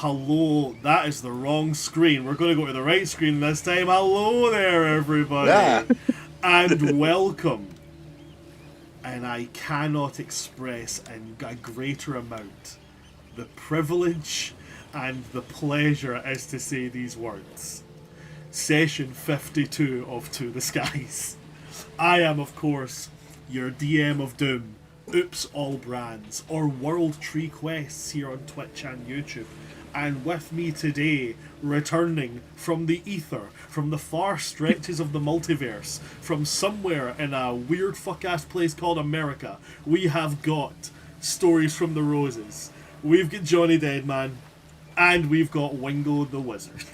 Hello, that is the wrong screen. We're going to go to the right screen this time. Hello there, everybody. Yeah. And welcome. And I cannot express in a greater amount the privilege and the pleasure it is to say these words. Session 52 of To the Skies. I am, of course, your DM of Doom, Oops All Brands, or World Tree Quests here on Twitch and YouTube. And with me today, returning from the ether, from the far stretches of the multiverse, from somewhere in a weird fuck-ass place called America, we have got Stories from the Roses. We've got Johnny Deadman, and we've got Wingo the Wizard.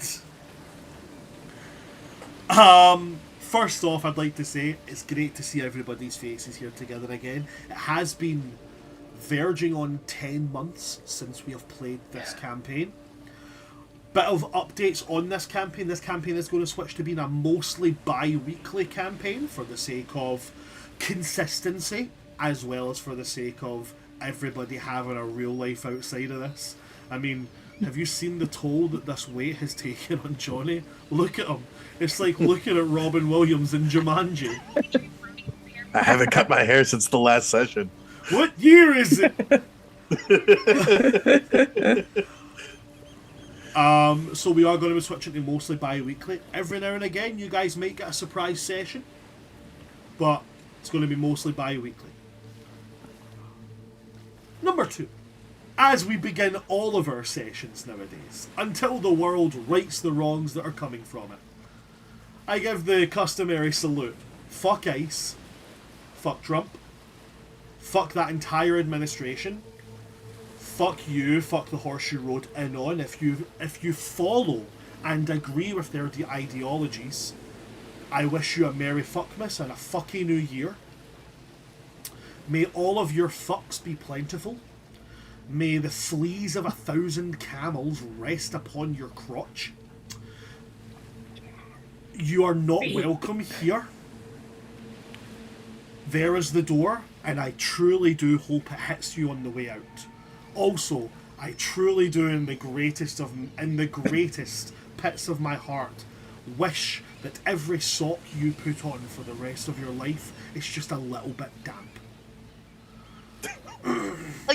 First off, I'd like to say it's great to see everybody's faces here together again. It has been verging on 10 months since we have played this campaign. Bit of updates on this campaign. This campaign is going to switch to being a mostly bi-weekly campaign for the sake of consistency, as well as for the sake of everybody having a real life outside of this. I mean, have you seen the toll that this weight has taken on Johnny? Look at him. It's like looking at Robin Williams in Jumanji. I haven't cut my hair since the last session. What year is it? So we are going to be switching to mostly bi-weekly. Every now and again, you guys might get a surprise session, but it's going to be mostly bi-weekly. Number 2. As we begin all of our sessions nowadays, until the world rights the wrongs that are coming from it, I give the customary salute. Fuck ICE. Fuck Trump. Fuck that entire administration. Fuck you, fuck the Horseshoe Road in on. If you follow and agree with their ideologies, I wish you a Merry Fuckmas and a fucking New Year. May all of your fucks be plentiful. May the fleas of 1,000 camels rest upon your crotch. You are not welcome here. There is the door, and I truly do hope it hits you on the way out. Also, I truly do in the greatest pits of my heart wish that every sock you put on for the rest of your life is just a little bit damp.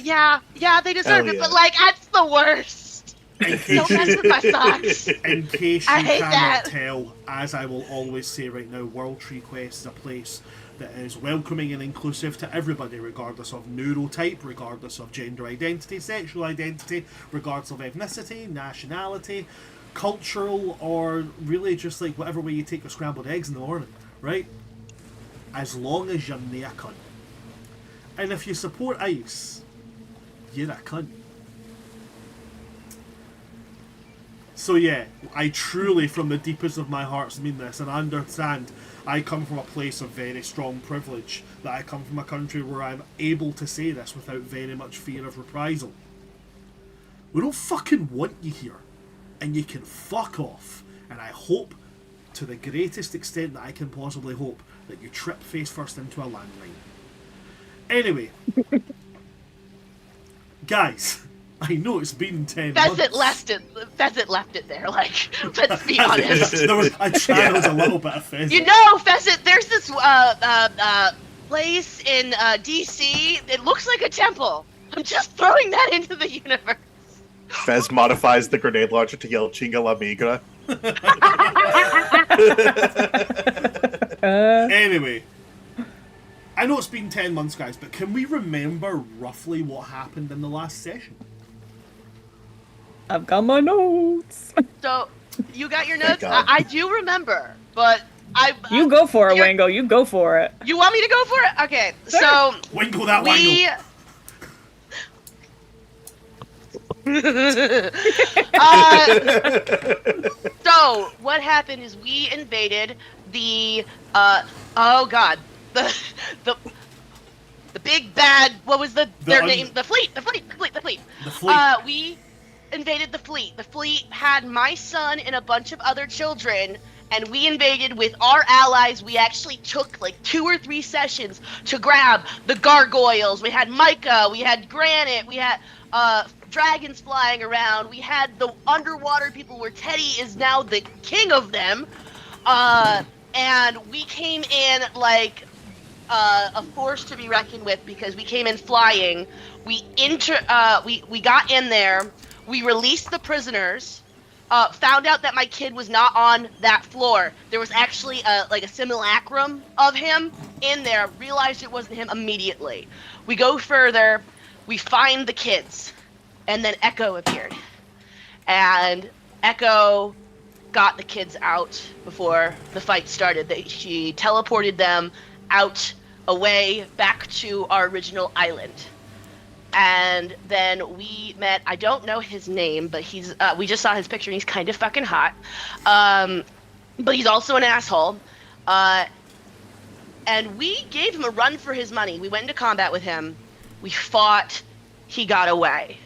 Yeah, they deserve it, but that's the worst. Don't mess with my socks. In case you I hate cannot that. tell, as I will always say right now, World Tree Quest is a place that is welcoming and inclusive to everybody, regardless of neurotype, regardless of gender identity, sexual identity, regardless of ethnicity, nationality, cultural, or really just like whatever way you take your scrambled eggs in the morning, right? As long as you're nae a cunt. And if you support ICE, you're a cunt. So yeah, I truly, from the deepest of my hearts, mean this, and I understand I come from a place of very strong privilege, that I come from a country where I'm able to say this without very much fear of reprisal. We don't fucking want you here, and you can fuck off, and I hope, to the greatest extent that I can possibly hope, that you trip face first into a landmine. Anyway, guys, I know it's been 10 months. Pheasant left it there, let's be honest. I channeled a little bit of Pheasant. You know, Pheasant, there's this place in DC, it looks like a temple. I'm just throwing that into the universe. Fez modifies the grenade launcher to yell Chinga la Migra. Anyway, I know it's been 10 months, guys, but can we remember roughly what happened in the last session? I've got my notes. So, you got your notes? I do remember, but You go for it, Wango. You go for it. You want me to go for it? Okay, sure. So... Wango that Wango! So, what happened is we invaded the, the big bad, what was their name? The fleet. We invaded the fleet. The fleet had my son and a bunch of other children, and we invaded with our allies. We actually took like 2 or 3 sessions to grab the gargoyles. We had mica, we had granite, we had dragons flying around. We had the underwater people where Teddy is now the king of them. And we came in like a force to be reckoned with because we came in flying. We got in there. We released the prisoners. Found out that my kid was not on that floor. There was actually a simulacrum of him in there. Realized it wasn't him immediately. We go further. We find the kids. And then Echo appeared. And Echo got the kids out before the fight started. She teleported them out, away, back to our original island. And then we met, I don't know his name, but we just saw his picture and he's kind of fucking hot. But he's also an asshole. And we gave him a run for his money. We went into combat with him. We fought. He got away.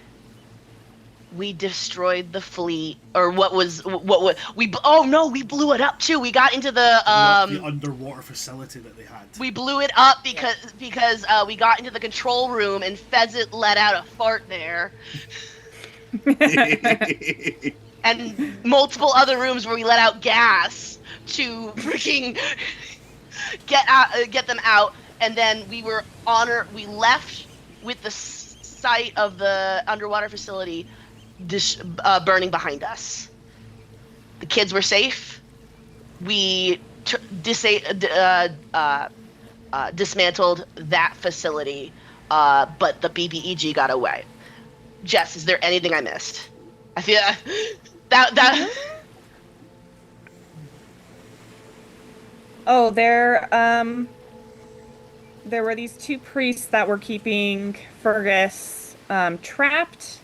We destroyed the fleet, or we blew it up too. We got into the underwater facility that they had. We blew it up because we got into the control room and Fezit let out a fart there. And multiple other rooms where we let out gas to freaking get them out. And then we left with the site of the underwater facility burning behind us. The kids were safe. We dismantled that facility, but the BBEG got away. Jess, is there anything I missed? I feel that. Oh, there were these 2 priests that were keeping Fergus trapped.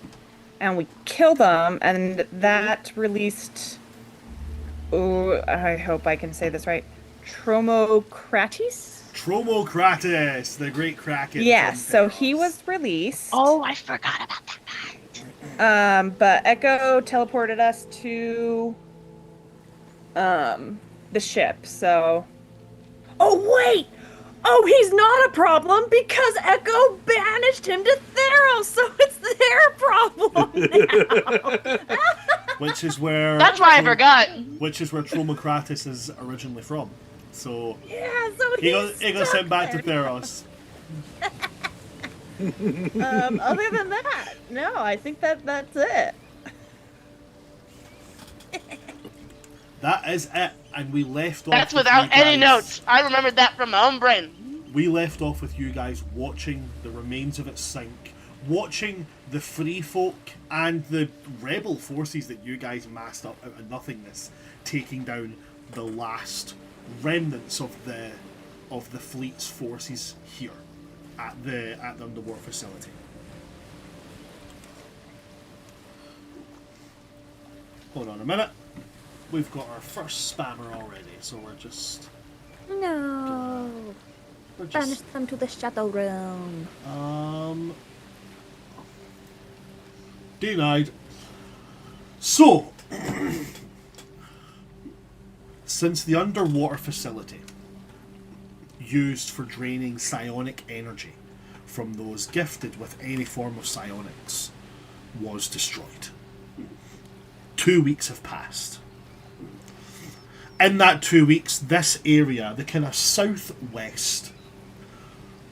And we killed them, and that released... Oh, I hope I can say this right. Tromocrates? Tromocrates, the great Kraken. Yes, so he was released. Oh, I forgot about that. But Echo teleported us to the ship, so... Oh, wait! Oh, he's not a problem because Echo banished him to Theros, so it's their problem now. Which is where... That's why I forgot. Which is where Tromocrates is originally from. So... Yeah, so he got sent back to Theros. Other than that, no, I think that's it. That is it. And we left off. That's without any notes. I remembered that from my own brain. We left off with you guys watching the remains of it sink, watching the free folk and the rebel forces that you guys massed up out of nothingness taking down the last remnants of the fleet's forces here at the underwater facility. Hold on a minute. We've got our first spammer already, so we're just... No. Banish them to the shadow realm. Denied. So, since the underwater facility used for draining psionic energy from those gifted with any form of psionics was destroyed, 2 weeks have passed. In that 2 weeks, this area, the kind of southwest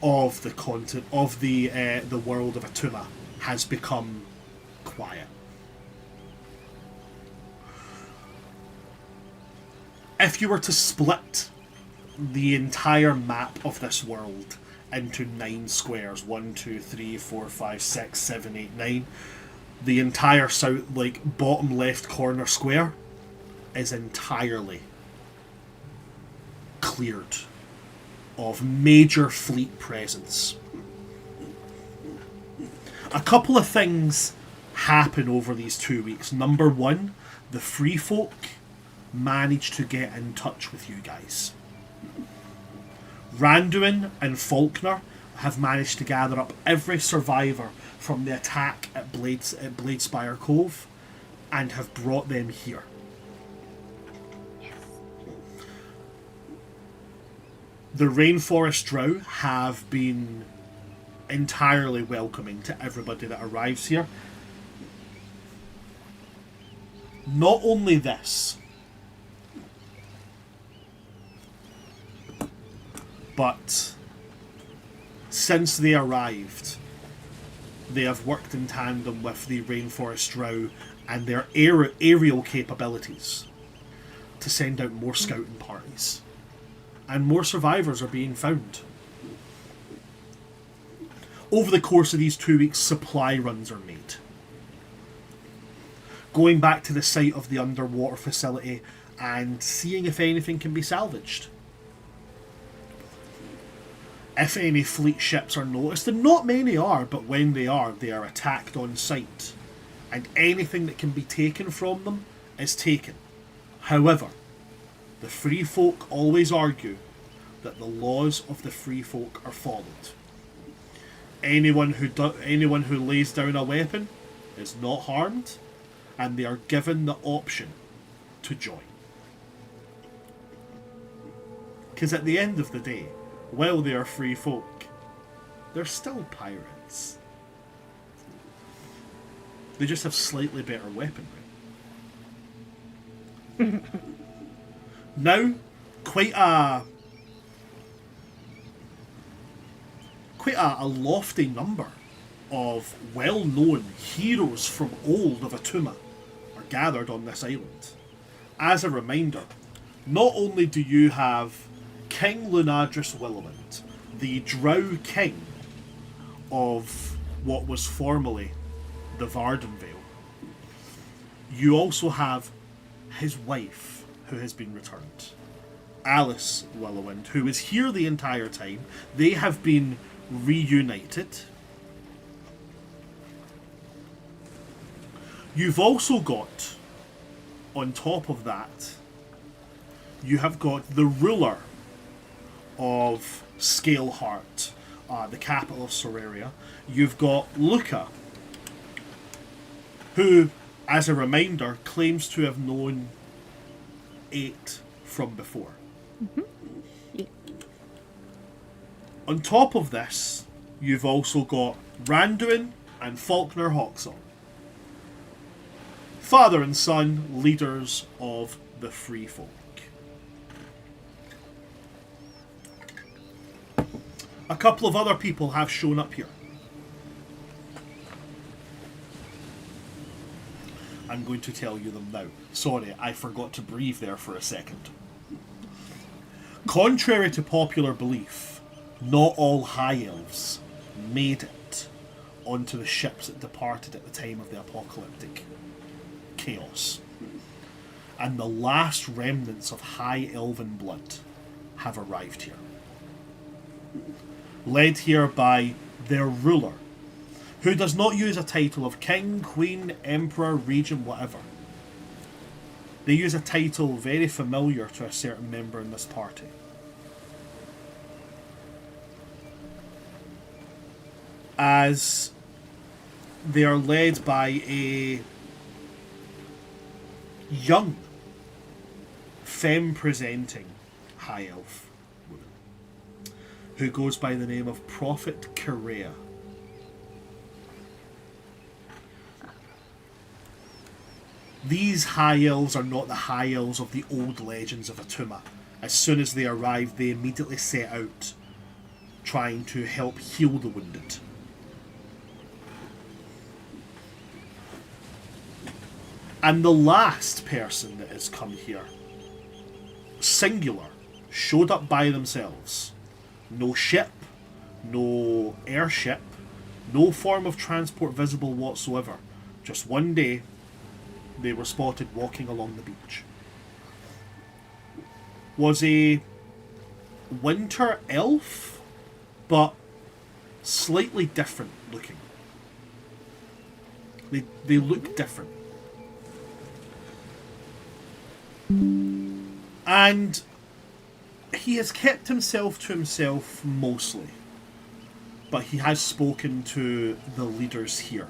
of the continent, of the world of Atuma, has become quiet. If you were to split the entire map of this world into 9 squares, 1, 2, 3, 4, 5, 6, 7, 8, 9, the entire south, bottom left corner square is entirely cleared of major fleet presence. A couple of things happen over these 2 weeks. Number one, the free folk managed to get in touch with you guys. Randuin and Faulkner have managed to gather up every survivor from the attack at Bladespire Cove and have brought them here. The Rainforest Drow have been entirely welcoming to everybody that arrives here. Not only this, but since they arrived, they have worked in tandem with the Rainforest Drow and their aerial capabilities to send out more scouting parties. And more survivors are being found. Over the course of these 2 weeks, supply runs are made. Going back to the site of the underwater facility and seeing if anything can be salvaged. If any fleet ships are noticed, and not many are, but when they are attacked on sight. And anything that can be taken from them is taken. However, the Free Folk always argue that the laws of the Free Folk are followed. Anyone who lays down a weapon is not harmed, and they are given the option to join. Because at the end of the day, while they are Free Folk, they're still pirates. They just have slightly better weaponry. Now, quite a lofty number of well-known heroes from old of Atuma are gathered on this island. As a reminder, not only do you have King Lunadris Willowant, the Drow King of what was formerly the Vardenvale, you also have his wife, who has been returned, Alice Willowant, who is here the entire time. They have been reunited. You've also got, on top of that, you have got the ruler of Scaleheart, the capital of Sauraria. You've got Luca, who, as a reminder, claims to have known 8 from before. Mm-hmm. Yeah. On top of this, you've also got Randuin and Faulkner Hawksong, father and son, leaders of the Free Folk. A couple of other people have shown up here. I'm going to tell you them now. Sorry, I forgot to breathe there for a second. Contrary to popular belief, not all High Elves made it onto the ships that departed at the time of the apocalyptic chaos. And the last remnants of High Elven blood have arrived here. Led here by their ruler, who does not use a title of king, queen, emperor, regent, whatever. They use a title very familiar to a certain member in this party. As they are led by a young, femme-presenting high elf woman who goes by the name of Prophet Korea. These high elves are not the high elves of the old legends of Atuma. As soon as they arrive, they immediately set out trying to help heal the wounded. And the last person that has come here, singular, showed up by themselves. No ship, no airship, no form of transport visible whatsoever. Just one day, they were spotted walking along the beach. Was a winter elf, but slightly different looking. They look different. And he has kept himself to himself mostly, but he has spoken to the leaders here.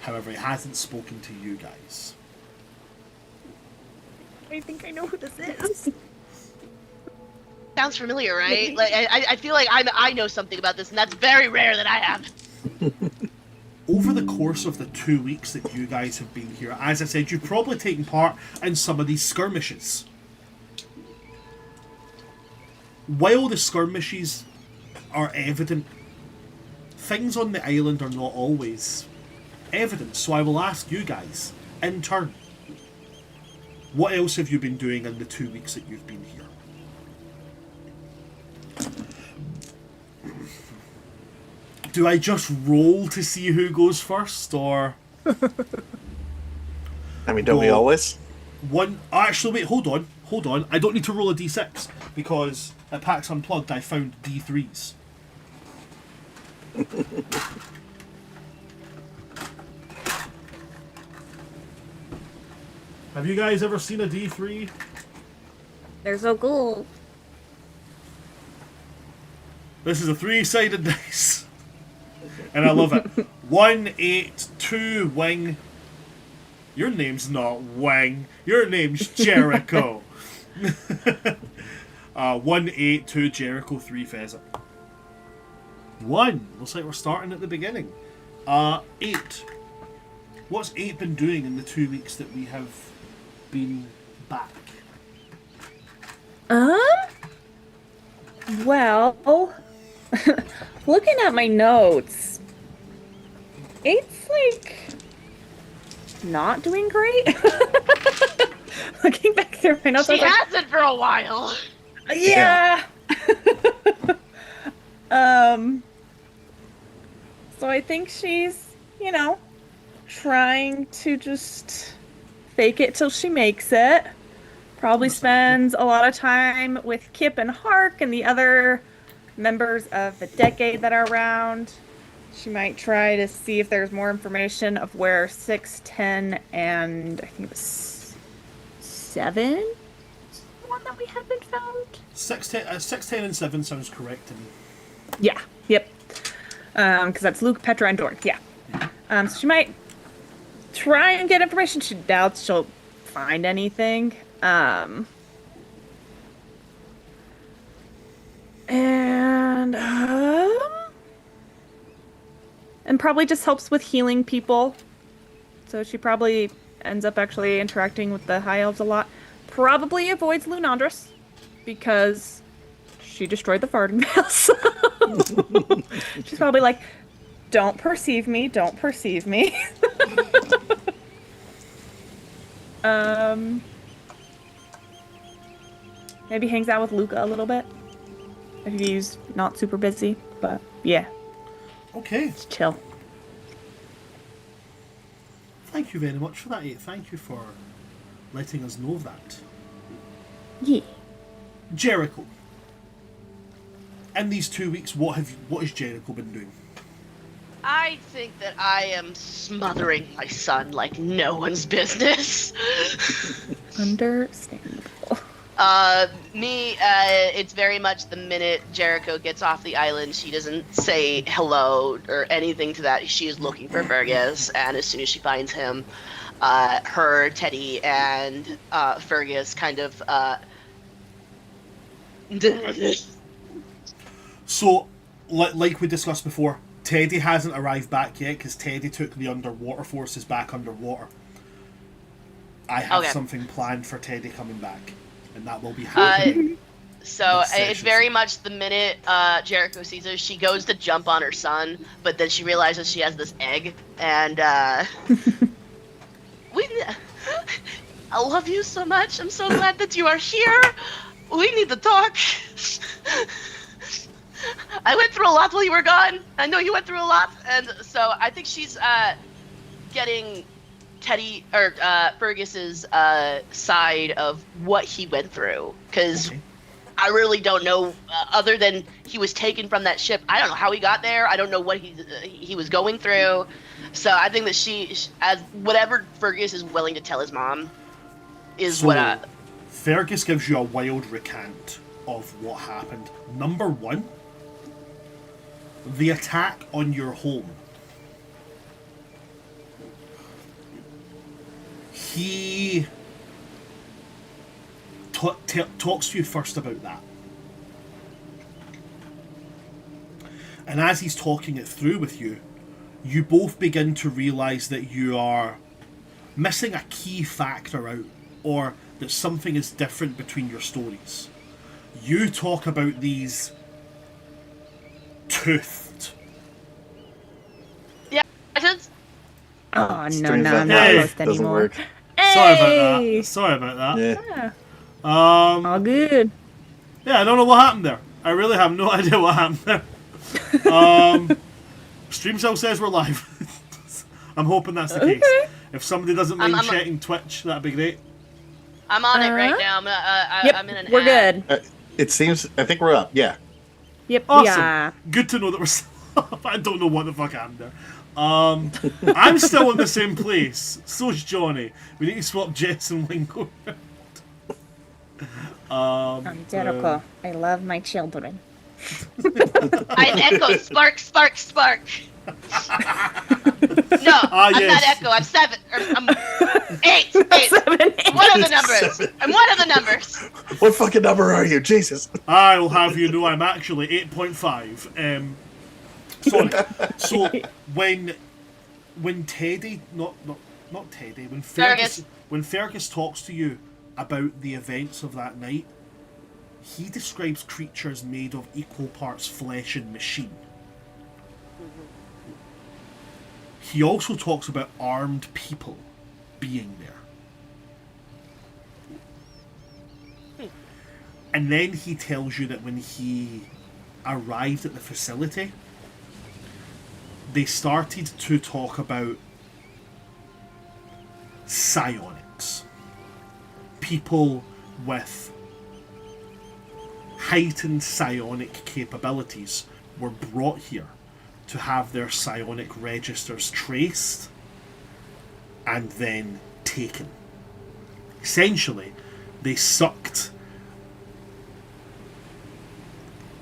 However, he hasn't spoken to you guys. I think I know who this is. Sounds familiar, right? Like I feel like I know something about this, and that's very rare that I have. Over the course of the 2 weeks that you guys have been here, as I said, you've probably taken part in some of these skirmishes. While the skirmishes are evident, things on the island are not always evident. So I will ask you guys, in turn, what else have you been doing in the 2 weeks that you've been here? Do I just roll to see who goes first, or... I mean, don't we always? Actually, wait, hold on. I don't need to roll a d6, because at PAX Unplugged I found d3s. Have you guys ever seen a d3? They're so cool. This is a 3-sided dice. And I love it. 1, 8, 2, Wing. Your name's not Wing. Your name's Jericho. 1, 8, 2, Jericho, 3, Pheasant. 1. Looks like we're starting at the beginning. 8. What's 8 been doing in the 2 weeks that we have been back? Well, looking at my notes, 8's like not doing great. Looking back through my notes, She I was like, hasn't for a while. yeah. So I think she's, trying to just fake it till she makes it. Probably spends a lot of time with Kip and Hark and the other members of the Decade that are around. She might try to see if there's more information of where 6, 10, and I think it was 7 is the one that we haven't found. 6, 10, and 7 sounds correct to me. Yeah, yep. Because that's Luke, Petra, and Dorn. Yeah. So she might try and get information. She doubts she'll find anything. And probably just helps with healing people. So she probably ends up actually interacting with the High Elves a lot. Probably avoids Lunandris because she destroyed the Farden Vales. She's probably like, don't perceive me, don't perceive me. Maybe hangs out with Luca a little bit. If he's not super busy, but yeah. Okay. Just chill. Thank you very much for that, 8. Thank you for letting us know that. Yeah. Jericho. In these 2 weeks, what has Jericho been doing? I think that I am smothering my son like no one's business. Understandable. It's very much the minute Jericho gets off the island, she doesn't say hello or anything to that. She is looking for Fergus, and as soon as she finds him, her, Teddy, and Fergus kind of So, like we discussed before, Teddy hasn't arrived back yet because Teddy took the underwater forces back underwater. I have something planned for Teddy coming back, and that will be happening. So it's very much the minute Jericho sees her, she goes to jump on her son, but then she realizes she has this egg, and I love you so much. I'm so glad that you are here. We need to talk. I went through a lot while you were gone. I know you went through a lot, and so I think she's getting Teddy or Fergus's side of what he went through, because I really don't know. Other than he was taken from that ship, I don't know how he got there. I don't know what he was going through. So I think that she, as whatever Fergus is willing to tell his mom, is what. Fergus gives you a wild recount of what happened. Number 1. The attack on your home. He talks to you first about that. And as he's talking it through with you, you both begin to realise that you are missing a key factor out, or that something is different between your stories. You talk about these toothed. Yeah. Oh, no, Streams no, that I'm Hey. not live close doesn't anymore. work. Sorry about Hey! that. Sorry about that. Yeah. Yeah, all good. Yeah, I don't know what happened there. I really have no idea what happened there. StreamCell says we're live. I'm hoping that's the case. Okay. If somebody doesn't mind I'm- checking Twitch, that'd be great. I'm on it right Uh-huh. now. Yep, I'm in an we're ad. good. It seems. I think we're up. Yeah. Yep, Awesome. yeah. Good to know that we're still up. I don't know what the fuck happened there. I'm still in the same place. So's Johnny. We need to swap Jess and Wingo. I'm Jericho. I love my children. I'm Echo. Spark, spark, spark. No, I'm yes. not Echo. I'm 7. I'm 8. 8. 7, One of the numbers. I'm one of the numbers. What fucking number are you? Jesus. I'll have you know I'm actually 8.5. Sorry. So when Teddy, not Teddy, when Fergus talks to you about the events of that night, he describes creatures made of equal parts flesh and machine. He also talks about armed people being there. And then he tells you that when he arrived at the facility, they started to talk about psionics. People with heightened psionic capabilities were brought here to have their psionic registers traced and then taken. Essentially, they sucked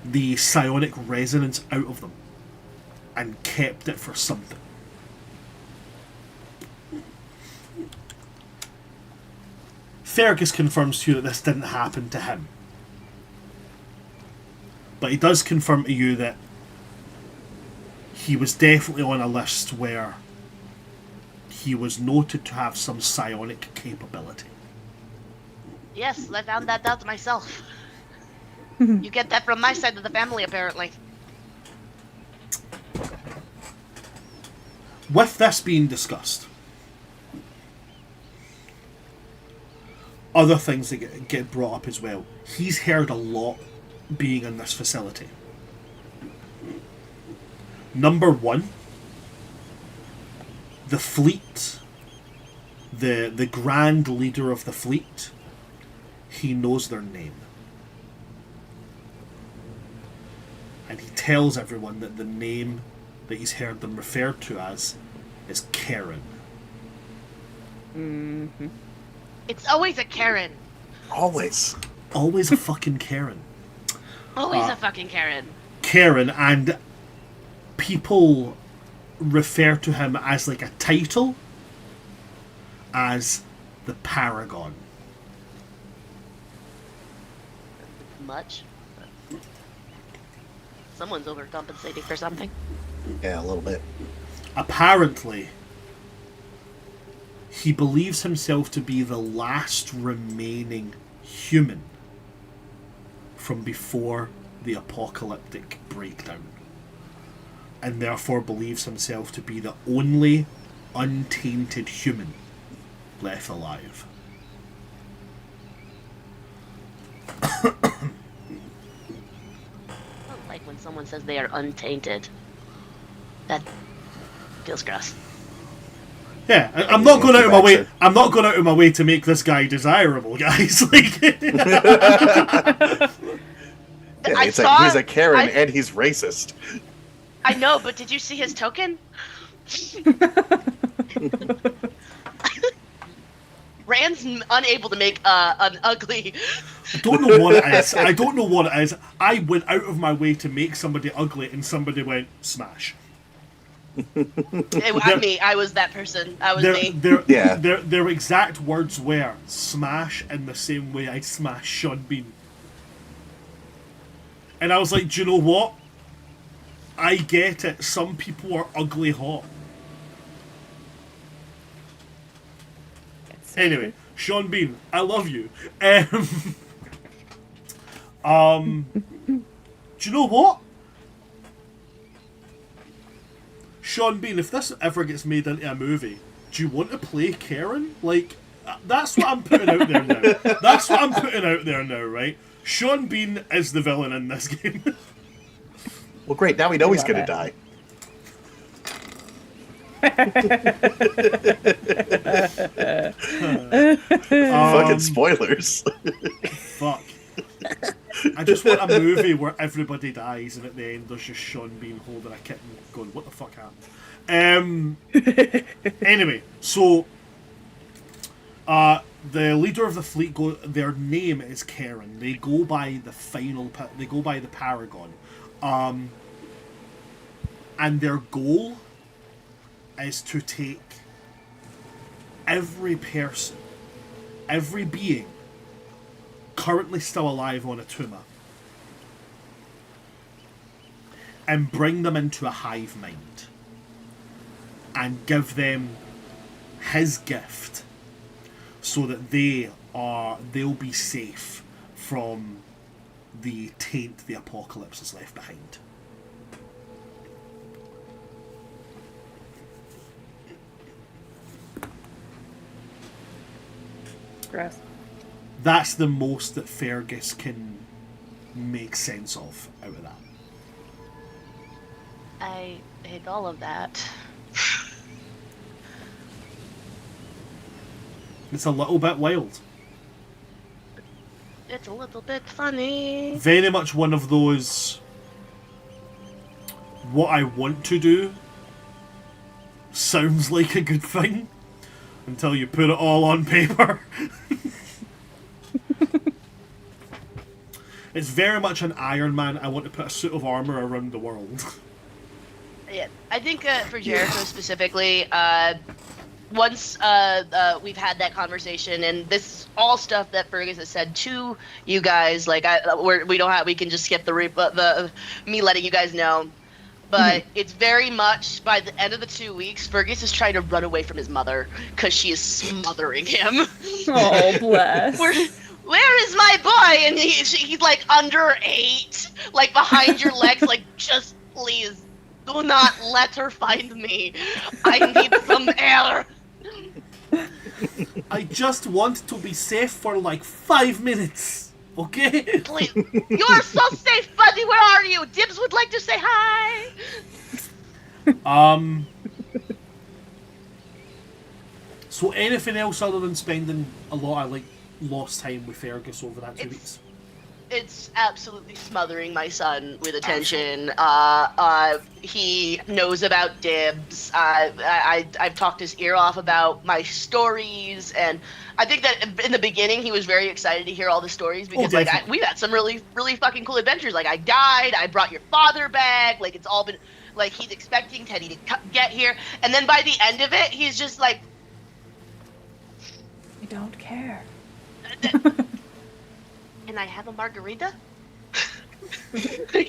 the psionic resonance out of them and kept it for something. Fergus confirms to you that this didn't happen to him. But he does confirm to you that he was definitely on a list where he was noted to have some psionic capability. Yes, I found that out myself. You get that from my side of the family, apparently. With this being discussed, other things that get brought up as well. He's heard a lot being in this facility. Number one, the fleet, the grand leader of the fleet, he knows their name. And he tells everyone that the name that he's heard them referred to as is Karen. Mm-hmm. It's always a Karen. Always. Always a fucking Karen. Always a fucking Karen. Karen, and people refer to him as like a title as the Paragon. Much. Someone's overcompensating for something. Yeah, a little bit. Apparently, he believes himself to be the last remaining human from before the apocalyptic breakdown, and therefore believes himself to be the only untainted human left alive. I don't like when someone says they are untainted. That feels gross. Yeah, I'm not going out of my way. Gotcha. I'm not going out of my way to make this guy desirable, guys. Like, Yeah, I he's saw- a Karen I- and he's racist. I know, but did you see his token? Rand's unable to make an ugly. I don't know what it is. I don't know what it is. I went out of my way to make somebody ugly, and somebody went smash. I was that person. I was me. Yeah. Their exact words were smash in the same way I smashed Sean Bean. And I was like, do you know what? I get it. Some people are ugly hot. Anyway, Sean Bean, I love you. Do you know what? Sean Bean, if this ever gets made into a movie, do you want to play Karen? Like, that's what I'm putting out there now. That's what I'm putting out there now, right? Sean Bean is the villain in this game. Well, great. Now we know he's Love gonna it. die. Fucking spoilers. Fuck. I just want a movie where everybody dies and at the end there's just Sean Bean holding a kitten going, what the fuck happened? Anyway, so the leader of the fleet their name is Karen. They go by the they go by the Paragon. And their goal is to take every person, every being currently still alive on Atuma and bring them into a hive mind and give them his gift so that they'll be safe from the taint the apocalypse has left behind. Gross. That's the most that Fergus can make sense of out of that. I hate all of that. It's a little bit wild. It's a little bit funny. Very much one of those what I want to do sounds like a good thing until you put it all on paper. It's very much an Iron Man. I want to put a suit of armor around the world. Yeah, I think for Jericho specifically, once we've had that conversation, and this is all stuff that Fergus has said to you guys. Like we can just skip the me letting you guys know. But it's very much by the end of the 2 weeks, Fergus is trying to run away from his mother because she is smothering him. Oh, bless. Where is my boy? And he's like under 8, like behind your legs, like just please do not let her find me. I need some air. I just want to be safe for like 5 minutes. Okay? Please. You're so safe, buddy. Where are you? Dibs would like to say hi. So anything else other than spending a lot of like lost time with Fergus over that 2 weeks? It's absolutely smothering my son with attention. He knows about Dibs. I've talked his ear off about my stories, and I think that in the beginning he was very excited to hear all the stories because we've had some really, really fucking cool adventures. Like I died, I brought your father back. Like it's all been like he's expecting Teddy to get here, and then by the end of it, he's just like, I don't care. "Can I have a margarita?"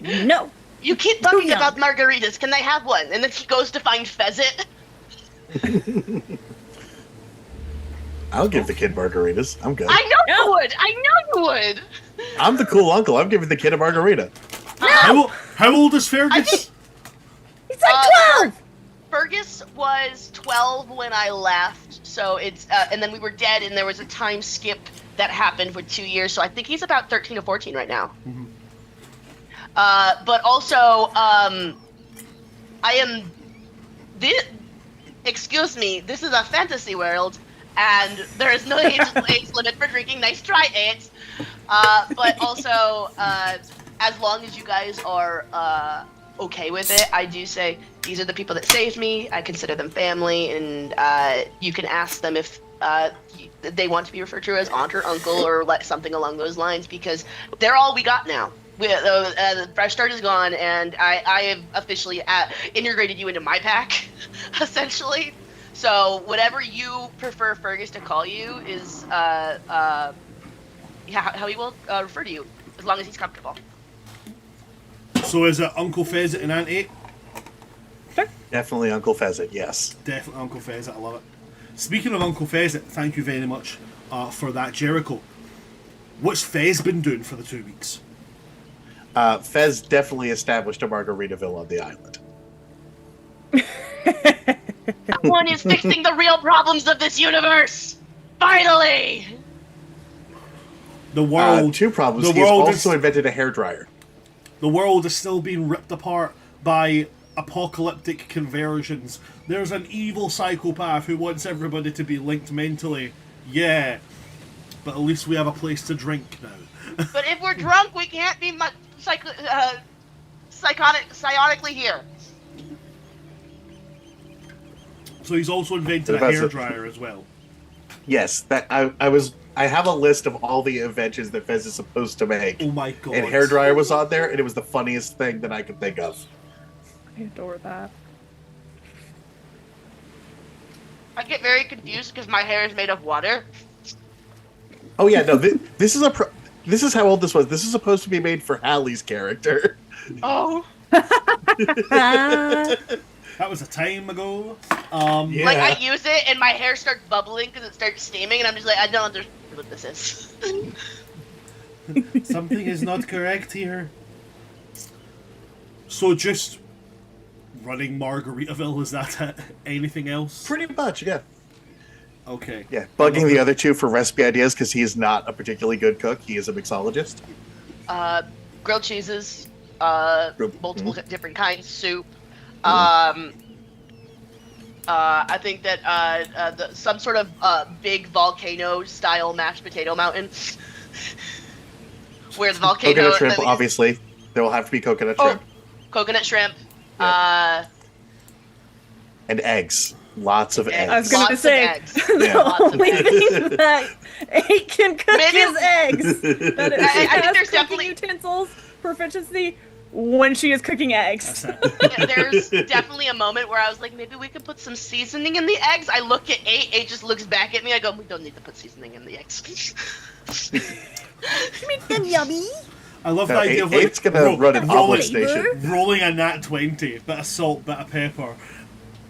No. You keep talking about margaritas. Can I have one? And then he goes to find Pheasant. I'll give the kid margaritas. I'm good. I know you would. I know you would. I'm the cool uncle. I'm giving the kid a margarita. How old is Fergus? He's like 12! Fergus was 12 when I left, so it's and then we were dead, and there was a time skip that happened for 2 years, so I think he's about 13 or 14 right now. Mm-hmm. But also, I am. Excuse me, this is a fantasy world, and there is no age limit for drinking. Nice try, it. But also, as long as you guys are okay with it, I do say these are the people that saved me. I consider them family, and you can ask them if they want to be referred to as aunt or uncle or something along those lines, because they're all we got now. The Fresh Start is gone, and I have officially integrated you into my pack, essentially. So whatever you prefer Fergus to call you is how he will refer to you, as long as he's comfortable. So is it Uncle Fez and Aunt 8? Definitely Uncle Pheasant, yes. Definitely Uncle Pheasant, I love it. Speaking of Uncle Pheasant, thank you very much for that, Jericho. What's Fez been doing for the 2 weeks? Fez definitely established a Margaritaville on the island. Someone is fixing the real problems of this universe! Finally! The world... Two problems. The He has world also is, invented a hairdryer. the world is still being ripped apart by apocalyptic conversions. There's an evil psychopath who wants everybody to be linked mentally. Yeah. But at least we have a place to drink now. But if we're drunk, we can't be psionically here. So he's also invented a hairdryer as well. Yes, that I have a list of all the inventions that Fez is supposed to make. Oh my god. And hairdryer was on there, and it was the funniest thing that I could think of. I adore that. I get very confused because my hair is made of water. Oh yeah, no, this is how old this was. This is supposed to be made for Hallie's character. Oh. That was a time ago. Yeah. Like, I use it and my hair starts bubbling because it starts steaming, and I'm just like, I don't understand what this is. Something is not correct here. So just running Margaritaville, is that it? Anything else? Pretty much, yeah. Okay. Yeah, bugging the other two for recipe ideas because he is not a particularly good cook. He is a mixologist. Grilled cheeses, multiple different kinds, soup. I think that some sort of big volcano-style mashed potato mountain, where the volcano. Coconut shrimp, obviously. There will have to be coconut shrimp. Coconut shrimp. Yeah. And eggs. Lots of eggs. I was going to say, Yeah. the only thing that Eight can cook is eggs. That is, she I think has there's cooking definitely utensils proficiency when she is cooking eggs. Yeah, there's definitely a moment where I was like, maybe we could put some seasoning in the eggs. I look at Eight just looks back at me. I go, we don't need to put seasoning in the eggs. Make them yummy. I love the idea of Eight's gonna run an omelet flavor. station. rolling a nat 20, bit of salt, bit of pepper.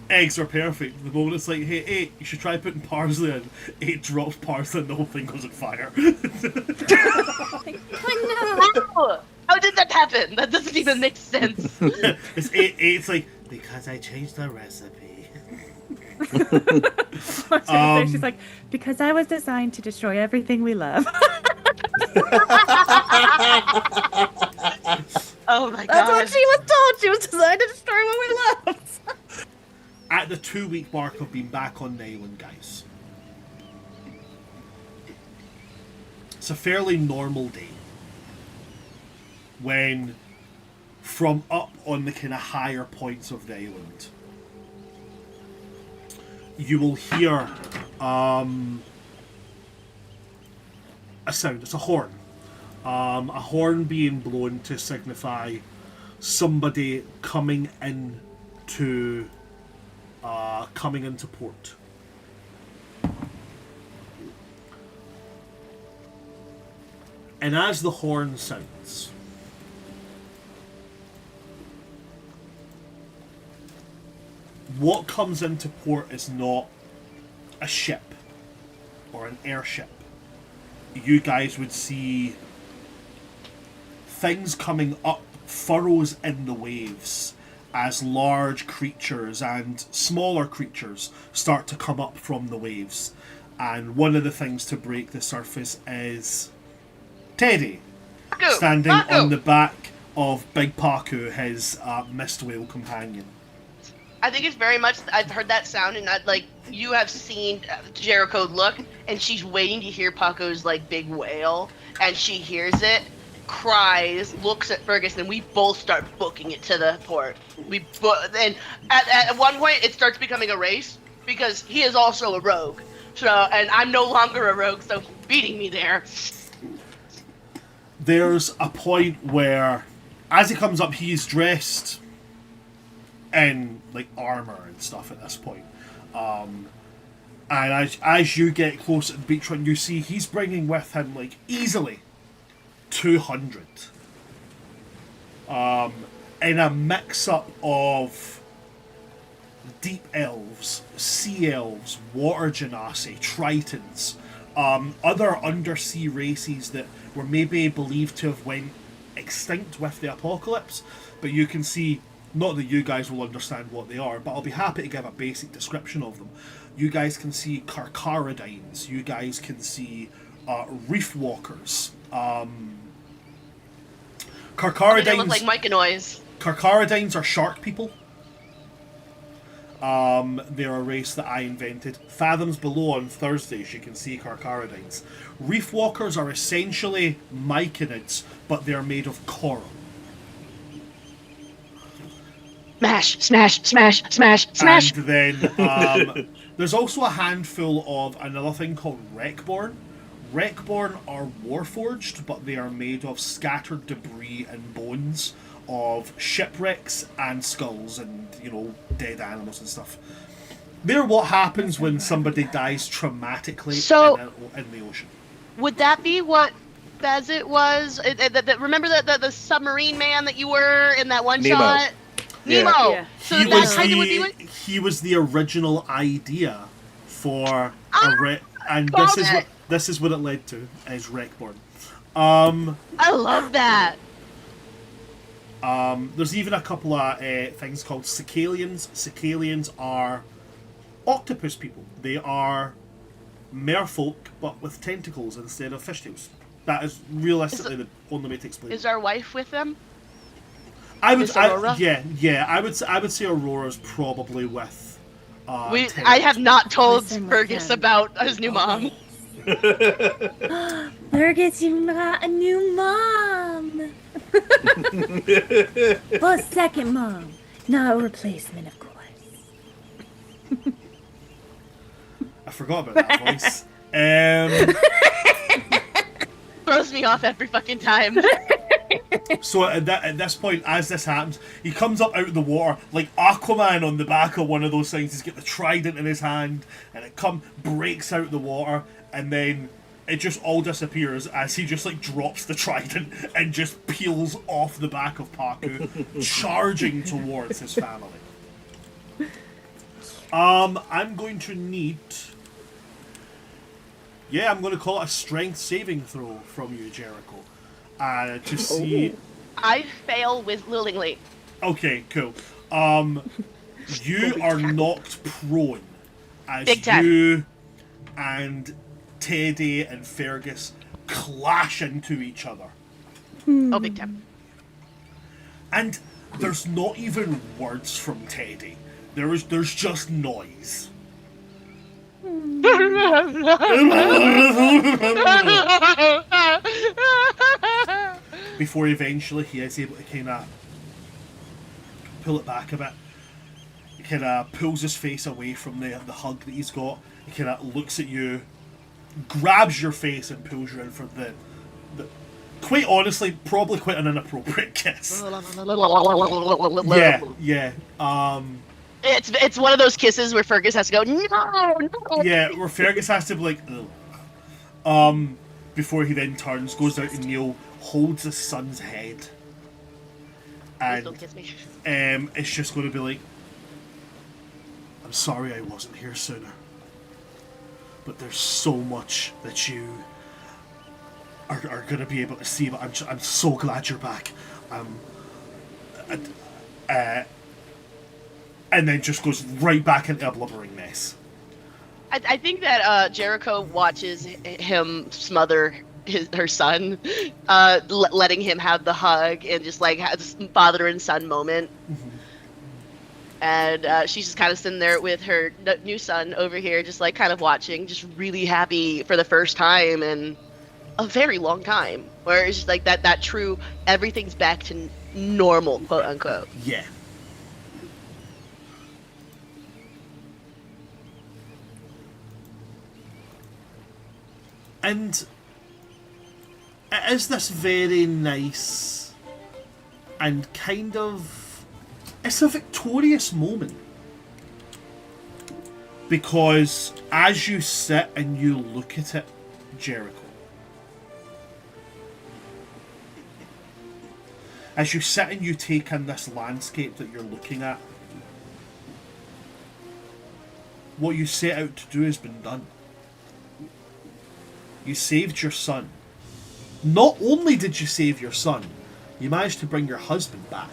Eggs are perfect. The moment it's like, hey, Eight, you should try putting parsley in. Eight drops parsley and the whole thing goes on fire. How? How did that happen? That doesn't even make sense. It's Eight's like, because I changed the recipe. She's like, because I was designed to destroy everything we love. Oh my god. That's what she was told. She was designed to destroy what we love. At the 2-week mark of being back on the island, guys. It's a fairly normal day. When, from up on the kind of higher points of the island, you will hear a sound. It's a horn. A horn being blown to signify somebody coming into port. And as the horn sounds, what comes into port is not a ship or an airship. You guys would see things coming up, furrows in the waves, as large creatures and smaller creatures start to come up from the waves. And one of the things to break the surface is Teddy, standing on the back of Big Paku, his mist whale companion. I think it's very much, I've heard that sound, and you have seen Jericho look, and she's waiting to hear Paco's big wail, and she hears it, cries, looks at Ferguson, and we both start booking it to the port. And at one point, it starts becoming a race, because he is also a rogue. So, and I'm no longer a rogue, so he's beating me there. There's a point where, as he comes up, he's dressed in armor and stuff at this point. And as you get close to the beachfront, you see he's bringing with him easily 200. In a mix-up of deep elves, sea elves, water genasi, tritons, other undersea races that were maybe believed to have went extinct with the apocalypse, but you can see, not that you guys will understand what they are, but I'll be happy to give a basic description of them. You guys can see Carcharodines, you guys can see reef walkers. They look like Myconoids. Carcharodines are shark people. They're a race that I invented. Fathoms below on Thursdays, you can see Carcharodines. Reef walkers are essentially myconids, but they're made of coral. Smash, smash, smash, smash, smash. And then there's also a handful of another thing called Wreckborn. Wreckborn are warforged, but they are made of scattered debris and bones of shipwrecks and skulls and, you know, dead animals and stuff. They're what happens when somebody dies traumatically in the ocean. Would that be what Bazit was? Remember the submarine man that you were in that one Nemo. shot? Yeah. Nemo! Yeah. So that kind of would be what... He was the original idea for and Called it. this is what it led to, is Wreckborn. I love that! There's even a couple of things called Cicalians. Cicalians are octopus people. They are merfolk, but with tentacles instead of fishtails. That is realistically the only way to explain Is it. our wife with them? I would, Miss Aurora? I would say Aurora's probably with. I have not told Listen, Fergus Ken. about his new mom. Fergus, you got a new mom. Well, a second mom, not a replacement, of course. I forgot about that voice. Throws me off every fucking time. So at this point, as this happens, he comes up out of the water like Aquaman on the back of one of those things. He's got the trident in his hand, and it breaks out the water, and then it just all disappears as he just like drops the trident and just peels off the back of Paku, charging towards his family. I'm going to need. Yeah, I'm going to call it a strength saving throw from you, Jericho. To see. I fail willingly. Okay, cool. You are knocked prone as Big time. you and Teddy and Fergus clash into each other. Oh, big time. And there's not even words from Teddy. There's just noise. Before eventually he is able to kind of pull it back a bit. He kind of pulls his face away from the hug that he's got. He kind of looks at you, grabs your face and pulls you in for the quite honestly, probably quite an inappropriate kiss. Yeah. It's one of those kisses where Fergus has to go, no. Yeah, where Fergus has to be like, ugh. Before he then turns, goes out to kneel, holds his son's head, Please and don't kiss me. it's just going to be like, I'm sorry I wasn't here sooner, but there's so much that you are going to be able to see, but I'm so glad you're back. And then just goes right back into a blubbering mess. I think that Jericho watches him smother her son, letting him have the hug and just like have this father and son moment. Mm-hmm. And she's just kind of sitting there with her new son over here, just like kind of watching, just really happy for the first time in a very long time. Where it's just like that true, everything's back to normal, quote unquote. Yeah. And it is this very nice and kind of... It's a victorious moment. Because as you sit and you look at it, Jericho, as you sit and you take in this landscape that you're looking at, what you set out to do has been done. You saved your son. Not only did you save your son, you managed to bring your husband back,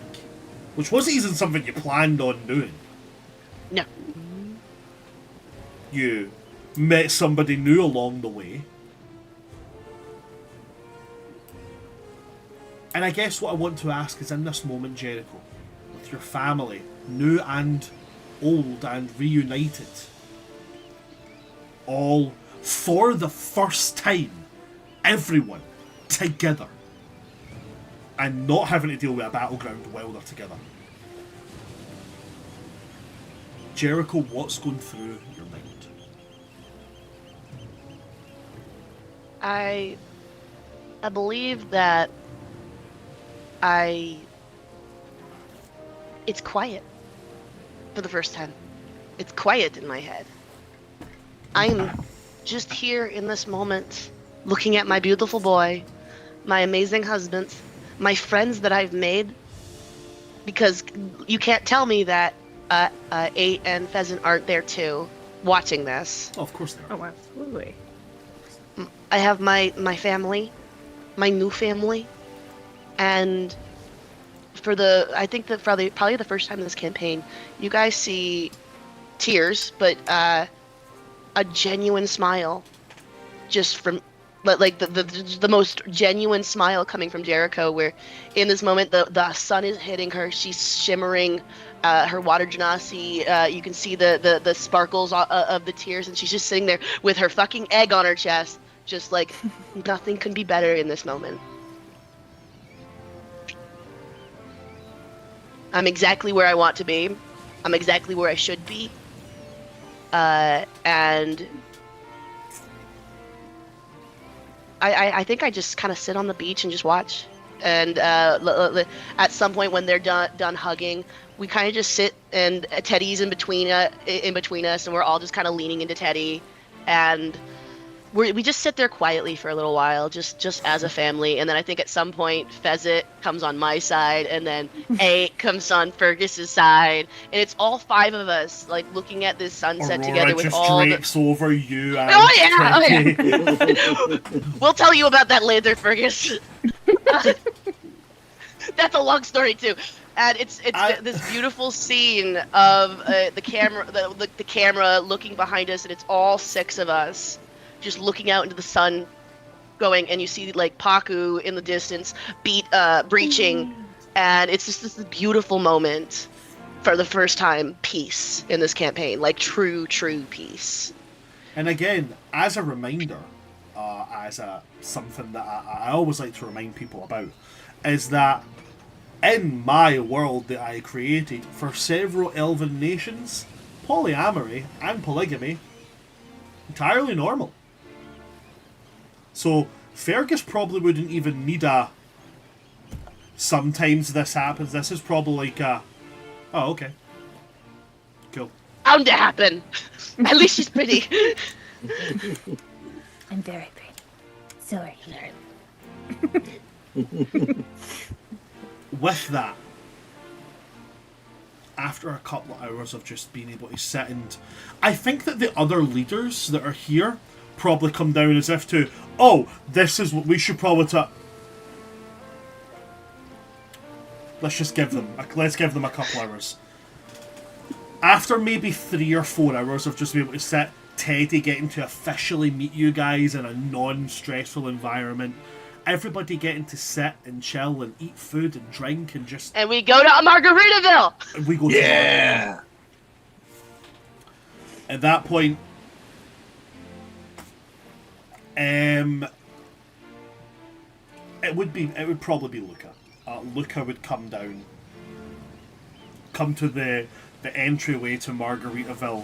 which wasn't even something you planned on doing. No. You met somebody new along the way. And I guess what I want to ask is, in this moment, Jericho, with your family, new and old and reunited, all for the first time, everyone together, and not having to deal with a battleground while they're together. Jericho, what's going through your mind? I believe that it's quiet for the first time. It's quiet in my head. I'm just here in this moment, looking at my beautiful boy, my amazing husband, my friends that I've made, because you can't tell me that 8 and Pheasant aren't there too, watching this. Oh, of course they are. Oh, absolutely. I have my family, my new family, and I think that probably the first time in this campaign, you guys see tears, but a genuine smile, just from like the most genuine smile coming from Jericho, where in this moment the sun is hitting her, she's shimmering, her water genasi, you can see the sparkles of the tears, and she's just sitting there with her fucking egg on her chest, just like nothing can be better in this moment. I'm exactly where I want to be. I'm exactly where I should be. And I think I just kind of sit on the beach and just watch. And at some point when they're done hugging, we kind of just sit, and Teddy's in between us, and we're all just kind of leaning into Teddy, and we just sit there quietly for a little while, just as a family. And then I think at some point Pheasant comes on my side, and then 8 comes on Fergus's side, and it's all 5 of us like looking at this sunset Aurora together with just all drapes over you. And Oh yeah! Teddy. We'll tell you about that later, Fergus. That's a long story too. And it's this beautiful scene of the camera looking behind us, and it's all 6 of us just looking out into the sun, going, and you see like Paku in the distance breaching, and it's just this beautiful moment for the first time, peace in this campaign, like true peace. And again, as a reminder, something that I always like to remind people about, is that in my world that I created for several elven nations, polyamory and polygamy entirely normal. So Fergus probably wouldn't even need a sometimes this happens. This is probably like a, oh, okay, cool. Bound to happen. At least she's pretty. I'm very pretty. So are you. With that, after a couple of hours of just being able to sit, and I think that the other leaders that are here probably come down as if to, oh, this is what we should probably let's give them a couple hours. After maybe 3 or 4 hours of just being able to sit, Teddy getting to officially meet you guys in a non-stressful environment, everybody getting to sit and chill and eat food and drink and just... And we go to Margaritaville! And we go to Margaritaville. At that point, it would probably be Luca. Luca would come to the entryway to Margaritaville,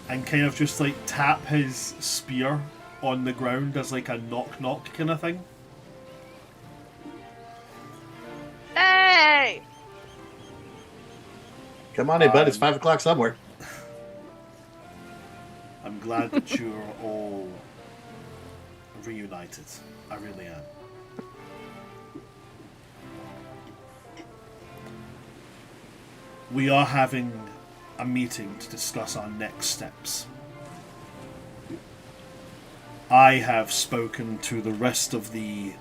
and kind of just like tap his spear on the ground as like a knock knock kind of thing. Hey! Come on in, bud. It's 5 o'clock somewhere. I'm glad that you're all reunited. I really am. We are having a meeting to discuss our next steps. I have spoken to the rest of the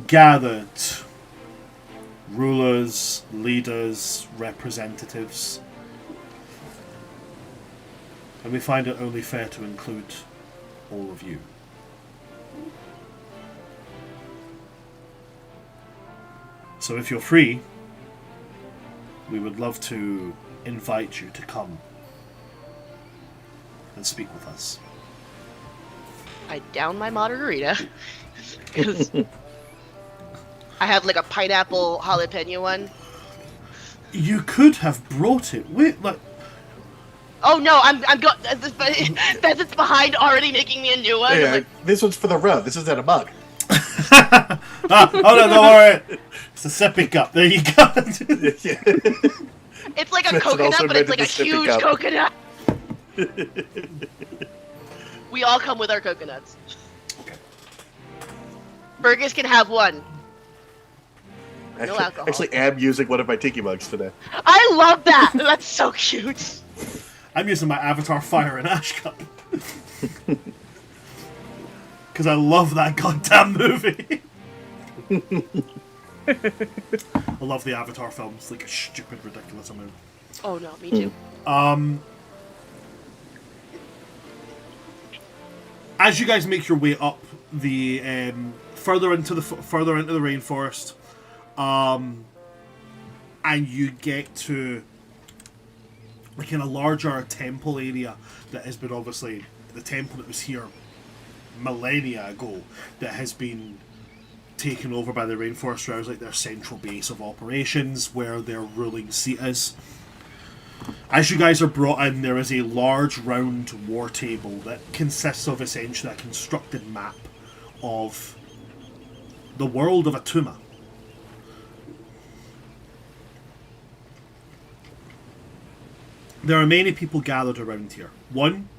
gathered rulers, leaders, representatives, and we find it only fair to include all of you. So if you're free, we would love to invite you to come and speak with us. I down my margarita because I have like a pineapple jalapeno one. You could have brought it. Wait, like, Oh no, I'm going. That's behind already making me a new one. Yeah, Like, this one's for the road. This is in a mug. oh no, don't worry. It's a sippy cup. There you go. it's like a Smithson coconut, also but it's invented like a the sippy huge cup. coconut. We all come with our coconuts. Fergus can have one. No alcohol. Actually, am using one of my tiki mugs today. I love that. That's so cute. I'm using my Avatar Fire and Ash cup. Because I love that goddamn movie. I love the Avatar films, like a stupid, ridiculous amount. Oh no, me too. As you guys make your way up the further into the rainforest, and you get to like in a larger temple area that has been obviously the temple that was here millennia ago that has been taken over by the Rainforest Rouse, like their central base of operations where their ruling seat is. As you guys are brought in, there is a large round war table that consists of essentially a constructed map of the world of Atuma. There are many people gathered around here. One,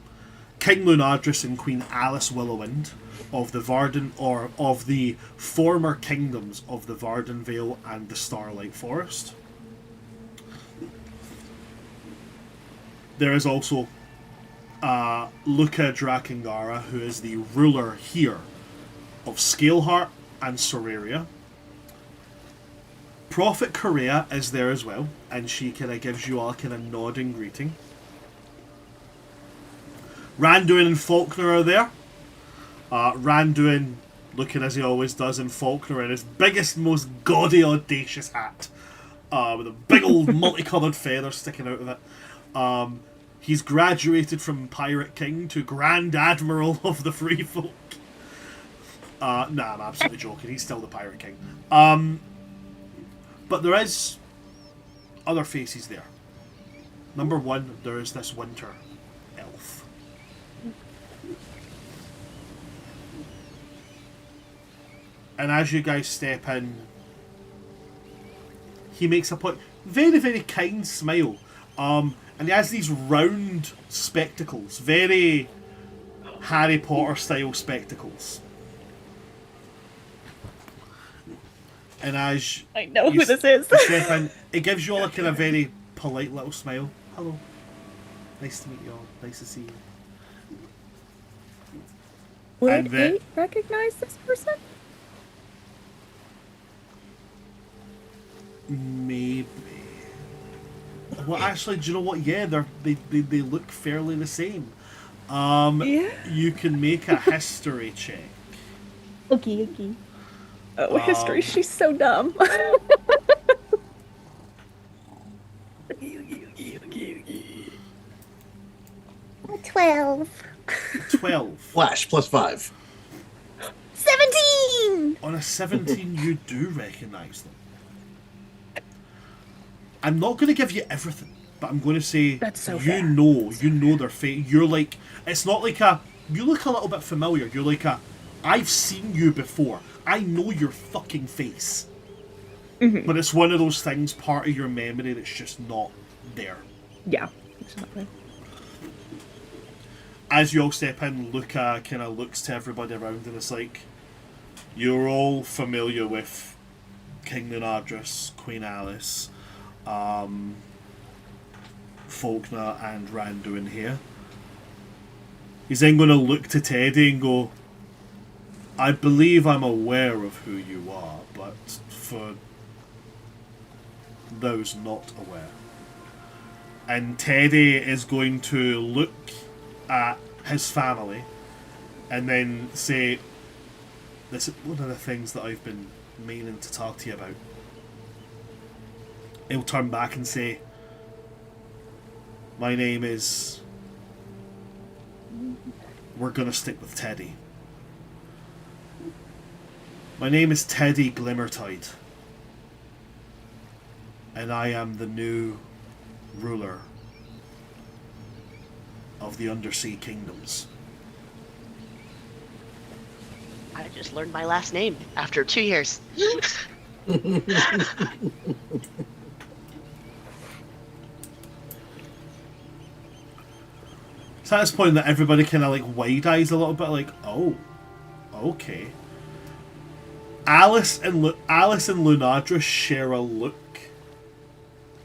King Lunadris and Queen Alice Willowwind of the Varden, or of the former kingdoms of the Varden Vale and the Starlight Forest. There is also Luca Drakengara, who is the ruler here of Scaleheart and Sauraria. Prophet Correa is there as well, and she kind of gives you all a kind of nodding greeting. Randuin and Faulkner are there. Randuin looking as he always does, and Faulkner in his biggest, most gaudy, audacious hat, with a big old multicoloured feather sticking out of it. He's graduated from Pirate King to Grand Admiral of the Free Folk. Nah, I'm absolutely joking. He's still the Pirate King. But there is other faces there. Number one, there is this winter elf. And as you guys step in, he makes a point. Very, very kind smile. And he has these round spectacles. Very Harry Potter style spectacles. And as I know who this is. step in, it gives you all a kind of very polite little smile. Hello. Nice to meet you all. Nice to see you. Would And then- 8 recognize this person? Maybe. Well, actually, do you know what? Yeah, they look fairly the same. Yeah. You can make a history check. Okay, okay. Oh, history. She's so dumb. 12. 12. Flash +5. 17! On a 17, you do recognise them. I'm not going to give you everything, but I'm going to say That's so you fair. know their face. You're like, it's not like a, you look a little bit familiar. You're like a, I've seen you before. I know your fucking face. Mm-hmm. But it's one of those things, part of your memory that's just not there. Yeah. Exactly. As you all step in, Luca kind of looks to everybody around and it's like, you're all familiar with King Lunadris, Queen Alice, Faulkner and Randuin here. He's then going to look to Teddy and go, I believe I'm aware of who you are, but for those not aware. And Teddy is going to look at his family and then say, this is one of the things that I've been meaning to talk to you about. He'll turn back and say, my name is... We're gonna stick with Teddy. My name is Teddy Glimmertide. And I am the new ruler of the Undersea Kingdoms. I just learned my last name after 2 years. It's at this point that everybody kind of like wide eyes a little bit, like, oh, okay. Alice and Lunadra share a look,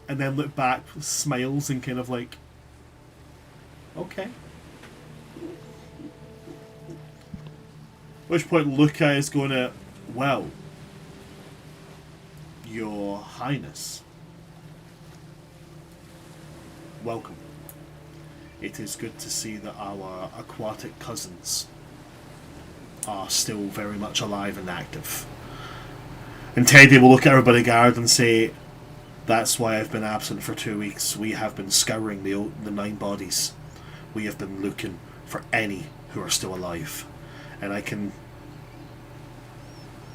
and then look back, smiles, and kind of like, okay. At which point Luca is going to, well, Your Highness, welcome. It is good to see that our aquatic cousins are still very much alive and active. And Teddy will look at everybody guard and say, that's why I've been absent for 2 weeks. We have been scouring the 9 bodies. We have been looking for any who are still alive. And I can,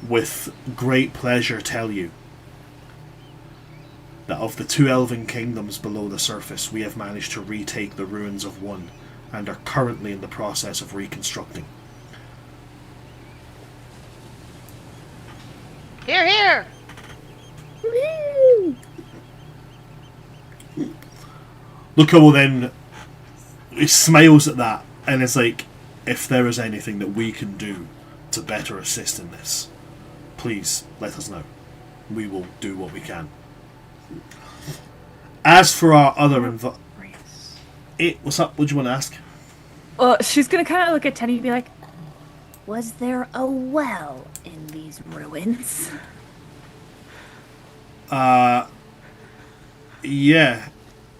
with great pleasure, tell you that of the 2 elven kingdoms below the surface, we have managed to retake the ruins of one and are currently in the process of reconstructing. Here, here! Woo! Luca will then, he smiles at that and is like, if there is anything that we can do to better assist in this, please let us know. We will do what we can. As for our other what's up? What do you want to ask? Well, she's gonna kind of look at Teddy and be like, Was there a well in these ruins? Yeah,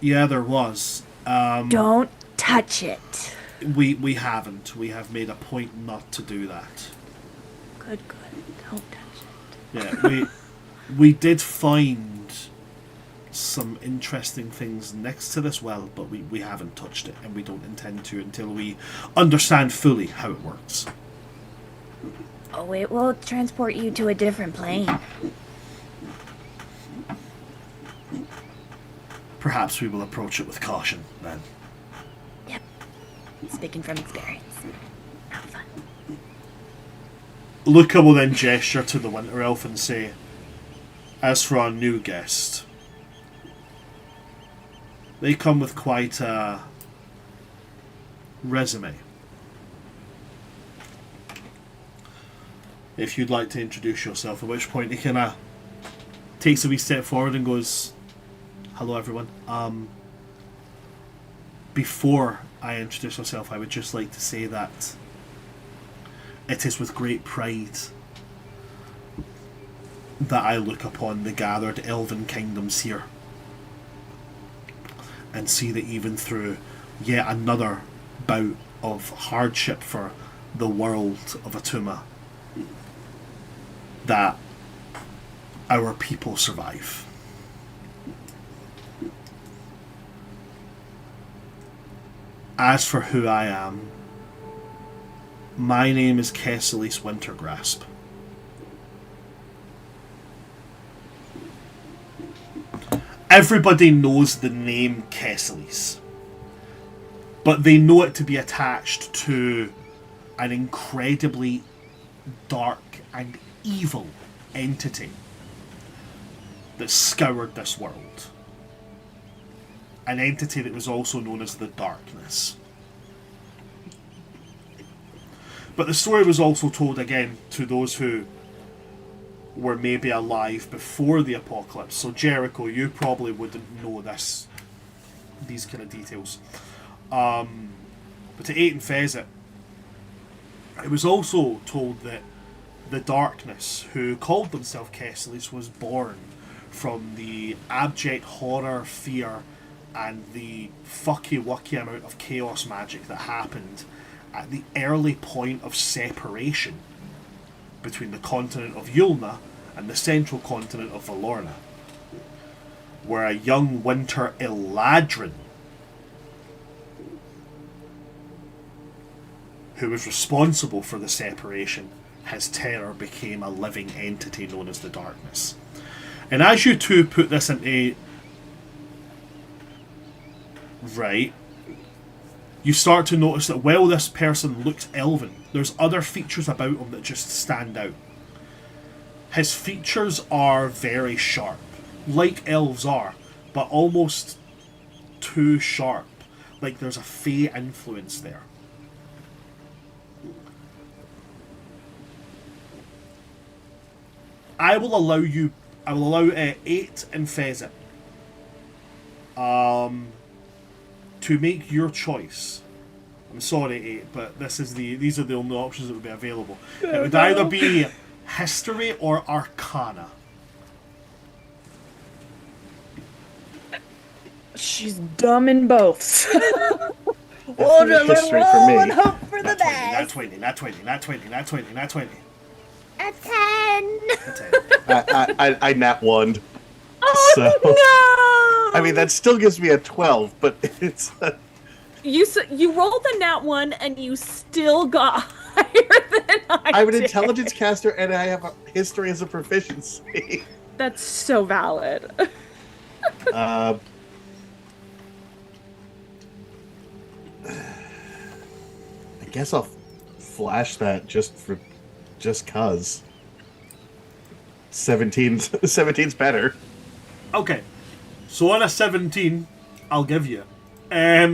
there was. Don't touch it. We haven't. We have made a point not to do that. Good. Don't touch it. Yeah, we did find some interesting things next to this well, but we haven't touched it, and we don't intend to until we understand fully how it works. Oh, it will transport you to a different plane. Perhaps we will approach it with caution, then. Yep. Speaking from experience. Have fun. Luca will then gesture to the Winter Elf and say, as for our new guest, they come with quite a resume. If you'd like to introduce yourself, at which point he kind of takes a wee step forward and goes, hello everyone. Before I introduce myself, I would just like to say that it is with great pride that I look upon the gathered elven kingdoms here and see that even through yet another bout of hardship for the world of Atuma, that our people survive. As for who I am, my name is Kesselis Wintergrasp. Everybody knows the name Kesselis, but they know it to be attached to an incredibly dark and evil entity that scoured this world. An entity that was also known as the Darkness. But the story was also told again to those who were maybe alive before the apocalypse. So Jericho, you probably wouldn't know these kind of details. But to Eight and Fezzik, it was also told that the Darkness, who called themselves Kesselies, was born from the abject horror, fear, and the fucky-wucky amount of chaos magic that happened at the early point of separation between the continent of Yulna and the central continent of Valorna, where a young winter Eladrin, who was responsible for the separation, his terror became a living entity known as the Darkness. And as you two put this into... Right. You start to notice that while this person looks elven, there's other features about him that just stand out. His features are very sharp, like elves are, but almost too sharp. Like there's a fey influence there. I will allow 8 and Fezzik to make your choice. I'm sorry, 8, but these are the only options that would be available. It would either be history or arcana. She's dumb in both. Definitely history for me. Hope for the Not best. 20, not 20, not 20, not 20, not 20. A 10. I nat 1. Oh So- no! I mean, that still gives me a 12, but it's... You rolled a nat 1 and you still got higher than I'm an did. intelligence caster, and I have a history as a proficiency. That's so valid. I guess I'll flash that just cause. 17's better. Okay, so on a 17, I'll give you. As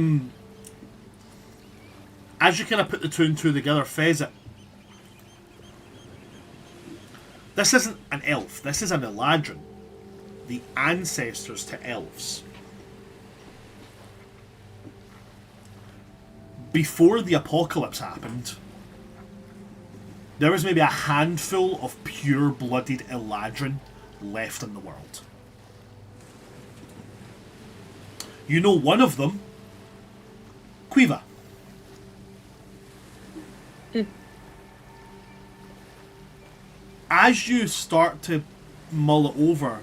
you kind of put the two and two together, Fezzik, this isn't an elf, this is an Eladrin. The ancestors to elves. Before the apocalypse happened, there was maybe a handful of pure-blooded Eladrin left in the world. You know one of them, Quiva. As you start to mull it over,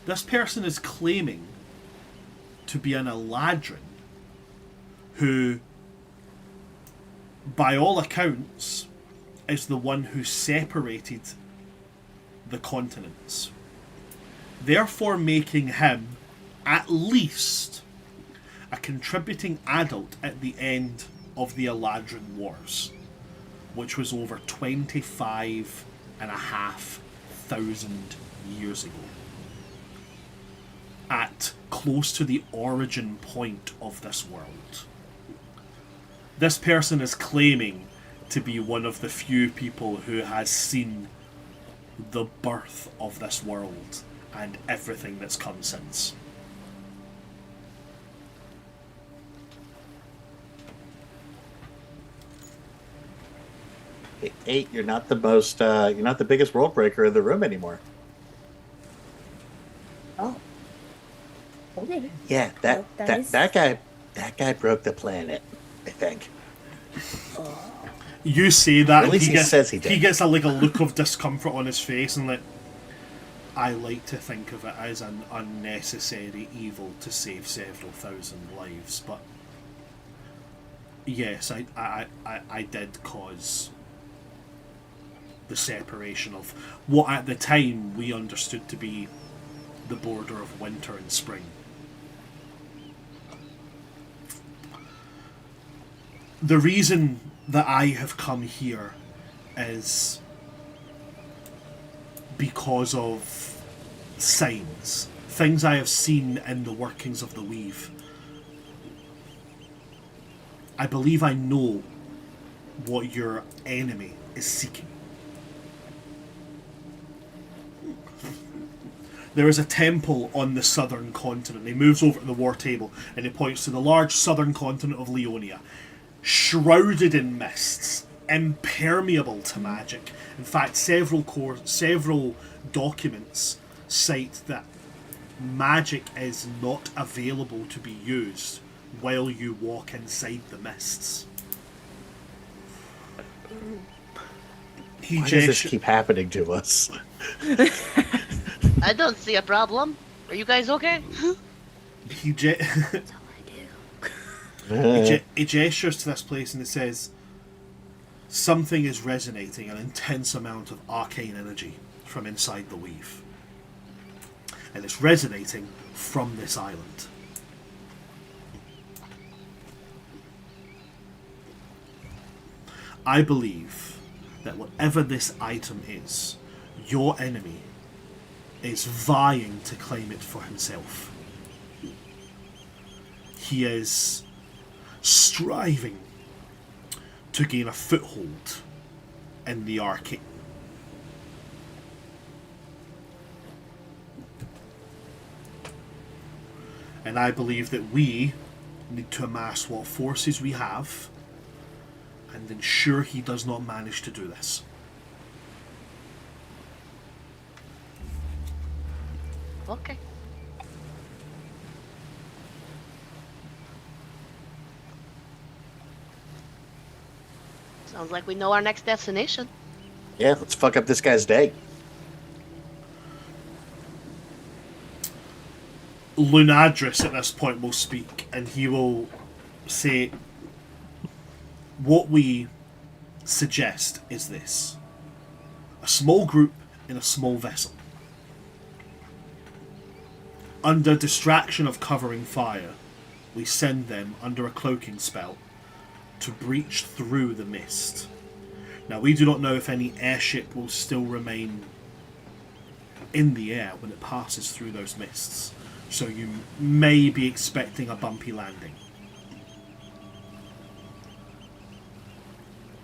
this person is claiming to be an Eladrin who, by all accounts, is the one who separated the continents. Therefore making him, at least, a contributing adult at the end of the Eladrin Wars, which was over 25,500 years ago. At close to the origin point of this world. This person is claiming to be one of the few people who has seen the birth of this world and everything that's come since. Eight, you're not the biggest world breaker in the room anymore. Oh. Okay. Yeah, Well, that guy broke the planet, I think. You say that, At least he says he did. He gets a look of discomfort on his face, and I like to think of it as an unnecessary evil to save several thousand lives, but yes, I did cause the separation of what at the time we understood to be the border of winter and spring. The reason that I have come here is because of signs, things I have seen in the workings of the weave. I believe I know what your enemy is seeking. There is a temple on the southern continent. He moves over to the war table and he points to the large southern continent of Leonia, shrouded in mists, impermeable to magic. In fact, several documents cite that magic is not available to be used while you walk inside the mists. Why does this keep happening to us? I don't see a problem. Are you guys okay? He That's all I do. he gestures to this place and it says, something is resonating, an intense amount of arcane energy from inside the weave. And it's resonating from this island. I believe that whatever this item is, your enemy is vying to claim it for himself. He is striving to gain a foothold in the arcane. And I believe that we need to amass what forces we have and ensure he does not manage to do this. Okay. Sounds like we know our next destination. Yeah, let's fuck up this guy's day. Lunadris at this point will speak and he will say, what we suggest is this: a small group in a small vessel, under distraction of covering fire, we send them under a cloaking spell to breach through the mist. Now, we do not know if any airship will still remain in the air when it passes through those mists, so you may be expecting a bumpy landing.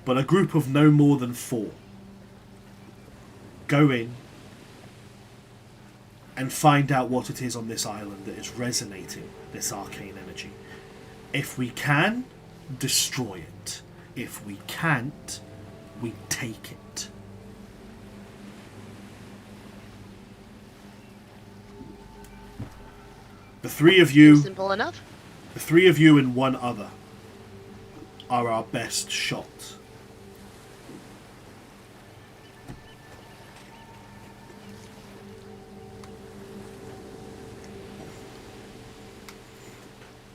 But a group of no more than 4 go in and find out what it is on this island that is resonating this arcane energy. If we can, destroy it. If we can't, we take it. The three of you, Simple enough. the 3 of you and 1 other, are our best shot.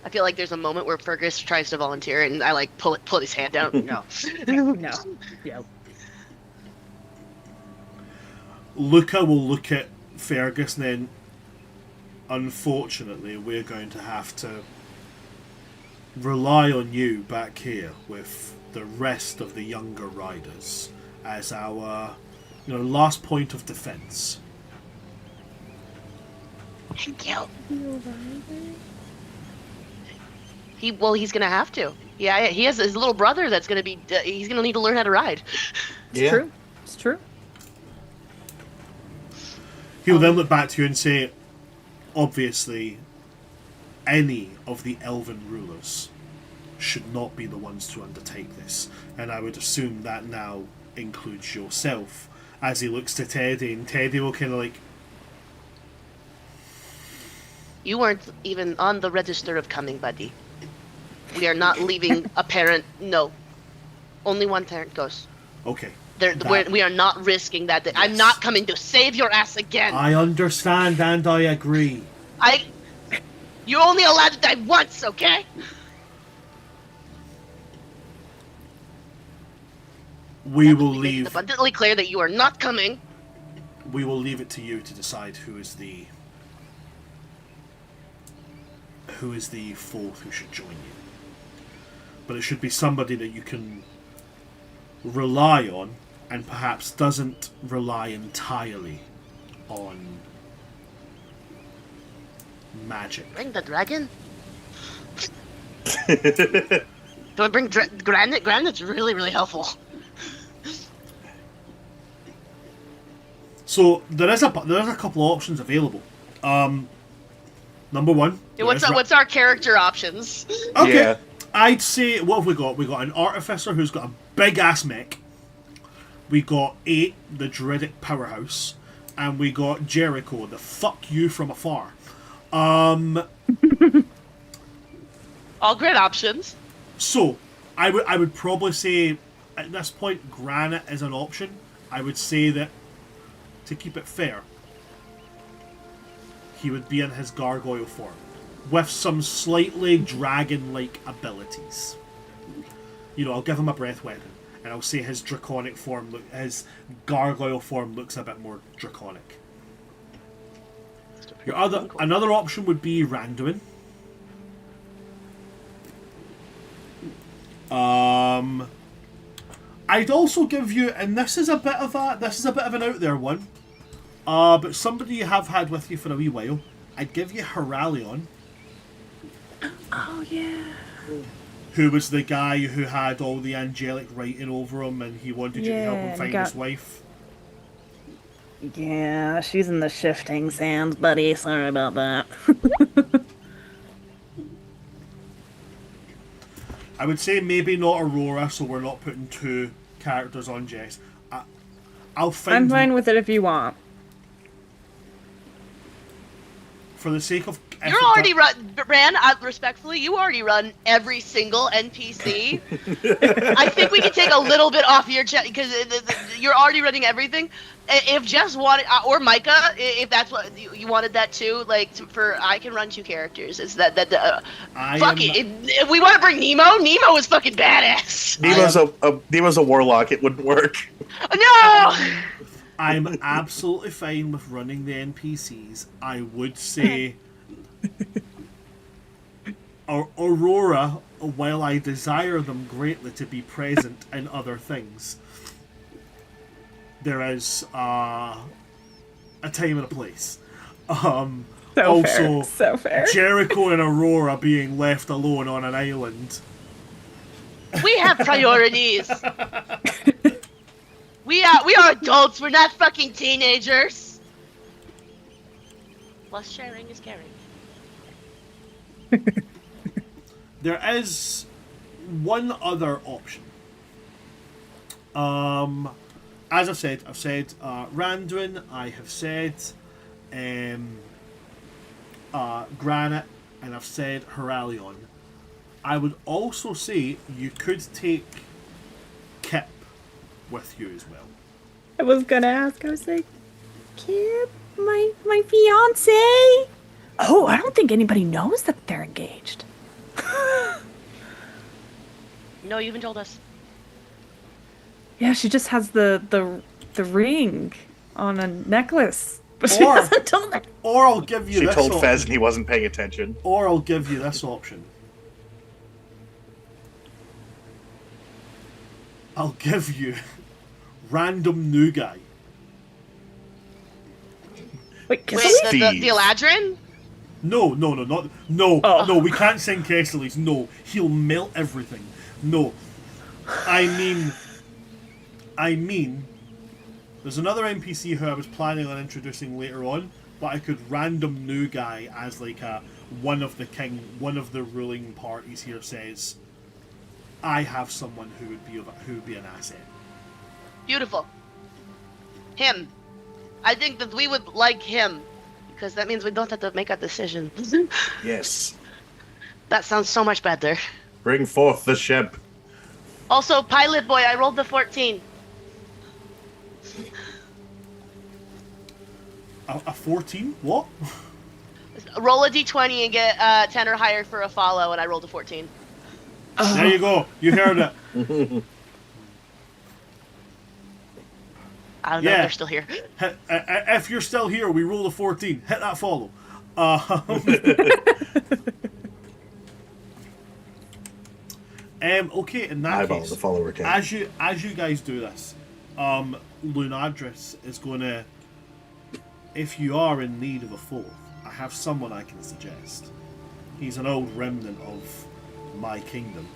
I feel like there's a moment where Fergus tries to volunteer, and I like pull his hand down. No. No. Yeah. Luca will look at Fergus and then, unfortunately, we're going to have to rely on you back here with the rest of the younger riders as our, last point of defense. Thank you. You alright? He's gonna have to. Yeah, he has his little brother that's gonna be. He's gonna need to learn how to ride. Yeah. True. It's true. He'll then look back to you and say, obviously, any of the elven rulers should not be the ones to undertake this. And I would assume that now includes yourself. As he looks to Teddy, and Teddy will kind of like... You weren't even on the register of coming, buddy. We are not leaving a parent. No, only one parent goes. Okay. We are not risking that. I'm not coming to save your ass again. I understand and I agree. You're only allowed to die once, okay? We will Make it leave. abundantly clear that you are not coming. We will leave it to you to decide who is the fourth who should join you. But it should be somebody that you can rely on, and perhaps doesn't rely entirely on magic. Bring the dragon. Do I bring granite? Granite's really, really helpful. So there is a couple of options available. Number one. Yeah, what's our character options? Okay. Yeah. I'd say, what have we got? We got an artificer who's got a big ass mech. We got 8, the druidic powerhouse, and we got Jericho, the fuck you from afar. All great options. So I would probably say at this point Granite is an option. I would say that to keep it fair, he would be in his gargoyle form with some slightly dragon-like abilities. You know, I'll give him a breath weapon, and I'll say his draconic form, his gargoyle form looks a bit more draconic. Another option would be Randuin. I'd also give you, and this is a bit of an out there one, but somebody you have had with you for a wee while. I'd give you Heralion. Oh yeah. Who was the guy who had all the angelic writing over him, and he wanted you to help him find his wife. Yeah, she's in the shifting sands, buddy. Sorry about that. I would say maybe not Aurora, so we're not putting 2 characters on Jess. I'll find. I'm fine with it if you want. For the sake of. You're already ran. Respectfully, you already run every single NPC. I think we can take a little bit off your chest because you're already running everything. If Jess wanted, or Micah, if that's what you wanted that too, like I can run 2 characters. It's that fuck it. If we want to bring Nemo, Nemo is fucking badass. Nemo's a warlock. It wouldn't work. No. I'm absolutely fine with running the NPCs. I would say Aurora, while I desire them greatly to be present in other things, there is a time and a place. Also, so fair. Jericho and Aurora being left alone on an island. We have priorities. We are adults. We're not fucking teenagers. Plus, sharing is caring. There is one other option. As I've said Randuin. I have said Granite, and I've said Heralion. I would also say you could take Kip with you as well. I was gonna ask. I was like, Kip, my fiance. Oh, I don't think anybody knows that they're engaged. No, you haven't told us. Yeah, she just has the ring on a necklace, but she hasn't told it. Or I'll give you. She this told option. Fez and he wasn't paying attention. Or I'll give you this option. I'll give you random new guy. Wait, Wait, Kissel? the Eladrin? No. No, we can't send Kessler's. No, he'll melt everything. No. I mean, there's another NPC who I was planning on introducing later on, but I could random new guy as like one of the ruling parties here says, I have someone who would be an asset. Beautiful. Him. I think that we would like him, because that means we don't have to make a decision. Yes. That sounds so much better. Bring forth the ship. Also, Pilot Boy, I rolled the 14. A 14? What? Roll a d20 and get 10 or higher for a follow, and I rolled a 14. There you go. You heard it. I don't know if they're still here. If you're still here, we roll a 14. Hit that follow. Okay, in that Eyeball case, the follower count. as you guys do this, Lunadris is gonna. If you are in need of a fourth, I have someone I can suggest. He's an old remnant of my kingdom,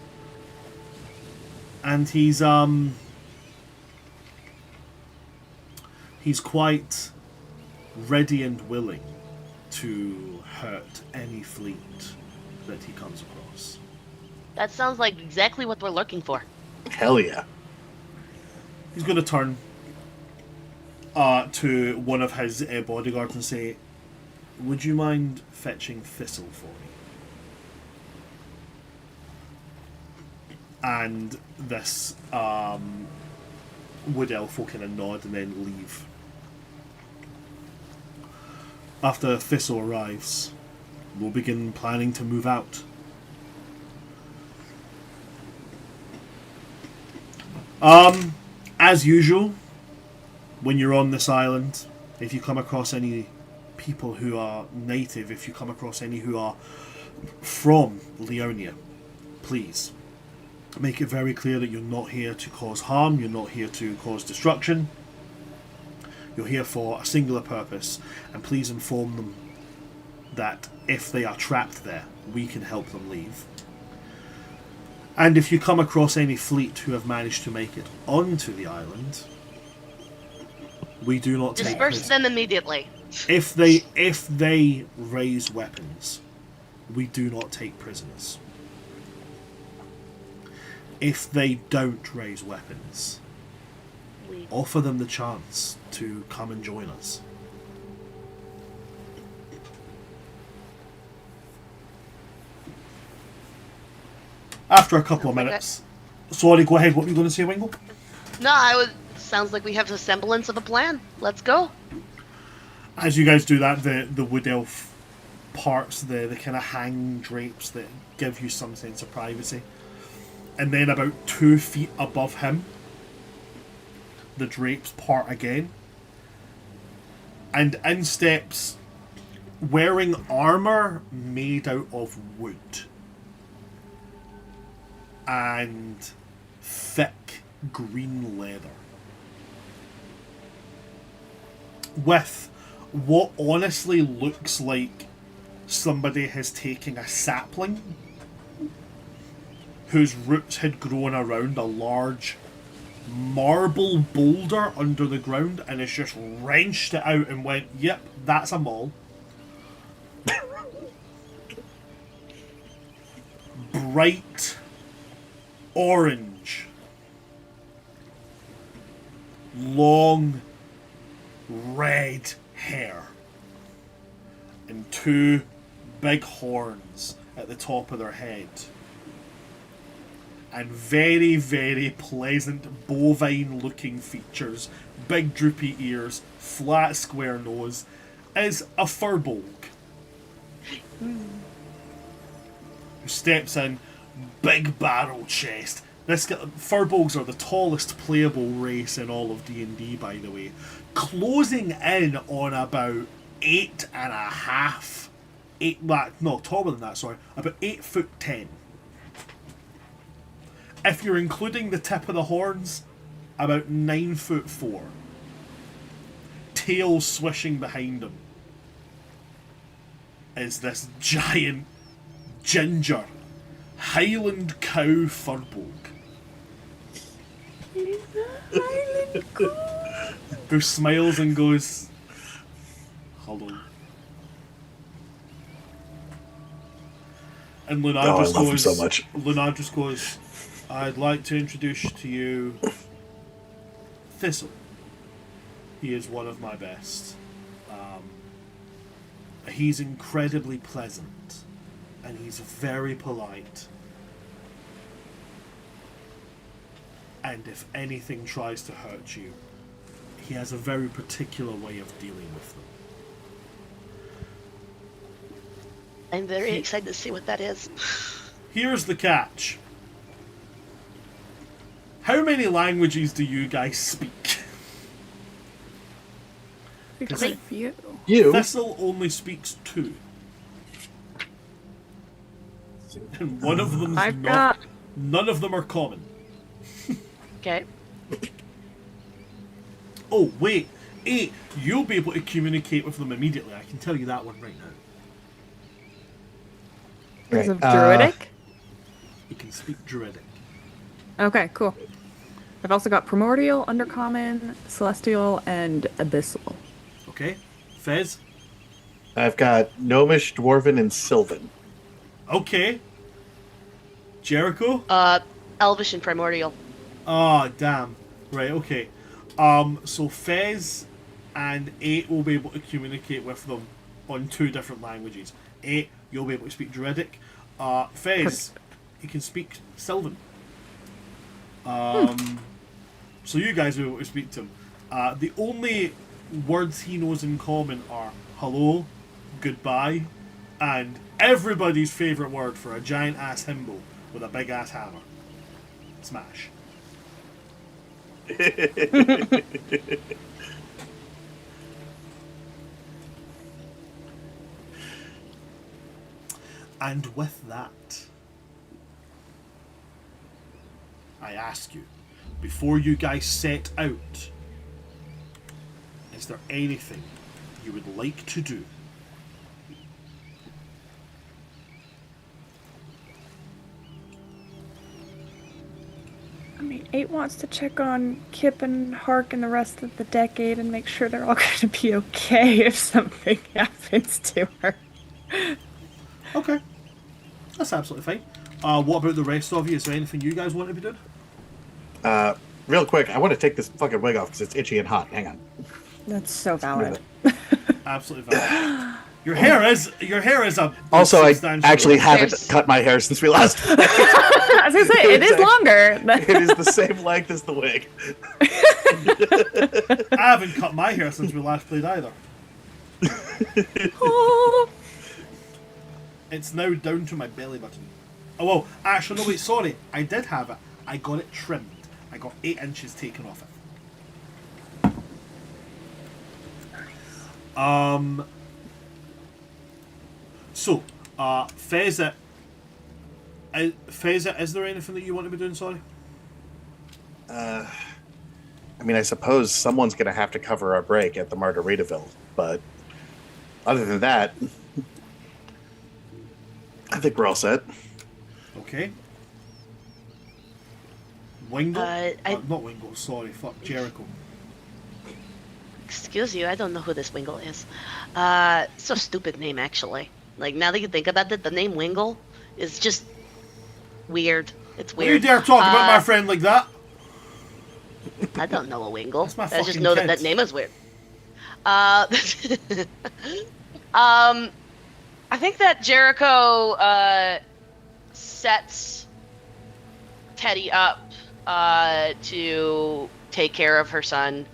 and he's he's quite ready and willing to hurt any fleet that he comes across. That sounds like exactly what we're looking for. Hell yeah. He's going to turn to one of his bodyguards and say, "Would you mind fetching Thistle for me?" And this wood elf will kind of nod and then leave. After Thistle arrives, we'll begin planning to move out. As usual, when you're on this island, if you come across any people who are native, if you come across any who are from Leonia, please make it very clear that you're not here to cause harm, you're not here to cause destruction. You're here for a singular purpose, and please inform them that if they are trapped there, we can help them leave. And if you come across any fleet who have managed to make it onto the island, we do not take Disperse them immediately. If they raise weapons, we do not take prisoners. If they don't raise weapons, offer them the chance to come and join us. After a couple of minutes... Sorry, go ahead. What were you going to say, Wingle? No, sounds like we have a semblance of a plan. Let's go. As you guys do that, the wood elf parts the kind of hang drapes that give you some sense of privacy. And then about 2 feet above him, the drapes part again. And in steps, wearing armour made out of wood. And thick green leather. With what honestly looks like somebody has taken a sapling whose roots had grown around a large marble boulder under the ground and has just wrenched it out and went, "Yep, that's a mall." Bright orange, long red hair, and 2 big horns at the top of their head, and very, very pleasant bovine looking features, big droopy ears, flat square nose, is a furbolg who steps in, big barrel chest. Furbolgs are the tallest playable race in all of D&D, by the way, closing in on about 8.5, taller than that, sorry, about 8'10". If you're including the tip of the horns, about 9'4". Tail swishing behind him is this giant ginger Highland cow furbolg. Who smiles and goes, "Hello." And I love him so much. Lunadris goes, "I'd like to introduce to you Thistle. He is one of my best. He's incredibly pleasant, and he's very polite. And if anything tries to hurt you, he has a very particular way of dealing with them." I'm very excited to see what that is. Here's the catch. How many languages do you guys speak? Quite a few. You? Thistle only speaks 2. And one of them's none of them are common. Okay. Oh, wait. 8. You'll be able to communicate with them immediately. I can tell you that one right now. Because of Druidic? You can speak Druidic. Okay, cool. I've also got Primordial, Undercommon, Celestial, and Abyssal. Okay. Fez? I've got Gnomish, Dwarven, and Sylvan. Okay. Jericho? Elvish and Primordial. Oh, damn. Right, okay. So Fez and 8 will be able to communicate with them on 2 different languages. 8, you'll be able to speak Druidic. Fez, he can speak Sylvan. So you guys will be able to speak to him. The only words he knows in common are hello, goodbye, and everybody's favourite word for a giant ass himbo with a big ass hammer. Smash. And with that, I ask you, before you guys set out, is there anything you would like to do? I mean, 8 wants to check on Kip and Hark and the rest of the decade and make sure they're all going to be okay if something happens to her. Okay. That's absolutely fine. What about the rest of you? Is there anything you guys want to be doing? Real quick, I want to take this fucking wig off because it's itchy and hot. Hang on. That's so valid. Absolutely valid. Your hair is a Also, I substantial- actually haven't There's- cut my hair since we last. I was going to say, it is longer. It is the same length as the wig. I haven't cut my hair since we last played either. Oh. It's now down to my belly button. Oh, well, actually, no, wait, sorry. I did have it. I got it trimmed. I got 8 inches taken off it. So, Feza, is there anything that you want to be doing, sorry? I mean, I suppose someone's going to have to cover our break at the Margaritaville, but other than that, I think we're all set. Okay. Wingle? Not Wingle, sorry, fuck, Jericho. Excuse you, I don't know who this Wingle is. It's a stupid name, actually. Like, now that you think about it, the name Wingle is just weird. It's Don't you weird. dare talk about my friend like that! I don't know a Wingle. That's my I just fucking know kid. that name is weird. I think that Jericho sets Teddy up to take care of her son,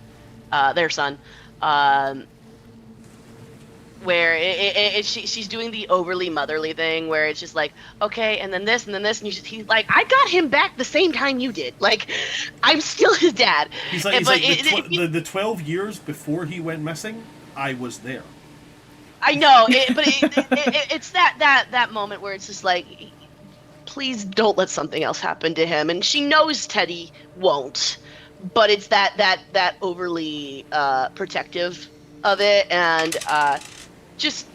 their son, where she's doing the overly motherly thing, where it's just like, okay, and then this, and he's like, I got him back the same time you did. Like, I'm still his dad. He's like, the 12 years before he went missing, I was there. I know, but it's that moment where it's just like, please don't let something else happen to him. And she knows Teddy won't, but it's that overly protective of it, and just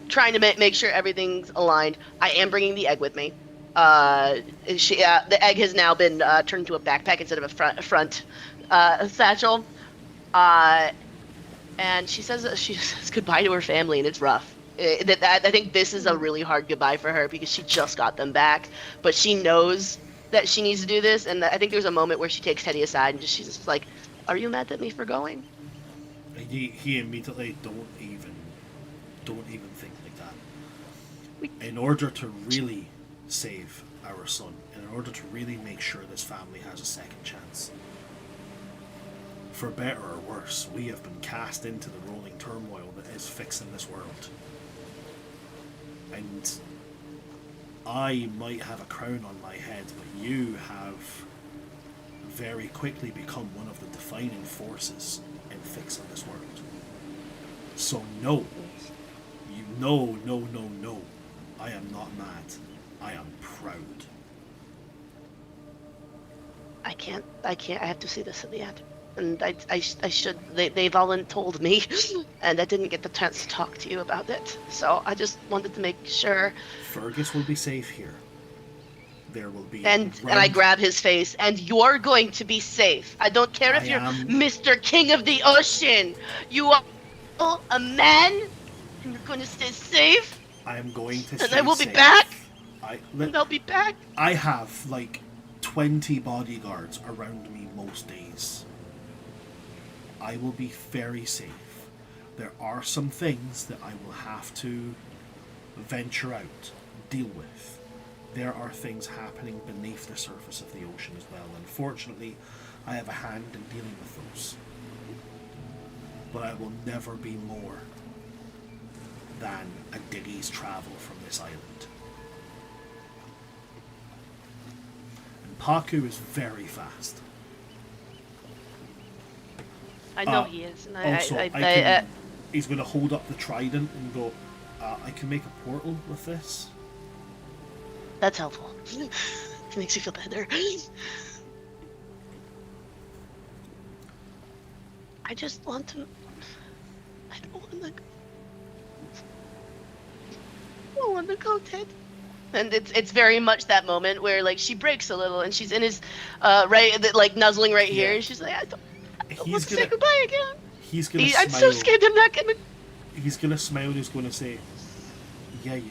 trying to make sure everything's aligned. I am bringing the egg with me. The egg has now been turned into a backpack instead of a front satchel. And she says goodbye to her family, and it's rough. I think this is a really hard goodbye for her because she just got them back, but she knows that she needs to do this. And I think there's a moment where she takes Teddy aside and she's just like, "Are you mad at me for going?" He immediately don't even think like that. In order to really save our son, in order to really make sure this family has a second chance, for better or worse, we have been cast into the rolling turmoil that is fixing this world. And I might have a crown on my head, but you have very quickly become one of the defining forces in fixing this world. So no. No. I am not mad. I am proud. I can't. I have to see this at the end. And I should. They've all told me, and I didn't get the chance to talk to you about it. So I just wanted to make sure. Fergus will be safe here. there will be. And I grab his face, and you're going to be safe. I don't care if I you're am- Mr. King of the Ocean. You are a man, and you're going to stay safe. I am going to And stay I will be safe. back. I, And I'll be back. I have like 20 bodyguards around me most days. I will be very safe. There are some things that I will have to venture out, deal with. There are things happening beneath the surface of the ocean as well. Unfortunately, I have a hand in dealing with those. But I will never be more than a dinghy's travel from this island. And Paku is very fast. I know he is. And He's going to hold up the trident and go, I can make a portal with this. That's helpful. It makes you feel better. I just want to. I don't want to go. I don't want to go, Ted. And it's very much that moment where like she breaks a little and she's in his like nuzzling right here and she's like, I don't want to say goodbye again. He's gonna smile. I'm so scared I'm not gonna. He's gonna smile and he's gonna say, yeah, you do.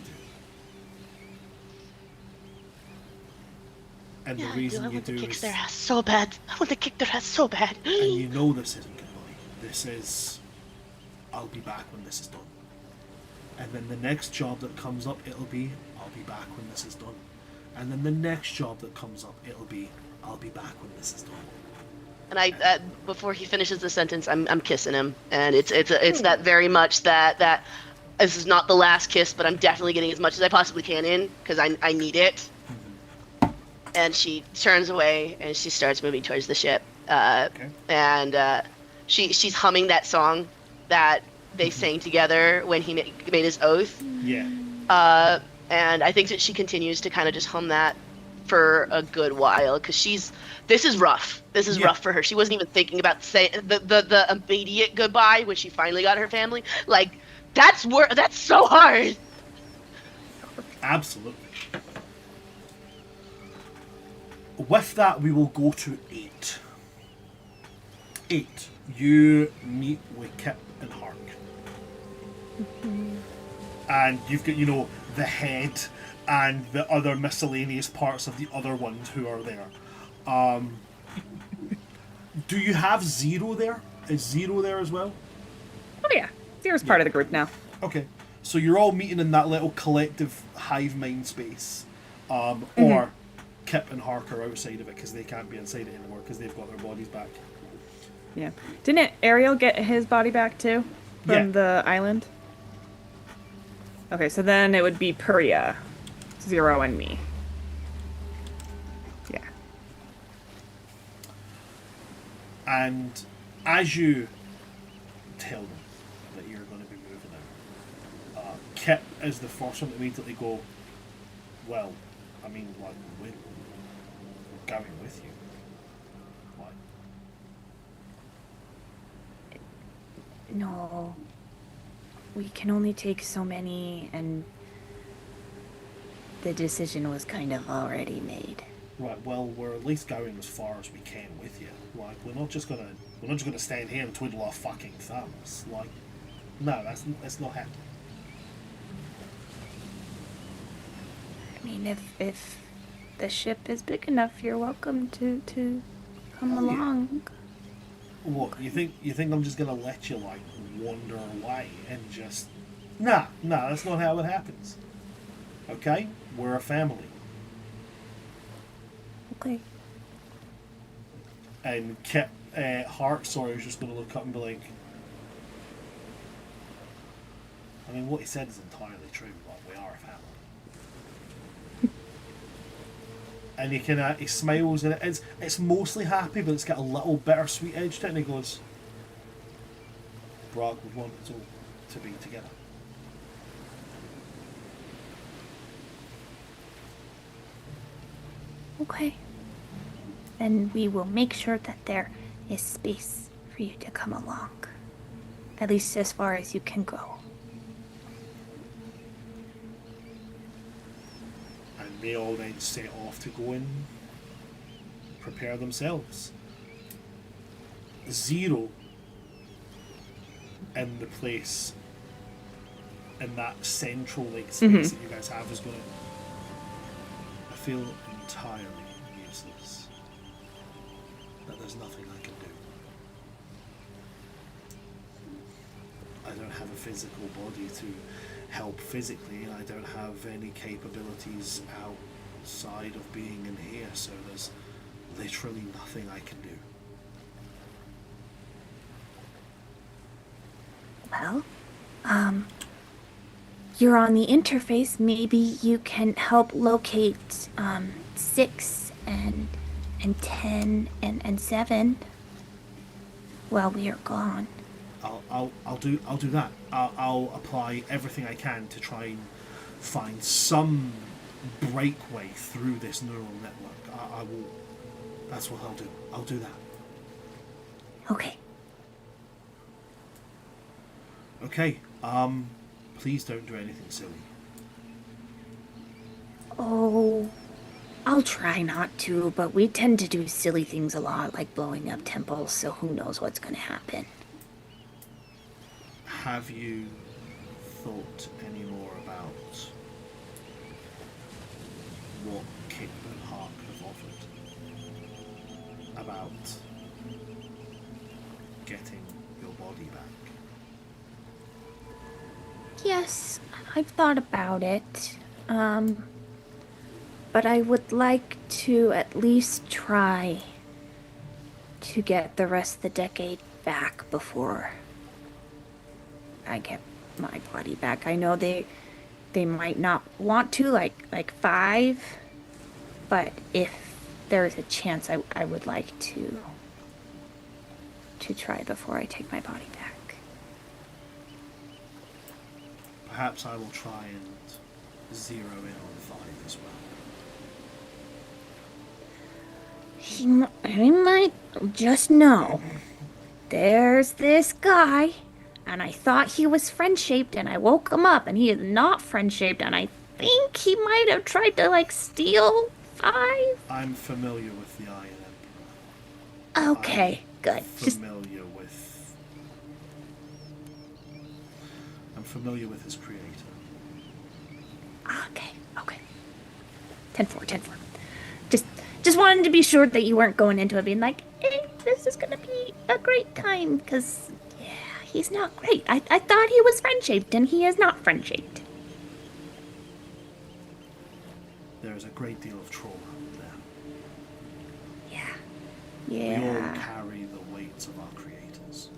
And Yeah, the reason I you want to do kick is, their ass so bad. I want to kick their ass so bad. and you know this isn't goodbye. This is, I'll be back when this is done. And then the next job that comes up, it'll be, I'll be back when this is done. And then the next job that comes up, it'll be, I'll be back when this is done. And I, before he finishes the sentence, I'm kissing him, and it's that very much that this is not the last kiss, but I'm definitely getting as much as I possibly can in because I need it. And she turns away and she starts moving towards the ship, and she's humming that song that they sang together when he made his oath. Yeah. And I think that she continues to kind of just hum that for a good while because this is rough. This is rough for her. She wasn't even thinking about saying the immediate goodbye when she finally got her family. Like that's so hard. Absolutely. With that, we will go to 8. 8. You meet with Kip and Hark. And you've got, the head and the other miscellaneous parts of the other ones who are there. Do you have Zero there? Is Zero there as well? Oh yeah, Zero's part of the group now. Okay. So you're all meeting in that little collective hive mind space. Or Kip and Hark are outside of it because they can't be inside it anymore because they've got their bodies back. Yeah. Didn't Ariel get his body back too? From the island? Okay, so then it would be Puria, Zero, and me. Yeah. And as you tell them that you're going to be moving out, Kip is the first one to immediately go, well, I mean, like, we're going with you. What? No. We can only take so many, and the decision was kind of already made. Right, well, we're at least going as far as we can with you. Like, we're not just gonna stand here and twiddle our fucking thumbs. Like, no, that's not happening. I mean, if the ship is big enough, you're welcome to come along. What, you think I'm just gonna let you, like, wander away and just... Nah, that's not how it happens. Okay? We're a family. Okay. And Kip, Hart, is just gonna look up and be like... I mean, what he said is entirely true, but we are a family. And he smiles, and it's mostly happy, but it's got a little bittersweet edge to it, and he goes, Brog would want us all to be together. Okay. Then we will make sure that there is space for you to come along. At least as far as you can go. And they all then set off to go and prepare themselves. Zero in the place, in that central space that you guys have, is going to, I feel, entirely useless. That there's nothing I can do. I don't have a physical body to help physically, and I don't have any capabilities outside of being in here, so there's literally nothing I can do. Well, you're on the interface. Maybe you can help locate 6 and 10 and 7 while we are gone. I'll do that. I'll apply everything I can to try and find some breakaway through this neural network. I will. That's what I'll do. I'll do that. Okay. Okay. Please don't do anything silly. Oh, I'll try not to, but we tend to do silly things a lot, like blowing up temples, so who knows what's going to happen. Have you thought any more about what Kip and Hark have offered? About getting your body back? Yes, I've thought about it. But I would like to at least try to get the rest of the decade back before I get my body back. I know they might not want to, like 5, but if there's a chance, I would like to try before I take my body back. Perhaps I will try and zero in on 5 as well. He might just know. There's this guy, and I thought he was friend-shaped, and I woke him up, and he is not friend-shaped, and I think he might have tried to, steal 5. I'm familiar with the Iron Emperor. Okay, good. I'm familiar with his creator. Okay. 10-4. Just wanted to be sure that you weren't going into it being like, hey, this is gonna be a great time, because, yeah, he's not great. I thought he was friend-shaped, and he is not friend-shaped. There is a great deal of trauma there. Yeah. We all carry the weights of our creators.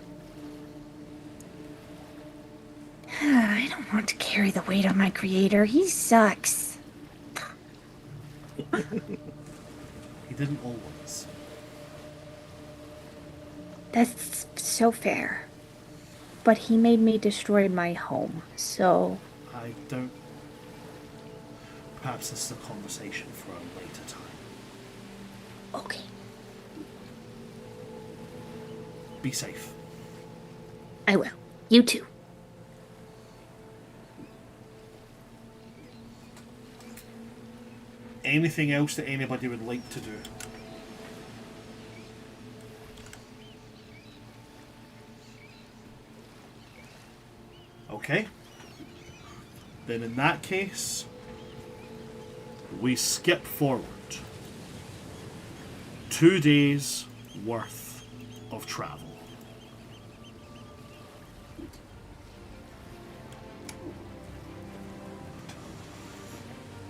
I don't want to carry the weight of my creator. He sucks. He didn't always. That's so fair. But he made me destroy my home, so... I don't... Perhaps this is a conversation for a later time. Okay. Be safe. I will. You too. Anything else that anybody would like to do? Okay. Then in that case, we skip forward 2 days worth of travel.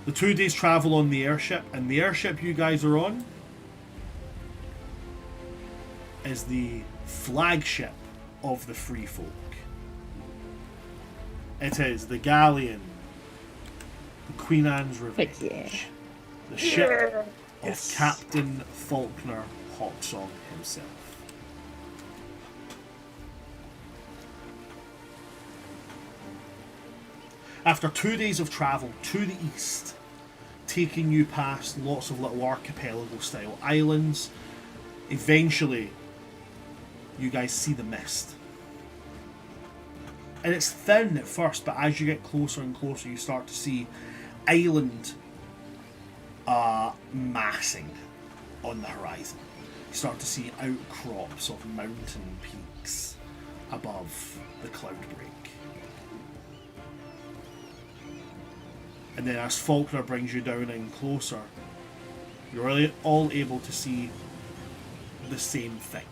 The 2 days travel on the airship, and the airship you guys are on is the flagship of the Free Folk. It is the galleon, the Queen Anne's Revenge, the ship of Captain Faulkner Hawksong himself. After 2 days of travel to the east, taking you past lots of little archipelago-style islands, eventually you guys see the mist. And it's thin at first, but as you get closer and closer, you start to see island massing on the horizon. You start to see outcrops of mountain peaks above the cloud break. And then as Faulkner brings you down in closer, you're really all able to see the same thing.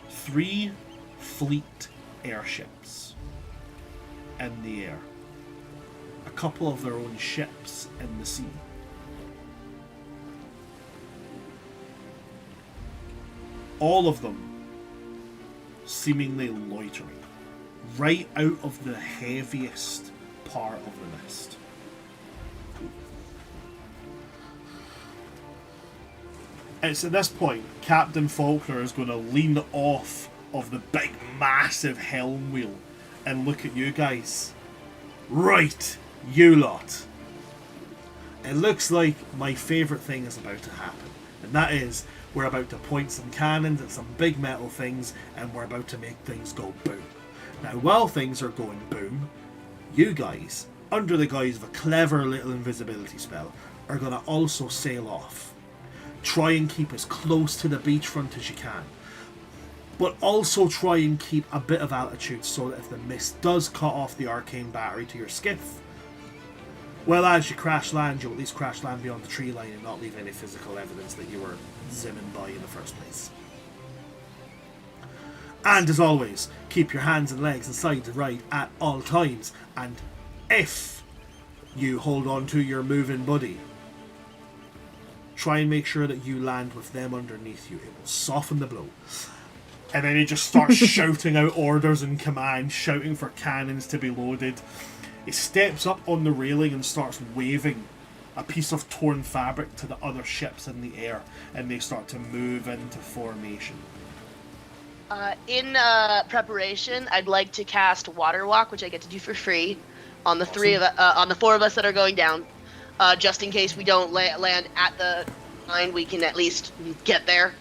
3 fleet airships in the air. A couple of their own ships in the sea. All of them seemingly loitering right out of the heaviest part of the mist. It's at this point Captain Faulkner is going to lean off of the big massive helm wheel and look at you guys. Right, you lot. It looks like my favourite thing is about to happen, and that is we're about to point some cannons at some big metal things and we're about to make things go boom. Now while things are going boom, you guys, under the guise of a clever little invisibility spell, are going to also sail off. Try and keep as close to the beachfront as you can, but also try and keep a bit of altitude so that if the mist does cut off the arcane battery to your skiff, well, as you crash land, you'll at least crash land beyond the tree line and not leave any physical evidence that you were zimming by in the first place. And as always, keep your hands and legs and sides right at all times, and if you hold on to your moving buddy, try and make sure that you land with them underneath you. It will soften the blow. And then he just starts shouting out orders and commands, shouting for cannons to be loaded. He steps up on the railing and starts waving a piece of torn fabric to the other ships in the air, and they start to move into formation. In preparation, I'd like to cast Water Walk, which I get to do for free, on the on the 4 of us that are going down. Just in case we don't land at the line, we can at least get there.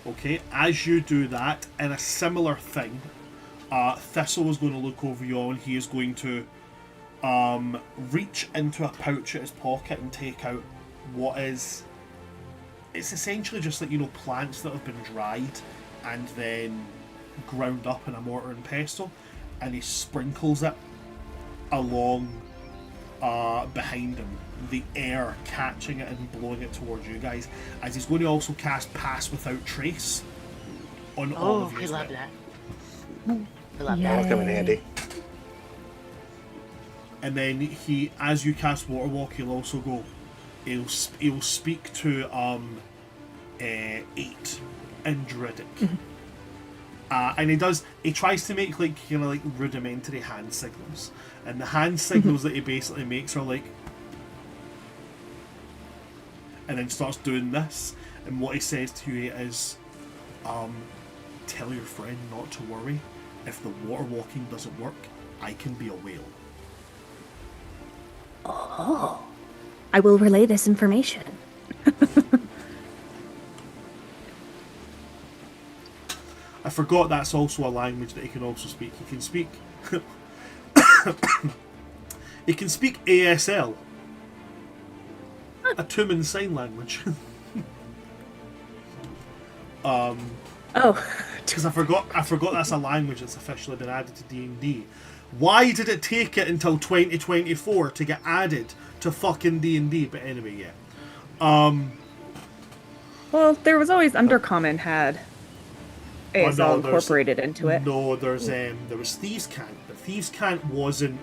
Okay, as you do that, in a similar thing, Thistle is going to look over you all, and he is going to reach into a pouch at his pocket and take out what is... It's essentially just like, plants that have been dried and then ground up in a mortar and pestle, and he sprinkles it along behind him, the air catching it and blowing it towards you guys, as he's going to also cast Pass Without Trace on all of you. I as love well. that. I love That'll come in handy. And then he, as you cast Water Walk, he'll also go. He'll speak to 8 in Druidic. And he tries to make rudimentary hand signals, and the hand signals that he basically makes are like, and then starts doing this, and what he says to you is, tell your friend not to worry. If the water walking doesn't work, I can be a whale. Oh, I will relay this information. I forgot that's also a language that he can also speak. He can speak... he can speak ASL. A Tumen sign language. Oh. Because I forgot that's a language that's officially been added to D&D. Why did it take it until 2024 to get added to fucking D&D? But anyway, yeah. Well, there was always Undercommon had ASL incorporated into it. No, there was Thieves' Cant, but Thieves' Cant wasn't...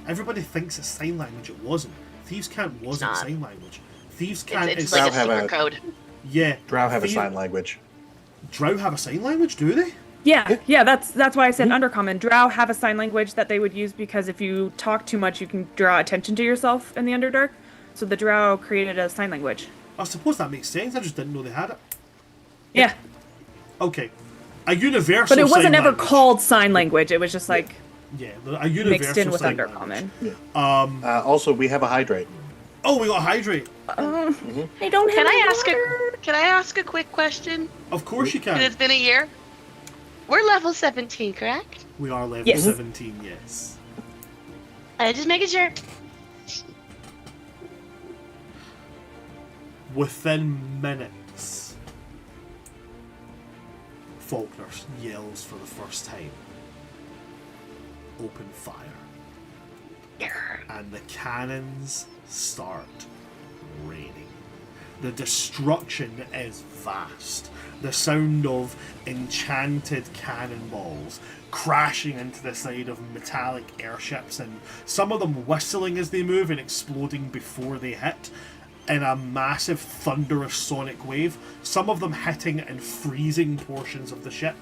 Everybody thinks it's sign language. It wasn't. Thieves' Cant wasn't sign language. Thieves' Cant it's is... like a secret code. Yeah. Drow have a sign language. Drow have a sign language, do they? Yeah, that's why I said Undercommon. Drow have a sign language that they would use because if you talk too much, you can draw attention to yourself in the Underdark. So the Drow created a sign language. I suppose that makes sense. I just didn't know they had it. Yeah. Okay. A universal But it wasn't sign ever language. called sign language. It was just like Yeah, a universal mixed in with sign Undercommon. language. Also, we have a hydrate. Oh, we got hydrate. I don't have Can I any ask water. Can I ask a quick question? Of course you 'Cause can. it's been a year. We're level 17, correct? We are level Yes. 17, yes. Just making sure. Within minutes, Faulkner yells for the first time, "Open fire." And the cannons start raining. The destruction is vast. The sound of enchanted cannonballs crashing into the side of metallic airships, and some of them whistling as they move and exploding before they hit in a massive thunderous sonic wave, some of them hitting and freezing portions of the ship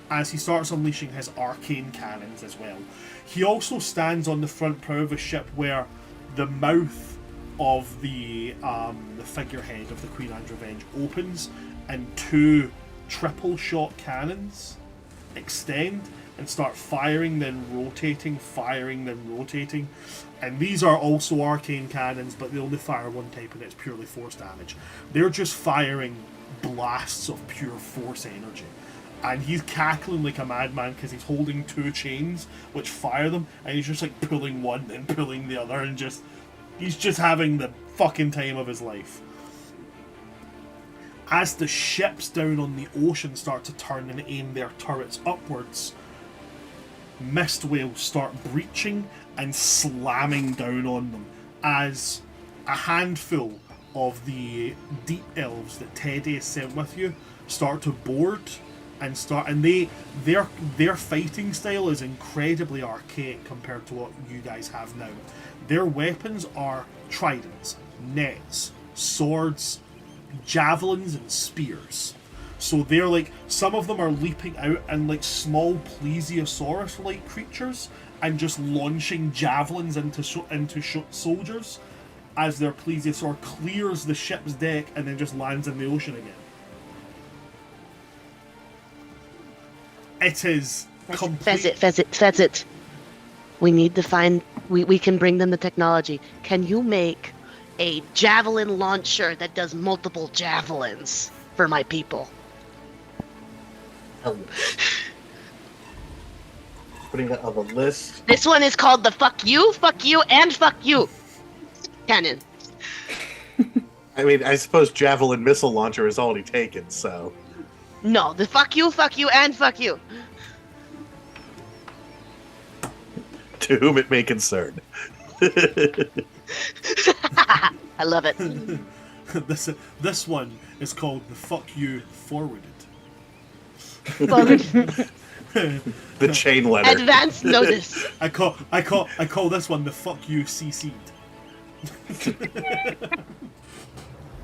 as he starts unleashing his arcane cannons as well. He also stands on the front prow of his ship where the mouth of the figurehead of the Queen Anne's Revenge opens, and two triple shot cannons extend and start firing, then rotating, firing, then rotating. And these are also arcane cannons, but they only fire one type, and it's purely force damage. They're just firing blasts of pure force energy. And he's cackling like a madman because he's holding two chains which fire them, and he's just like pulling one and pulling the other, and he's just having the fucking time of his life. As the ships down on the ocean start to turn and aim their turrets upwards, mist whales start breaching and slamming down on them as a handful of the deep elves that Teddy has sent with you start to board and their fighting style is incredibly archaic compared to what you guys have now. Their weapons are tridents, nets, swords, javelins, and spears. So they're like, some of them are leaping out and like small plesiosaurus-like creatures and just launching javelins into soldiers as their plesiosaur clears the ship's deck and then just lands in the ocean again. It is complete. Fez it. We need to find. We can bring them the technology. Can you make a javelin launcher that does multiple javelins for my people? Putting that on the list. This one is called the fuck you, and fuck you cannon. I mean, I suppose javelin missile launcher is already taken, so. No, the fuck you, and fuck you. To whom it may concern. I love it. This one is called the fuck you forwarded. The chain letter. Advance notice. I call this one the fuck you CC'd.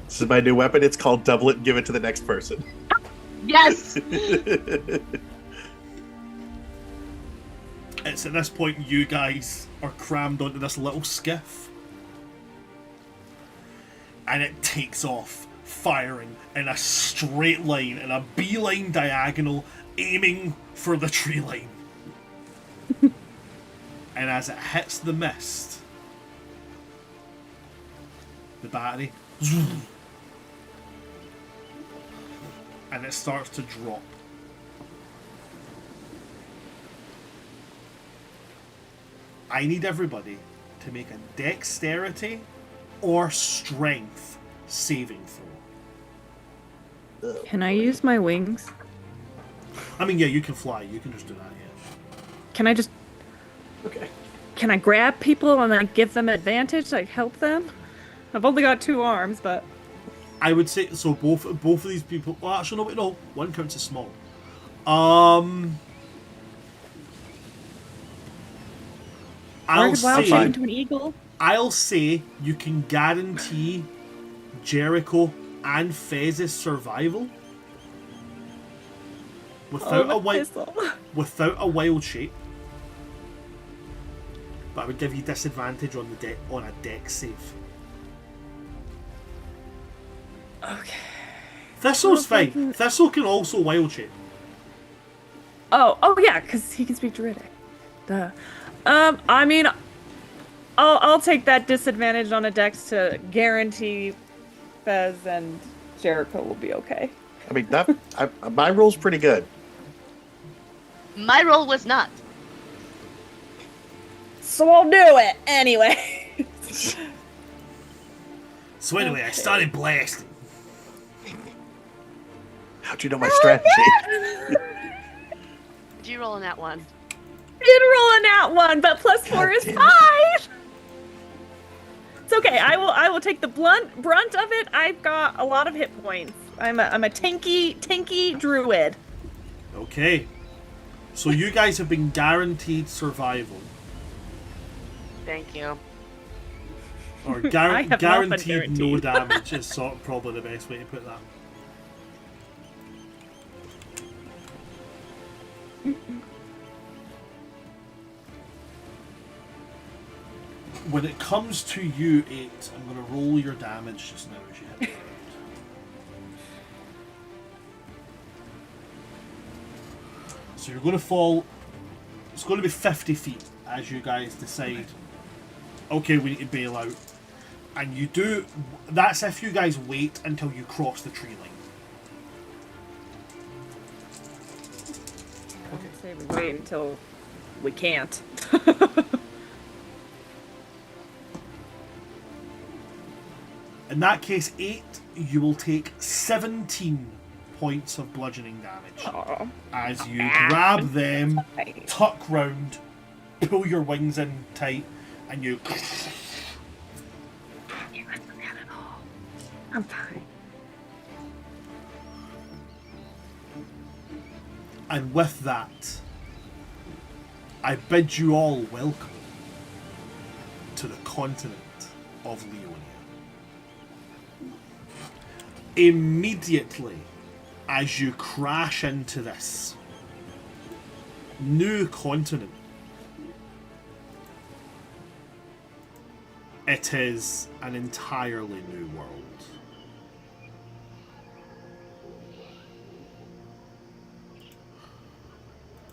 This is my new weapon. It's called double it and give it to the next person. Yes. It's at this point you guys are crammed onto this little skiff, and it takes off, firing in a straight line, in a beeline diagonal, aiming for the tree line. And as it hits the mist, the battery, and it starts to drop. I need everybody to make a dexterity or strength saving throw. Can I use my wings? I mean, yeah, you can fly. You can just do that, yeah. Can I just... Okay. Can I grab people and then give them advantage, like help them? I've only got 2 arms, but... I would say, so both of these people... Well, actually, no, wait, no. One counts as small. I'll say into an eagle. I'll say you can guarantee Jericho and Fez's survival without a wild shape. But I would give you disadvantage on a deck save. Okay. Thistle's fine. Thistle can also wild shape. Oh yeah, because he can speak Druidic. Duh. I mean, I'll take that disadvantage on a dex to guarantee Fez and Jericho will be okay. I mean, my roll's pretty good. My roll was not. So I'll do it anyway. So anyway, I started blasting. How'd you know my strategy? Did you roll in that one? Did roll a nat 1, but +4 is 5. It's okay. I will take the brunt of it. I've got a lot of hit points. I'm a tanky druid. Okay. So you guys have been guaranteed survival. Thank you. Or I have not been guaranteed no guaranteed. damage is sort of probably the best way to put that. When it comes to you, 8, I'm going to roll your damage just now as you hit the ground. So you're going to fall. It's going to be 50 feet as you guys decide, okay, we need to bail out. And you do. That's if you guys wait until you cross the tree line. I say we wait until we can't. In that case, 8, you will take 17 points of bludgeoning damage. Aw. As you grab them, tuck round, pull your wings in tight, and you. I'm fine. And with that, I bid you all welcome to the continent of Leonia. Immediately, as you crash into this new continent, it is an entirely new world.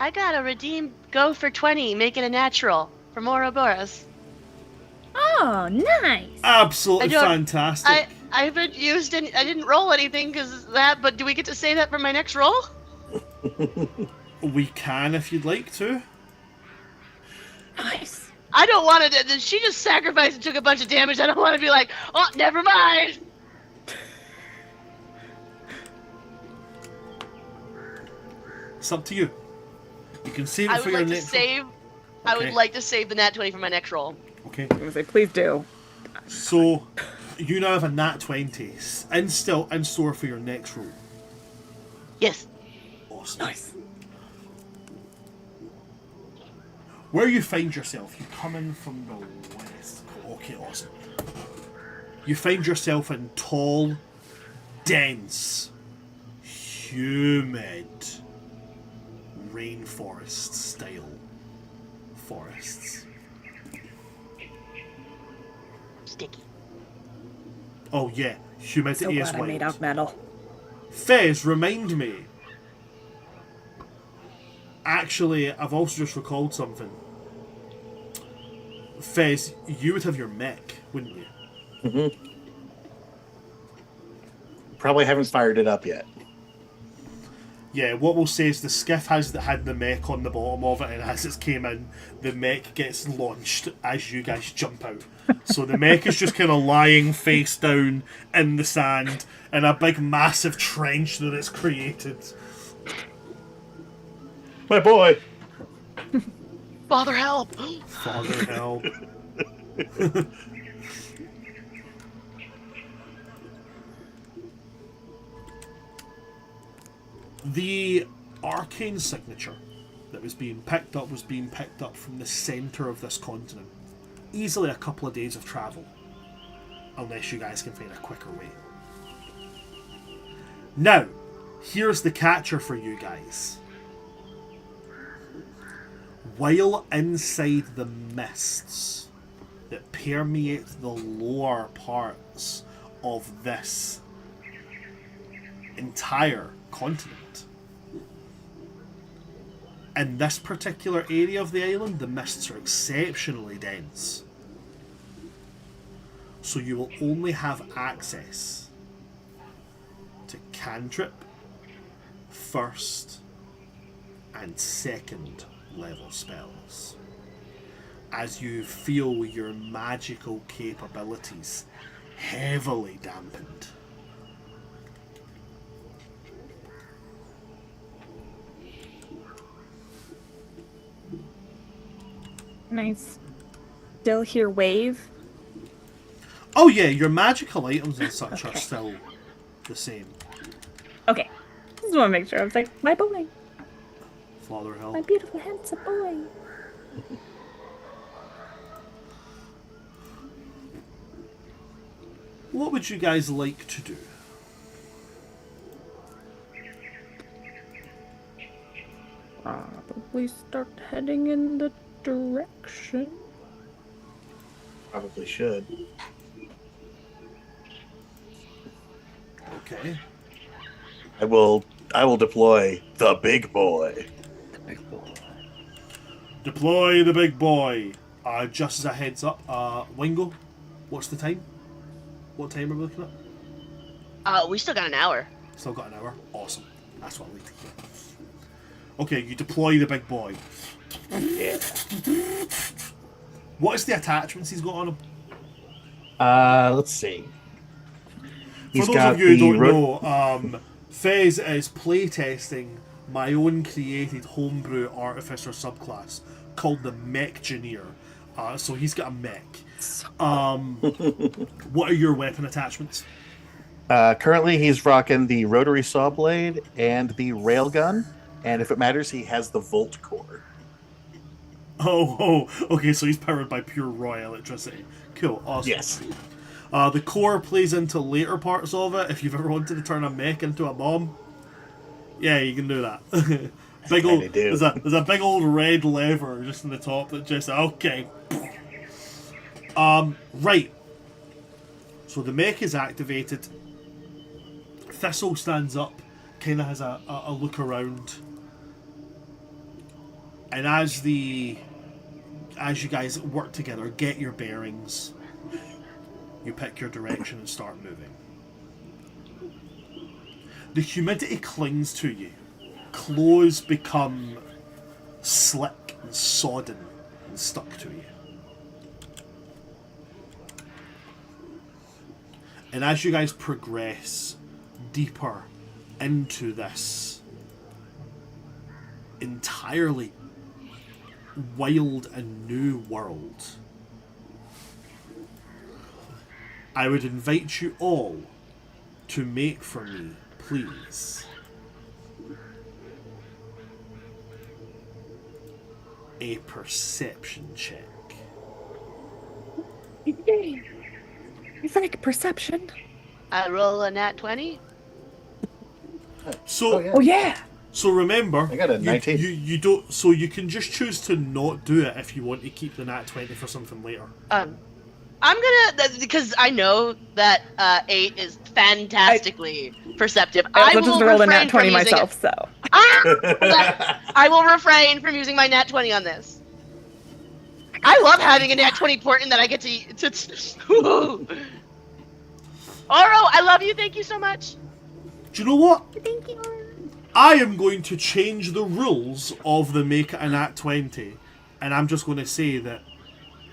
I got a redeem go for 20, make it a natural from Ouroboros. Oh, nice. Absolutely I don't- fantastic. I haven't used any. I didn't roll anything because that. But do we get to say that for my next roll? We can if you'd like to. Nice. I don't want to. She just sacrificed and took a bunch of damage. I don't want to be like, oh, never mind. It's up to you. You can save it I for would your like to next save. I would Okay. like to save the nat 20 for my next roll. Okay. I was gonna say, please do. So, you now have a nat 20 in store for your next roll. Yes. Awesome. Nice. Where you find yourself, you come in from the west. Okay, awesome. You find yourself in tall, dense, humid, rainforest-style forests. Sticky. Oh yeah, humidity So is glad I made wild. out metal. Fez, remind me. Actually, I've also just recalled something. Fez, you would have your mech, wouldn't you? Probably haven't fired it up yet. Yeah, what we'll say is the skiff had the mech on the bottom of it, and as it came in, the mech gets launched as you guys jump out. So the mech is just kind of lying face down in the sand in a big, massive trench that it's created. My boy! Father, help! Father help. The arcane signature that was being picked up from the centre of this continent. Easily a couple of days of travel. Unless you guys can find a quicker way. Now, here's the catcher for you guys. While inside the mists that permeate the lower parts of this entire continent, in this particular area of the island, the mists are exceptionally dense. So you will only have access to cantrip, first and second level spells, as you feel your magical capabilities heavily dampened. Can I still hear wave? Oh yeah, your magical items and such are Okay. still the same. Okay. Just want to make sure. I was like, my boy, Father my Hill. beautiful handsome boy. What would you guys like to do? Probably start heading in the direction. Probably should. Okay. I will deploy the big boy. Deploy the big boy. Just as a heads up, Wingo, what's the time? What time are we looking at? We still got an hour. Still got an hour. Awesome. That's what I like to hear. Okay, you deploy the big boy. Yeah. What is the attachments he's got on him? Let's see. For those of you who don't know, Fez is playtesting my own created homebrew artificer subclass called the Mechgineer. So he's got a mech. What are your weapon attachments? Currently, he's rocking the rotary saw blade and the railgun, and if it matters, he has the volt core. Okay, so he's powered by pure raw electricity. Cool, awesome. Yes. The core plays into later parts of it. If you've ever wanted to turn a mech into a bomb, yeah, you can do that. Big old, do. there's a big old red lever just in the top that just okay. Right. So the mech is activated. Thistle stands up, kind of has a look around, and as you guys work together, get your bearings. You pick your direction and start moving. The humidity clings to you. Clothes become slick and sodden and stuck to you. And as you guys progress deeper into this entirely wild and new world, I would invite you all to make for me, please, a perception check. Yay! It's like perception. I roll a nat 20. So, Oh yeah. so remember, I got a 19. You don't. So you can just choose to not do it if you want to keep the nat 20 for something later. I'm gonna because I know that 8 is fantastically perceptive. I will just rolled a refrain nat 20 from using myself, so. I will refrain from using my nat 20 on this. I love having a nat 20 port in that I get to. Oro, I love you. Thank you so much. Do you know what? Thank you. I am going to change the rules of the make it a nat 20, and I'm just going to say that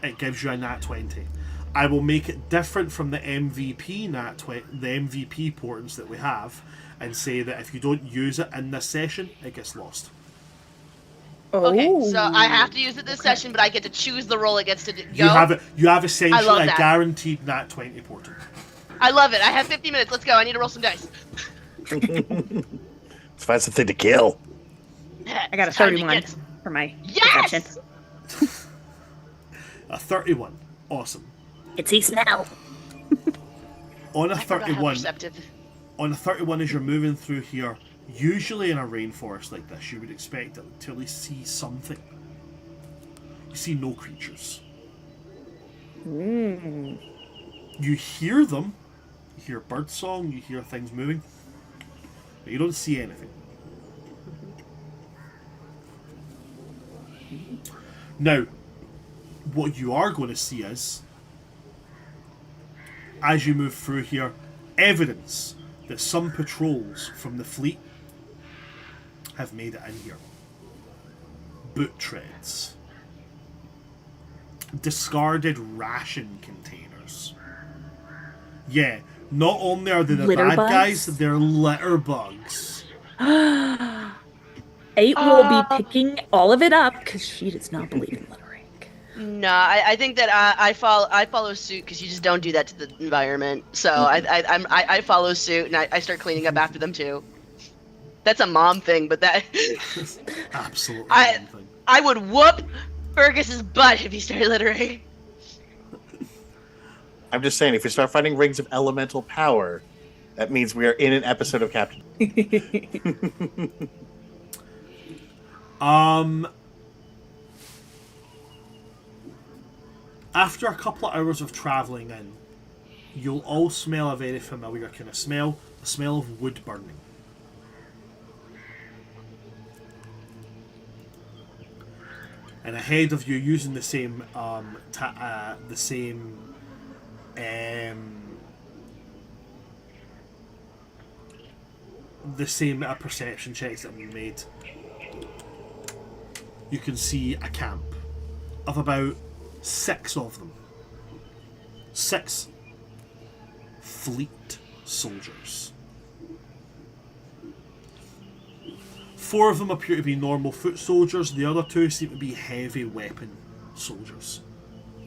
it gives you a nat 20. I will make it different from the MVP the MVP portents that we have, and say that if you don't use it in this session, it gets lost. Okay, so I have to use it this session, but I get to choose the role it gets to go. You have essentially love a that. guaranteed nat 20 portent. I love it. I have 50 minutes. Let's go. I need to roll some dice. Let's find something to kill. I got a It's time to 31 get- for my Yes! perception. A 31. Awesome. It's east now. On a I forgot how 31, perceptive. on a 31 as you're moving through here, usually in a rainforest like this, you would expect to at least see something. You see no creatures. You hear them. You hear birdsong, you hear things moving, but you don't see anything. Now, what you are going to see is, as you move through here, evidence that some patrols from the fleet have made it in here. Boot treads. Discarded ration containers. Yeah, not only are they the Litter bad bugs? guys, they're litter bugs. 8 will be picking all of it up because she does not believe in littering. No, I think that I follow suit because you just don't do that to the environment. So I follow suit and I start cleaning up after them too. That's a mom thing, but that Absolutely I one thing. I would whoop Fergus's butt if he started littering. I'm just saying, if we start finding rings of elemental power, that means we are in an episode of Captain. After a couple of hours of travelling in, you'll all smell a very familiar kind of smell, the smell of wood burning. And ahead of you, using the same perception checks that we made, you can see a camp of about 6 of them. 6 fleet soldiers. 4 of them appear to be normal foot soldiers, the other 2 seem to be heavy weapon soldiers.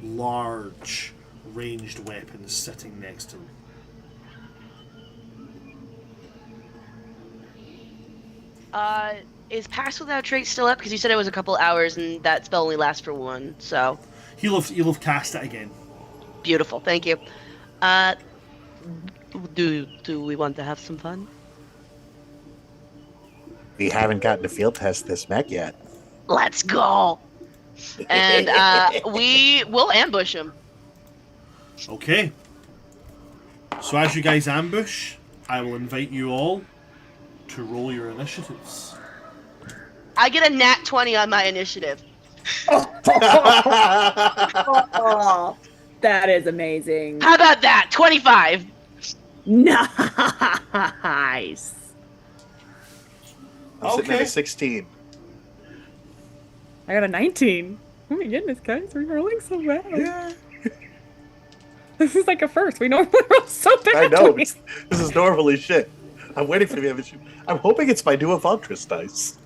Large, ranged weapons sitting next to them. Is Pass Without Trace still up? Because you said it was a couple hours and that spell only lasts for 1, so... He'll have cast it again. Beautiful, thank you. Do we want to have some fun? We haven't gotten to field test this mech yet. Let's go! And we will ambush him. Okay. So as you guys ambush, I will invite you all to roll your initiatives. I get a nat 20 on my initiative. Oh, that is amazing. How about that? 25. Nice. I'm sitting at Okay. a 16. I got a 19. Oh my goodness, guys, we're rolling so bad. Yeah. This is like a first. We normally roll so bad. I know. This is normally shit. I'm waiting for the other shit. I'm hoping it's my new Avantris dice.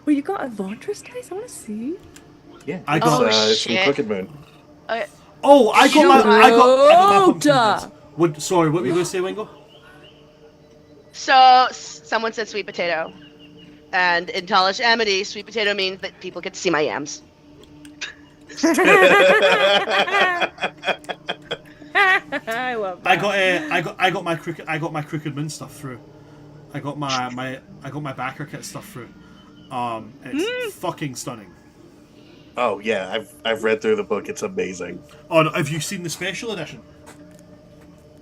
Well, you got a Ventress dice? I want to see. Yeah. I it's, got- it's from shit. Crooked Moon. Oh, I got my pumpkin Yoda! heads. Sorry, what were you going to say, Wingo? So, someone said sweet potato. And in Talish Amity, sweet potato means that people get to see my yams. I love that. I got my crooked moon stuff through. I got my backer kit stuff through. It's fucking stunning. Oh yeah, I've read through the book. It's amazing. Oh, no, have you seen the special edition?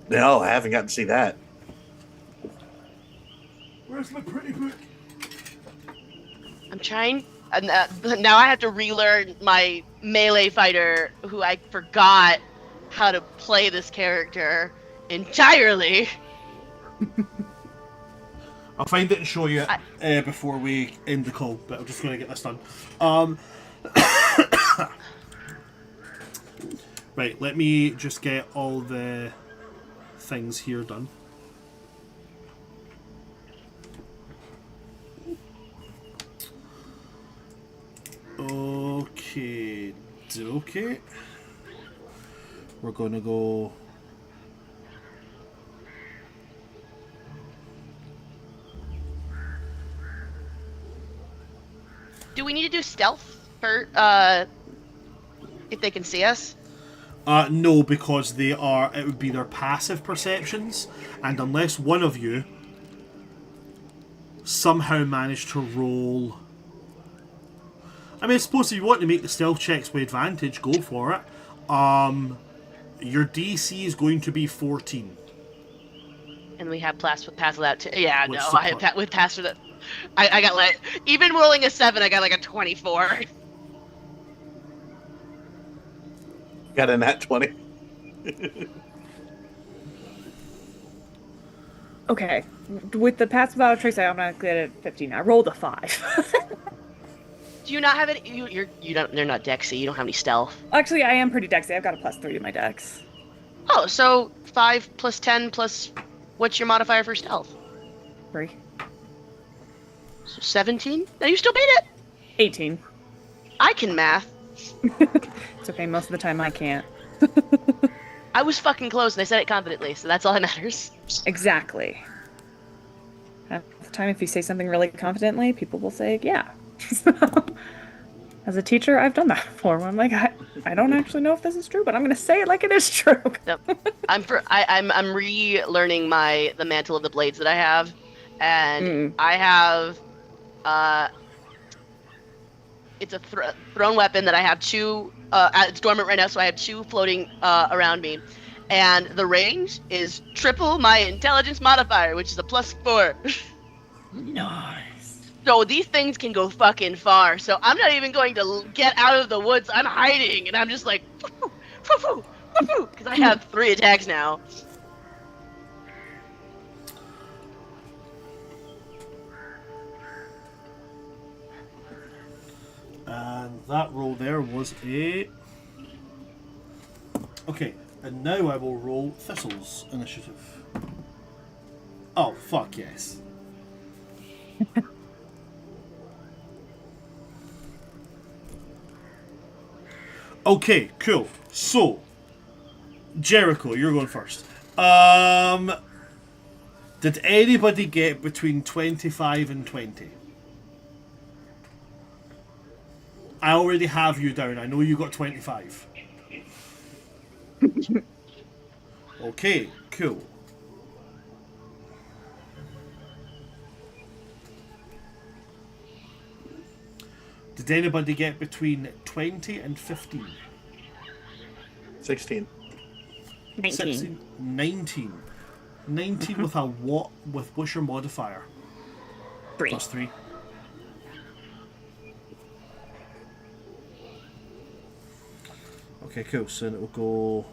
No, I haven't gotten to see that. Where's my pretty book? I'm trying. Now I have to relearn my melee fighter, who I forgot how to play this character entirely. I'll find it and show you before we end the call, but I'm just going to get this done. Right, let me just get all the things here done. Okay, we're gonna go. Do we need to do stealth for if they can see us? No, because it would be their passive perceptions, and unless one of you somehow managed to roll... I mean, I suppose if you want to make the stealth checks with advantage, go for it. Your DC is going to be 14. And we have pass without. Yeah, With no, support. I have with pass without. I got like even rolling a 7, I got like a 24. Got a nat 20. Okay, with the pass without a trace, I automatically at 15. I rolled a 5. Do you not have any? You don't. They're not Dexy. You don't have any stealth. Actually, I am pretty dexy. I've got a +3 to my dex. Oh, so 5 plus 10 plus what's your modifier for stealth? 3. So 17. Now you still beat it. 18. I can math. It's okay. Most of the time, I can't. I was fucking close, and I said it confidently, so that's all that matters. Exactly. Half the time, if you say something really confidently, people will say, "Yeah." So, as a teacher, I've done that before. Where I'm like, I don't actually know if this is true, but I'm going to say it like it is true. Yep. I'm relearning the mantle of the blades that I have, and I have it's a thrown weapon that I have two. It's dormant right now, so I have two floating around me, and the range is triple my intelligence modifier, which is a +4. Nice. So these things can go fucking far. So I'm not even going to get out of the woods. I'm hiding, and I'm just like, because I have 3 attacks now. And that roll there was a... Okay, and now I will roll Thistle's initiative. Oh, fuck yes. Okay, cool. So, Jericho, you're going first. Did anybody get between 25 and 20? I already have you down. I know you got 25. Okay, cool. Did anybody get between 20 and 15? 16. 19. 16, 19. 19 with a what? What's your modifier? 3. +3. Okay, cool. So then it will go.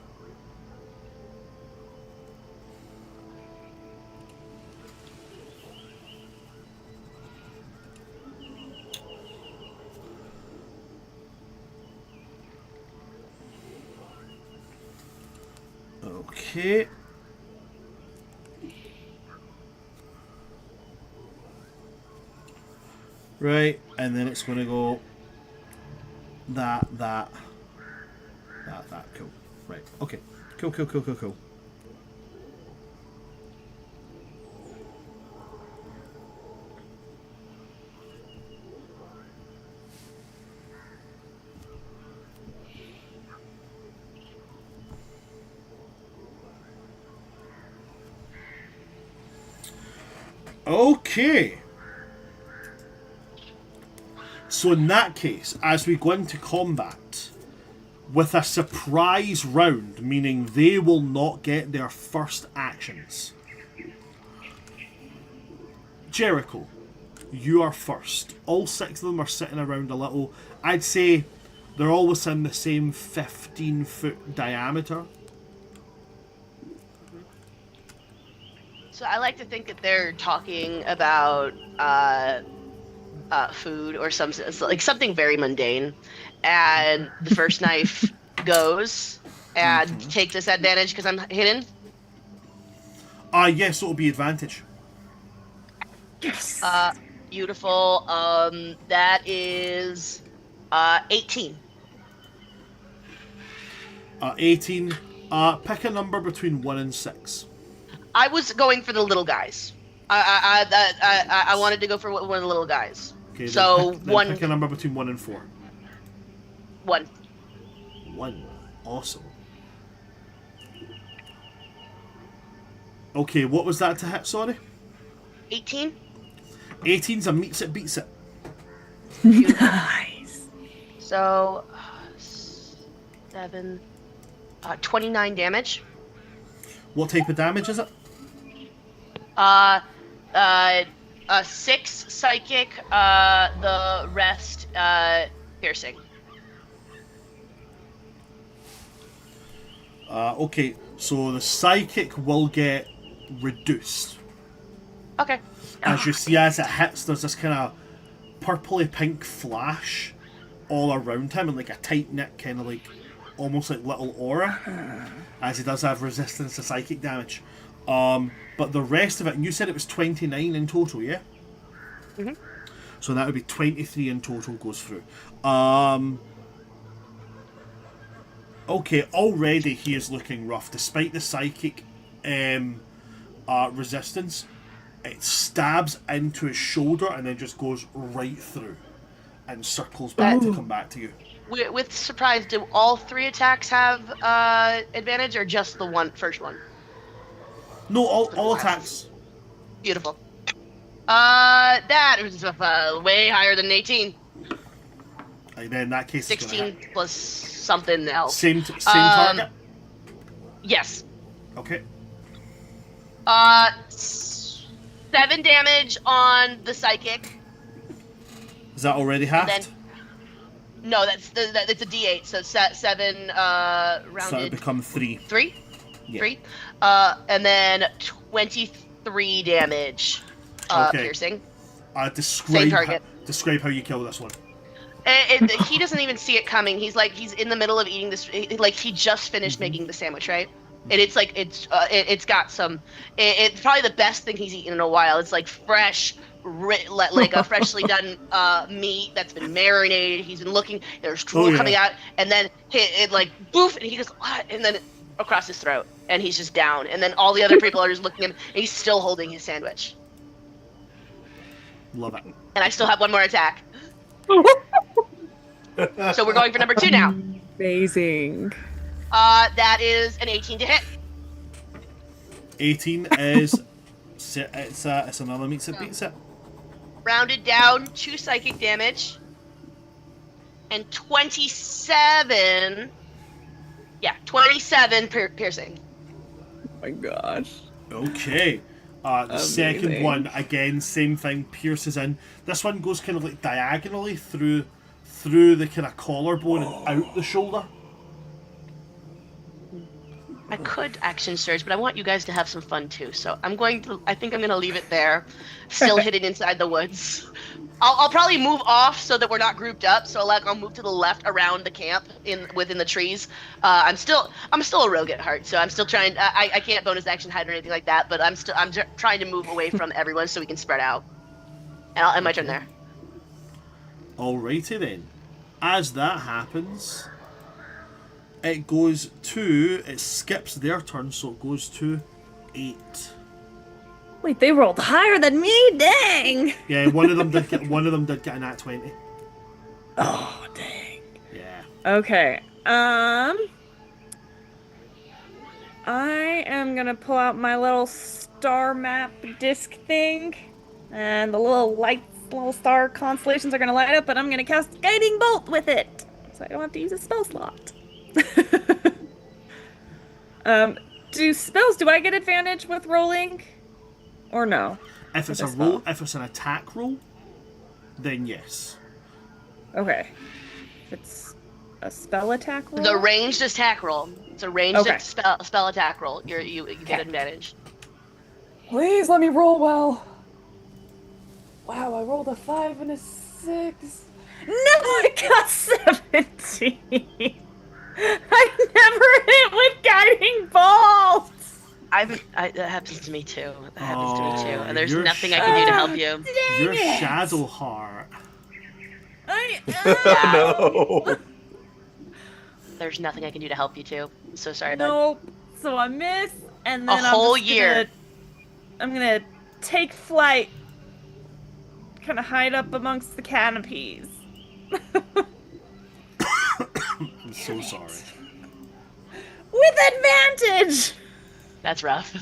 Okay. Right, and then it's going to go that. Cool. Right, okay. Cool. Okay. So in that case, as we go into combat, with a surprise round, meaning they will not get their first actions. Jericho, you are first. All 6 of them are sitting around a little, I'd say they're all within the same 15-foot diameter. So I like to think that they're talking about food or something very mundane, and the first knife goes and takes this advantage because I'm hidden. Yes, it'll be advantage. Yes. Beautiful. That is 18. 18. Pick a number between 1 and 6. I was going for the little guys. I wanted to go for one of the little guys. Okay, so then pick a number between 1 and 4. 1. 1. Awesome. Okay, what was that to hit, sorry? 18. 18's a meets it, beats it. Nice. So 7, 29 damage. What type of damage is it? 6 psychic, the rest piercing. Okay, so the psychic will get reduced. Okay. As you see, as it hits, there's this kind of purpley pink flash all around him, and like a tight knit kind of like almost like little aura, as he does have resistance to psychic damage. But the rest of it, and you said it was 29 in total, yeah? Mhm. So that would be 23 in total goes through. Okay, already he is looking rough. Despite the psychic resistance, it stabs into his shoulder and then just goes right through and circles back to come back to you. With surprise, do all 3 attacks have advantage, or just the first one? No, all attacks. Beautiful. That was way higher than 18. And then in that case, it's gonna 16 hit. plus something else. Same target. Yes. Okay. 7 damage on the psychic. Is that already halved? Then, no, it's a D8, so 7 rounded. So it become 3. 3? Yeah. 3. And then 23 damage. Okay. Piercing. Describe target. Describe how you kill this one. He doesn't even see it coming. He's in the middle of eating this. Like he just finished making the sandwich, right? And it's got some. It's probably the best thing he's eaten in a while. It's like fresh, like a freshly done meat that's been marinated. He's been looking. There's drool coming out, and then it like boof, and he goes, what? And then across his throat, and he's just down. And then all the other people are just looking at him, and he's still holding his sandwich. Love it. And I still have one more attack. So we're going for number 2 now. Amazing. That is an 18 to hit. 18 is it's another meets it beats it. Rounded down 2 psychic damage. And 27. Yeah, 27 piercing. Oh my gosh. Okay. The second one, again, same thing, pierces in. This one goes kind of like diagonally through the kind of collarbone and out the shoulder. I could action surge, but I want you guys to have some fun too. So I think I'm going to leave it there. Still hidden inside the woods. I'll probably move off so that we're not grouped up. So I'll move to the left around the camp within the trees. I'm still a rogue at heart, so I'm still trying. I can't bonus action hide or anything like that, but I'm trying to move away from everyone so we can spread out. And I'll end my turn there. Alrighty then. As that happens, it skips their turn, so it goes to 8. Wait, they rolled higher than me? Dang! Yeah, one of them did get a nat 20. Oh, dang. Yeah. Okay. I am gonna pull out my little star map disc thing, and the little star constellations are gonna light up, and I'm gonna cast Guiding Bolt with it, so I don't have to use a spell slot. Do I get advantage with rolling? Or no? If it's if it's an attack roll, then yes. Okay. If it's a spell attack roll? The ranged attack roll. It's a ranged spell attack roll. You get advantage. Please let me roll well. Wow, I rolled a 5 and a 6. No, I got 17. I never hit with Guiding Bolt. That happens to me too. And there's you're nothing I can do to help you. Your shadow heart. No. There's nothing I can do to help you too. I'm so sorry, bud. Nope. So I miss, and then I'm gonna take flight. Kind of hide up amongst the canopies. I'm so sorry. With advantage! That's rough.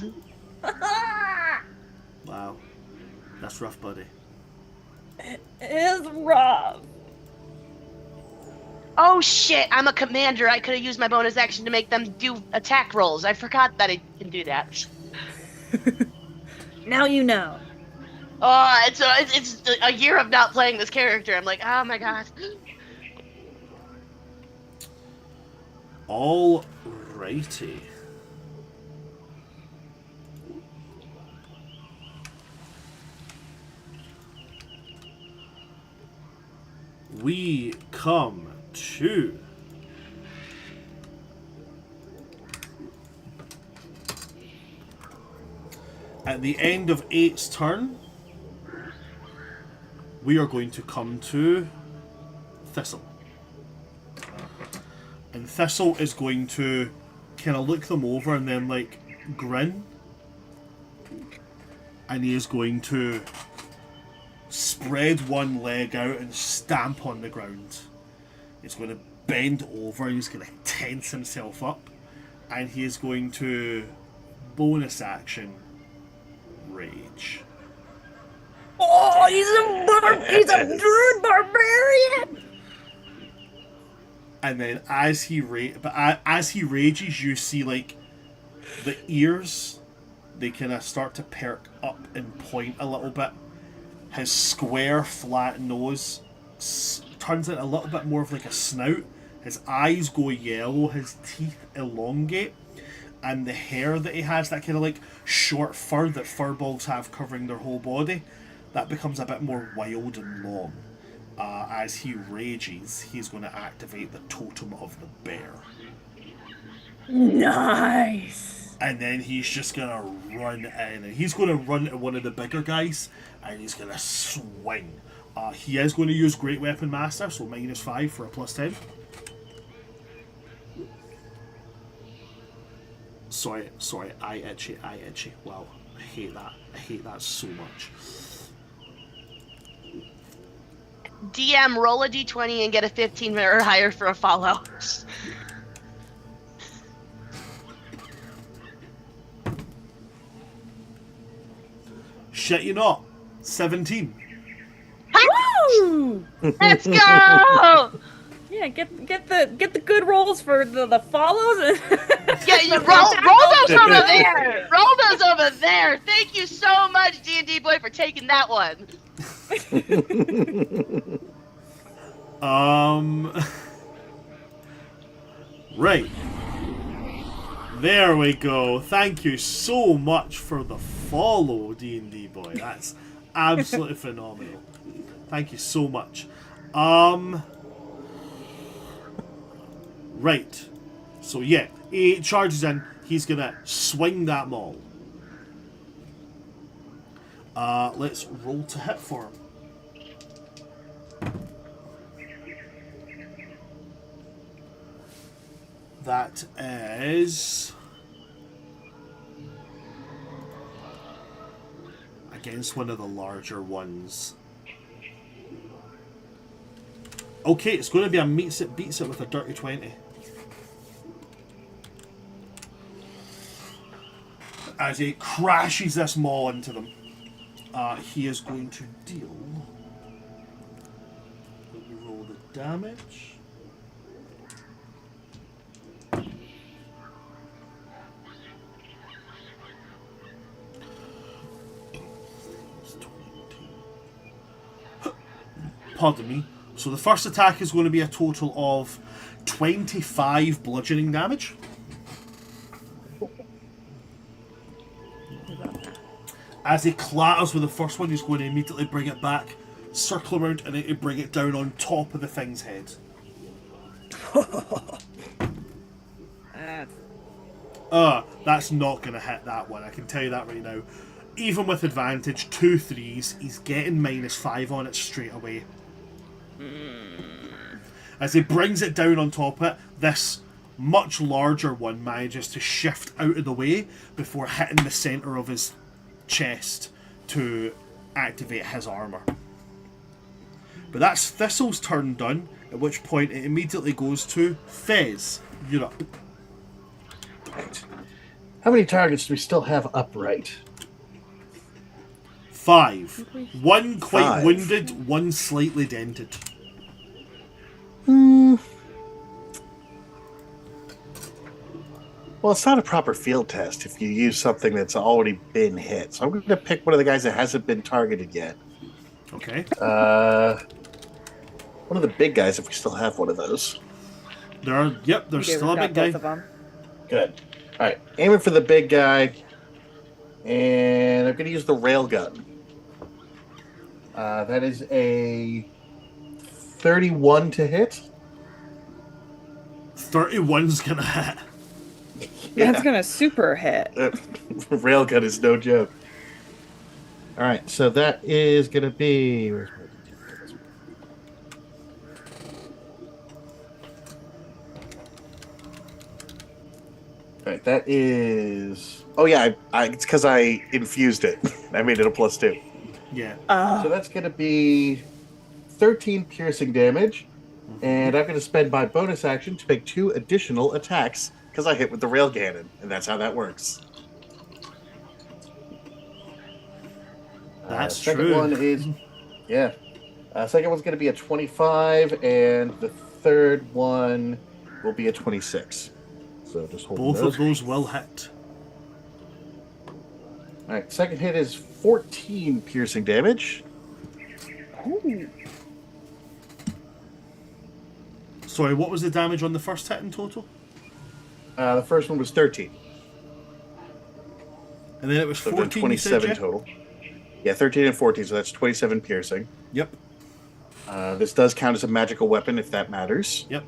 Wow. That's rough, buddy. It is rough. Oh shit, I'm a commander. I could have used my bonus action to make them do attack rolls. I forgot that I can do that. Now you know. Oh, it's a year of not playing this character. I'm like, oh my god. Alrighty. We come to at the end of 8's turn, we are going to come to Thistle. And Thistle is going to kind of look them over and then like grin, and he is going to spread one leg out and stamp on the ground. He's going to bend over, he's going to tense himself up, and he is going to bonus action rage. Oh, he's a druid barbarian. And then as he rages, you see like the ears, they kind of start to perk up and point a little bit. His square, flat nose turns into a little bit more of like a snout. His eyes go yellow, his teeth elongate, and the hair that he has, that kind of like short fur that furballs have covering their whole body, that becomes a bit more wild and long. As he rages, he's going to activate the Totem of the Bear. Nice. And then he's just going to run in. And he's going to run to one of the bigger guys, and he's going to swing. He is going to use Great Weapon Master, so -5 for a +10. Sorry, eye itchy. Wow, I hate that so much. DM, roll a d20 and get a 15 or higher for a follow. Shit you not. 17. Woo! Let's go! Yeah, get the good rolls for the follows. Yeah, you roll those over there. Roll those over there. Thank you so much, D&D boy, for taking that one. Right. There we go. Thank you so much for the follow, D&D boy. That's absolutely phenomenal. Thank you so much. Right. So yeah, he charges in. He's gonna swing that maul. Let's roll to hit for him. That is against one of the larger ones. Okay, it's going to be a meets it, beats it with a dirty 20. As he crashes this maul into them, he is going to deal. Let me roll the damage. Pardon me. So the first attack is going to be a total of 25 bludgeoning damage. As he clatters with the first one, he's going to immediately bring it back, circle around, and then bring it down on top of the thing's head. That's not going to hit that one. I can tell you that right now. Even with advantage, 2 3s, he's getting -5 on it straight away. As he brings it down on top of it, this much larger one manages to shift out of the way before hitting the centre of his chest to activate his armour. But that's Thistle's turn done, at which point it immediately goes to Fez. You're up. Right. How many targets do we still have upright? 5. One quite 5. wounded, one slightly dented. Well, it's not a proper field test if you use something that's already been hit. So I'm going to pick one of the guys that hasn't been targeted yet. Okay. One of the big guys, if we still have one of those. There's still a big guy. Both of them. Good. All right, aiming for the big guy, and I'm going to use the railgun. That is a 31 to hit. 31's gonna hit. That's gonna super hit. Railgun is no joke. All right, so that is going to be... Where's my Alright, that is... Oh yeah, it's because I infused it. I made it a +2. Yeah. So that's going to be 13 piercing damage. And I'm going to spend my bonus action to make 2 additional attacks because I hit with the rail cannon. And that's how that works. That's second true. one is... Yeah. Second one's going to be a 25. And the third one will be a 26. So just hold Both those. of those will hit. Alright, second hit is 14 piercing damage. Ooh. Sorry, what was the damage on the first hit in total? The first one was 13. And then it was So 14, 27 you said, yeah? total. Yeah, 13 and 14, so that's 27 piercing. Yep. This does count as a magical weapon if that matters. Yep.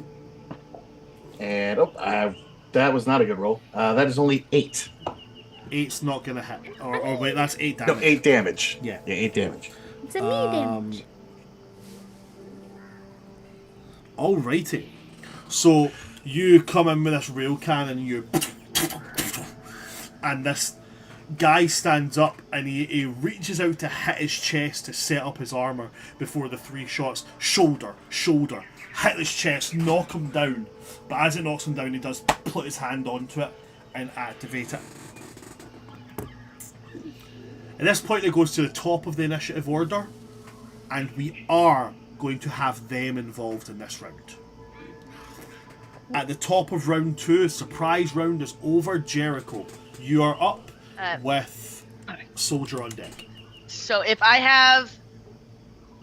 And that was not a good roll. That is only 8. 8's not going to hit. Or wait, that's 8 damage. No, 8 damage. Yeah. Yeah, 8 damage. It's a me damage. Alrighty. So you come in with this rail cannon, and this guy stands up and he reaches out to hit his chest to set up his armor before the 3 shots. Shoulder, hit his chest, knock him down. But as it knocks him down, he does put his hand onto it and activate it. At this point, it goes to the top of the initiative order, and we are going to have them involved in this round. At the top of round 2, surprise round is over. Jericho, you are up with Soldier on deck. So if I have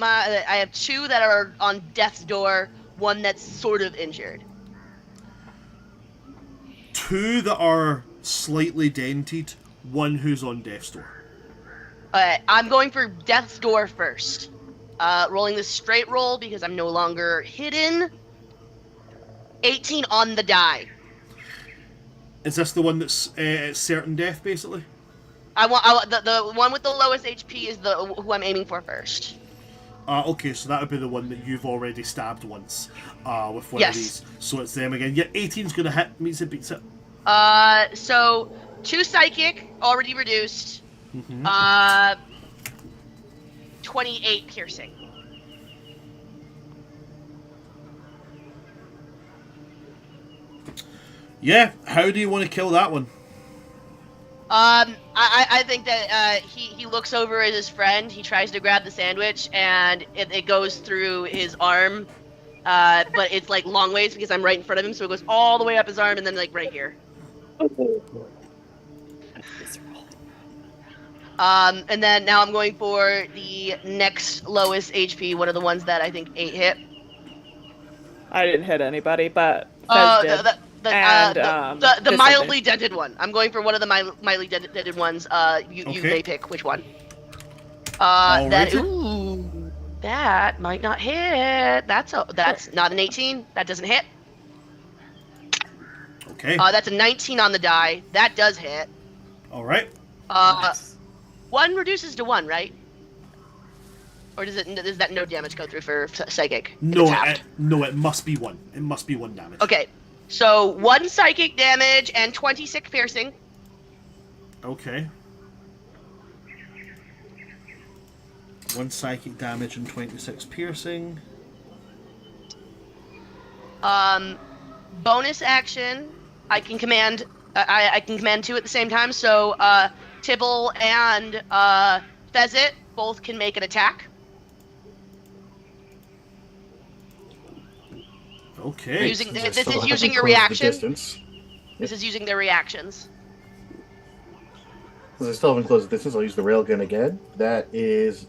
I have 2 that are on death's door, 1 that's sort of injured. 2 that are slightly dented, 1 who's on death's door. I'm going for death's door first. Rolling this straight roll because I'm no longer hidden. 18 on the die. Is this the one that's certain death, basically? I want the one with the lowest HP is who I'm aiming for first. Okay, so that would be the one that you've already stabbed once with one Yes. of these. So it's them again. Yeah, 18's going to hit. Meets it, beats it. So 2 psychic, already reduced. 28 piercing. Yeah, how do you want to kill that one? I think that he looks over at his friend. He tries to grab the sandwich, and it goes through his arm. But it's like long ways because I'm right in front of him, so it goes all the way up his arm and then like right here. And then now I'm going for the next lowest HP. One of the ones that I think 8 hit. I didn't hit anybody, but Fez did. The Fizz mildly dented one. I'm going for one of the mildly dented ones. You Okay. may pick which one. Alrighty. That might not hit. That's not an 18. That doesn't hit. Okay. That's a 19 on the die. That does hit. Alright. Nice. 1 reduces to 1, right? Or does that no damage go through for psychic? If No, it's halved? it must be 1. It must be 1 damage. Okay, so 1 psychic damage and 26 piercing. Okay. 1 psychic damage and 26 piercing. Bonus action. I can command. I can command 2 at the same time. So Tibble and Fezit both can make an attack. Okay. Using Since I this still is haven't using your closed the reaction. distance. This is using their reactions. Since I still haven't closed the distance, I'll use the railgun again. That is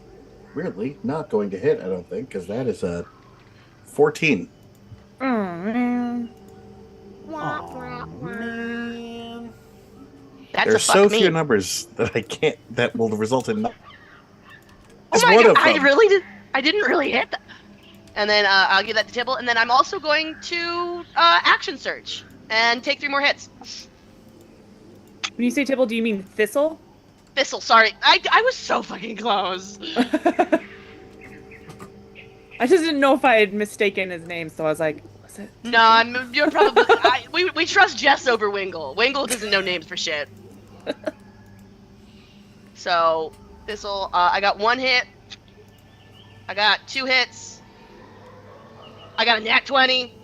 weirdly not going to hit, I don't think, because that is a 14. Oh man. Aw, man. That's There a are fuck so me. few numbers that will result in. Oh It's my one god! of them. I didn't really hit that. And then I'll give that to Tibble, and then I'm also going to action search and take 3 more hits. When you say Tibble, do you mean Thistle? Thistle, sorry, I was so fucking close. I just didn't know if I had mistaken his name, so I was like, Was it? No, you're probably. We trust Jess over Wingle. Wingle doesn't know names for shit. So this'll. I got 1 hit. I got 2 hits. I got a nat 20.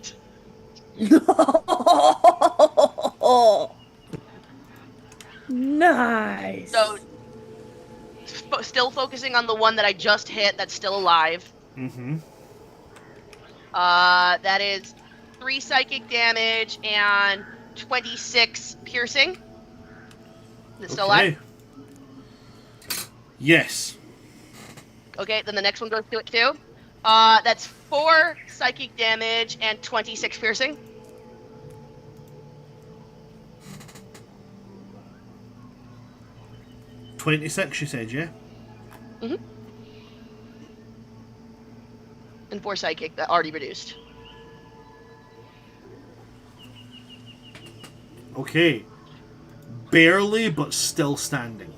Nice. So still focusing on the one that I just hit. That's still alive. Mm-hmm. That is 3 psychic damage and 26 piercing. Is it still alive? Yes. Okay, then the next one goes to it too. That's 4 psychic damage and 26 piercing. $26, you said, yeah? Mm-hmm. And 4 psychic that already reduced. Okay. Barely, but still standing.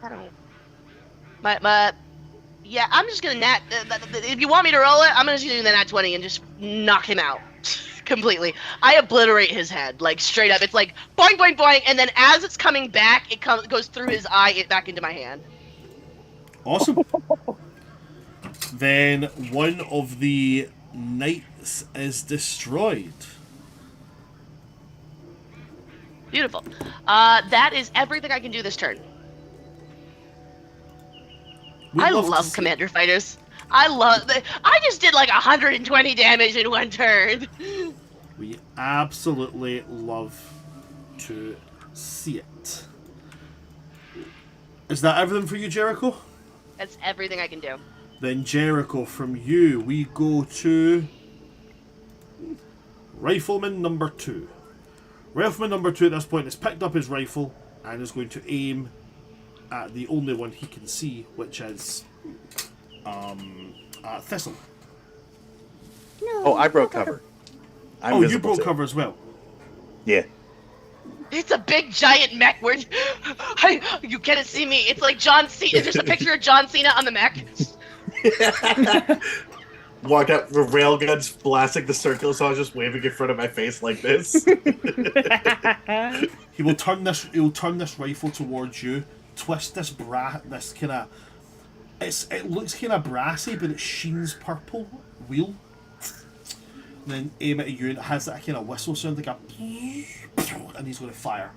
I don't know. Yeah, I'm just gonna if you want me to roll it, I'm just gonna do the nat 20 and just knock him out. Completely. I obliterate his head, like, straight up. It's like, boing, boing, boing, and then as it's coming back, it goes through his eye, back into my hand. Awesome. Then one of the knights is destroyed. Beautiful. That is everything I can do this turn. I love Commander Fighters. I just did like 120 damage in 1 turn. We absolutely love to see it. Is that everything for you, Jericho? That's everything I can do. Then, Jericho, from you, we go to Rifleman number 2. Rifleman number 2 at this point has picked up his rifle and is going to aim at the only one he can see, which is Thistle. No. Oh, I broke cover. I'm you visible broke too. cover as well. Yeah. It's a big giant mech where you can't see me. It's like John Cena. There's a picture of John Cena on the mech. Walked out with railguns blasting the circle, so I was just waving in front of my face like this. He will turn this rifle towards you, twist this kind of. It looks kind of brassy, but it sheens purple wheel. And then aim it at you, and it has that kind of whistle sound, like a, and he's going to fire.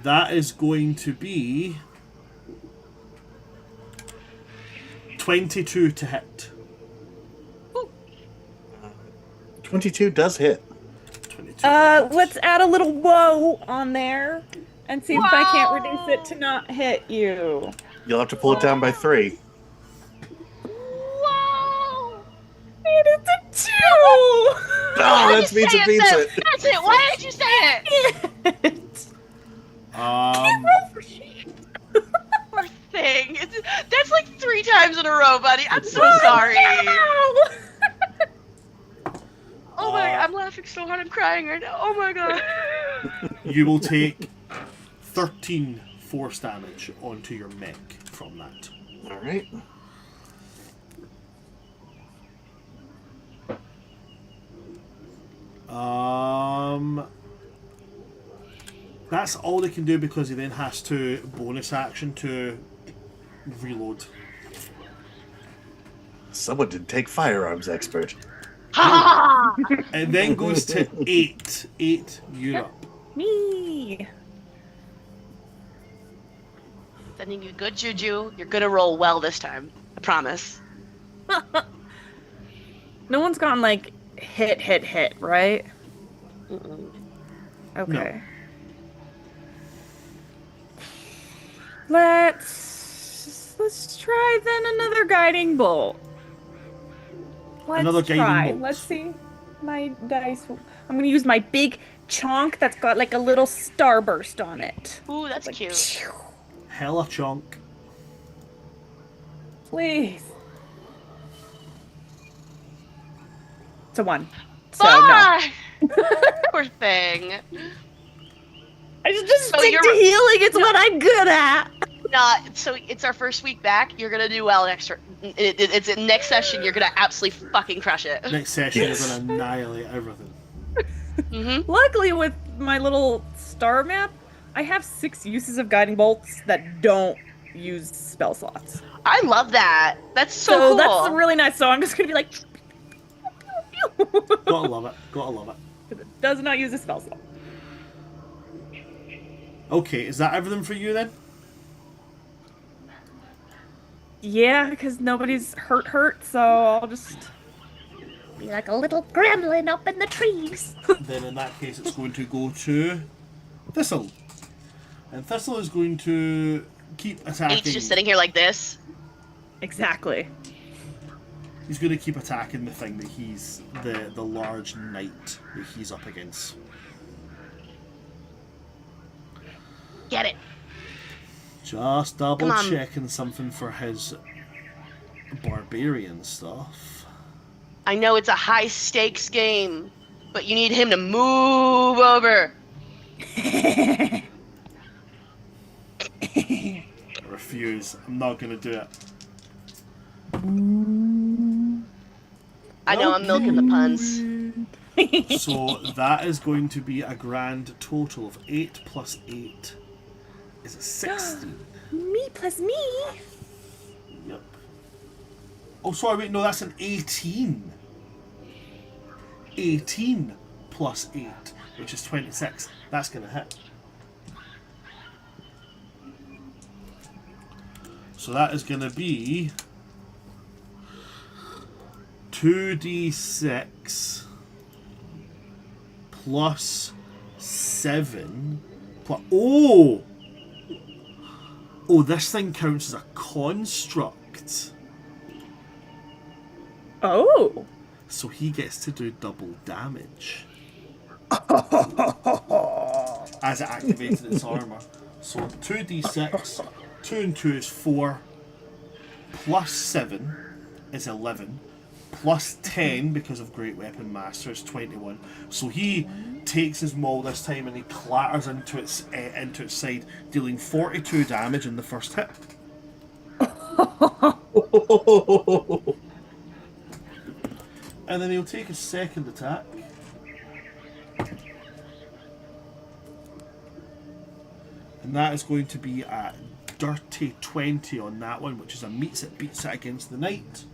That is going to be 22 to hit. 22 does hit. 22. Let's add a little whoa on there and see if I can't reduce it to not hit you. You'll have to pull it down by 3. Whoa! It is a 2! Oh, that Say means it beats then. it. That's it. Why did you say it? Poor thing. That's like 3 times in a row, buddy. I'm so sorry. Oh my god, I'm laughing so hard I'm crying right now. Oh my god. You will take 13 force damage onto your mech from that. All right. That's all they can do because he then has to bonus action to reload. Someone did take firearms expert. Ha! It then goes to 8. 8 Europe. Me. Sending you good juju. You're gonna roll well this time. I promise. No one's gone like hit, right? Mm-mm. Okay. Let's try then another guiding bolt. Another guiding bolt. Let's see. My dice. I'm gonna use my big chonk that's got like a little starburst on it. Ooh, that's Like, cute. Hella chunk. please. It's a 1. So no. Bye! Poor thing. I should just So stick you're- to healing. It's what I'm good at. So it's our first week back. You're gonna do well next. It's in next session. You're gonna absolutely fucking crush it. Next session, Yes. you're going to annihilate everything. Mm-hmm. Luckily, with my little star map, I have 6 uses of guiding bolts that don't use spell slots. I love that. That's so cool. That's really nice. So I'm just gonna be like, Gotta love it. Gotta love it. it does not use a spell slot. Okay, is that everything for you then? Yeah, because nobody's hurt, so I'll just Be like a little gremlin up in the trees. Then in that case, it's going to go to Thistle. And Thistle is going to keep attacking. Eight's just sitting here like this. exactly. He's going to keep attacking the thing that he's the large knight that he's up against. Get it. Just double Come on. checking something for his barbarian stuff. I know it's a high stakes game, but you need him to move over. I refuse. I'm not going to do it. I know I'm milking the puns. So that is going to be a grand total of 8 plus 8 is a 16. Me plus me. Yep. Oh, sorry, wait, no, that's an 18. 18 plus 8, which is 26. That's going to hit. So that is going to be 2d6 plus 7 plus... Oh! Oh, this thing counts as a construct. Oh. So he gets to do double damage. As it activated its armor. So 2d6, 2 and 2 is 4, plus 7 is 11, plus 10 because of Great Weapon Master is 21. So he takes his maul this time and he clatters into its side, dealing 42 damage in the first hit. And then he'll take his second attack. And that is going to be a dirty 20 on that one, which is a beats it against the knight.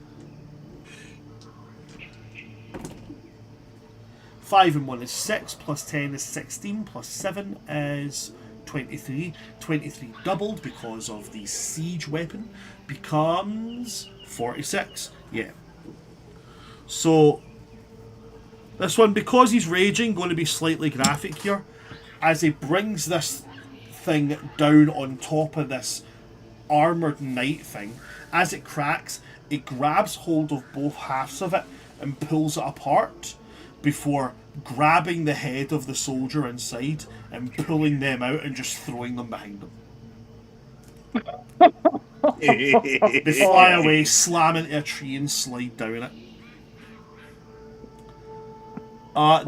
5 and 1 is 6, plus 10 is 16, plus 7 is 23. 23 doubled because of the siege weapon becomes 46. Yeah. So, this one, because he's raging, going to be slightly graphic here. As he brings this thing down on top of this armoured knight thing, as it cracks, it grabs hold of both halves of it and pulls it apart before grabbing the head of the soldier inside and pulling them out and just throwing them behind them. They fly away, slam into a tree and slide down it.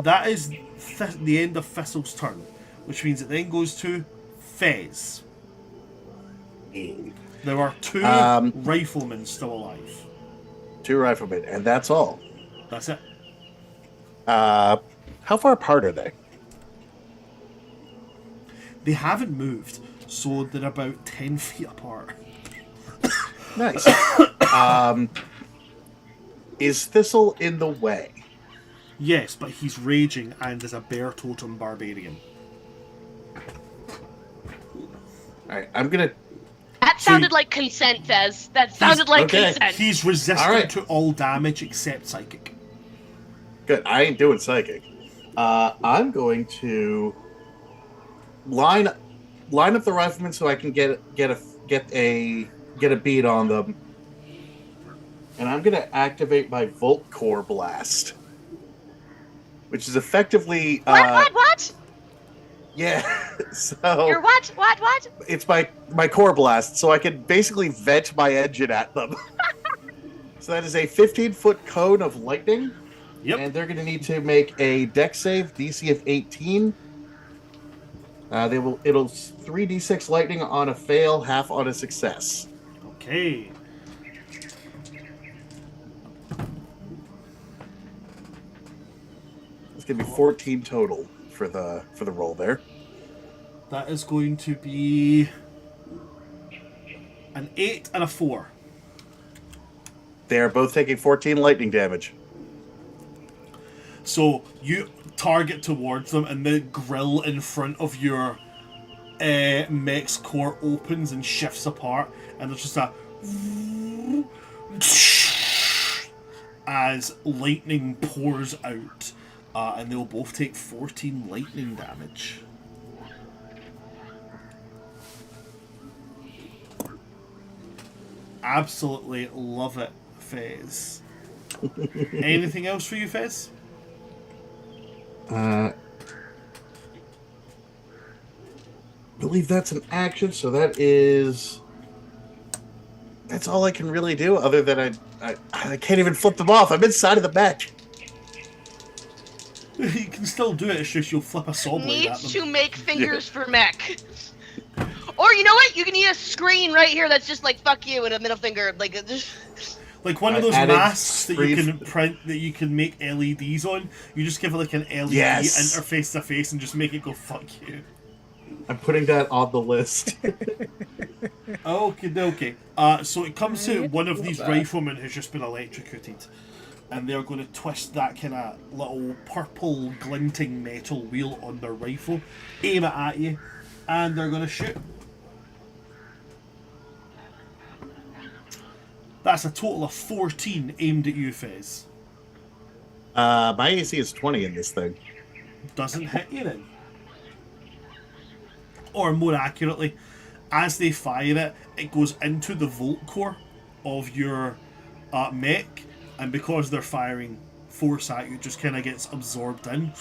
That is the end of Thistle's turn, which means it then goes to Fez. There are 2 riflemen still alive. 2 riflemen, and that's all. That's it. How far apart are they? They haven't moved, so they're about 10 feet apart. Nice. Is Thistle in the way? Yes, but he's raging and is a bear totem barbarian. Alright, I'm gonna... That sounded like consent, Fez. That sounded like okay. consent. He's resistant Alright. to all damage except psychic. Good, I ain't doing psychic. I'm going to line up the riflemen so I can get a beat on them. And I'm going to activate my Volt Core Blast, which is effectively What? yeah. So Your what? it's my core blast, so I can basically vent my engine at them. So that is a 15-foot cone of lightning. Yep. And they're going to need to make a dex save, DC of 18. It'll 3d6 lightning on a fail, half on a success. Okay. It's gonna be 14 total for the roll there. That is going to be an 8 and a 4. They are both taking 14 lightning damage. So you target towards them, and the grill in front of your mech's core opens and shifts apart, and there's just a as lightning pours out, and they'll both take 14 lightning damage. Absolutely love it, Fez. Anything else for you, Fez? I believe that's an action, so that's all I can really do. Other than I can't even flip them off. I'm inside of the mech. You can still do it. It's just you'll flip a saw blade at Needs them. to make fingers for mech. Or you know what? You can use a screen right here that's just like "fuck you" and a middle finger, like Like one of those Added masks that you screen. can print, that you can make LEDs on. You just give it like an LED Yes. interface to face and just make it go "fuck you." I'm putting that on the list. Okay. So it comes to one of these riflemen who's just been electrocuted, and they're going to twist that kind of little purple glinting metal wheel on their rifle, aim it at you, and they're going to shoot. That's a total of 14 aimed at you, Fez. My AC is 20 in this thing. Doesn't hit you then. Or more accurately, as they fire it, it goes into the volt core of your mech, and because they're firing force at you, it just kind of gets absorbed in.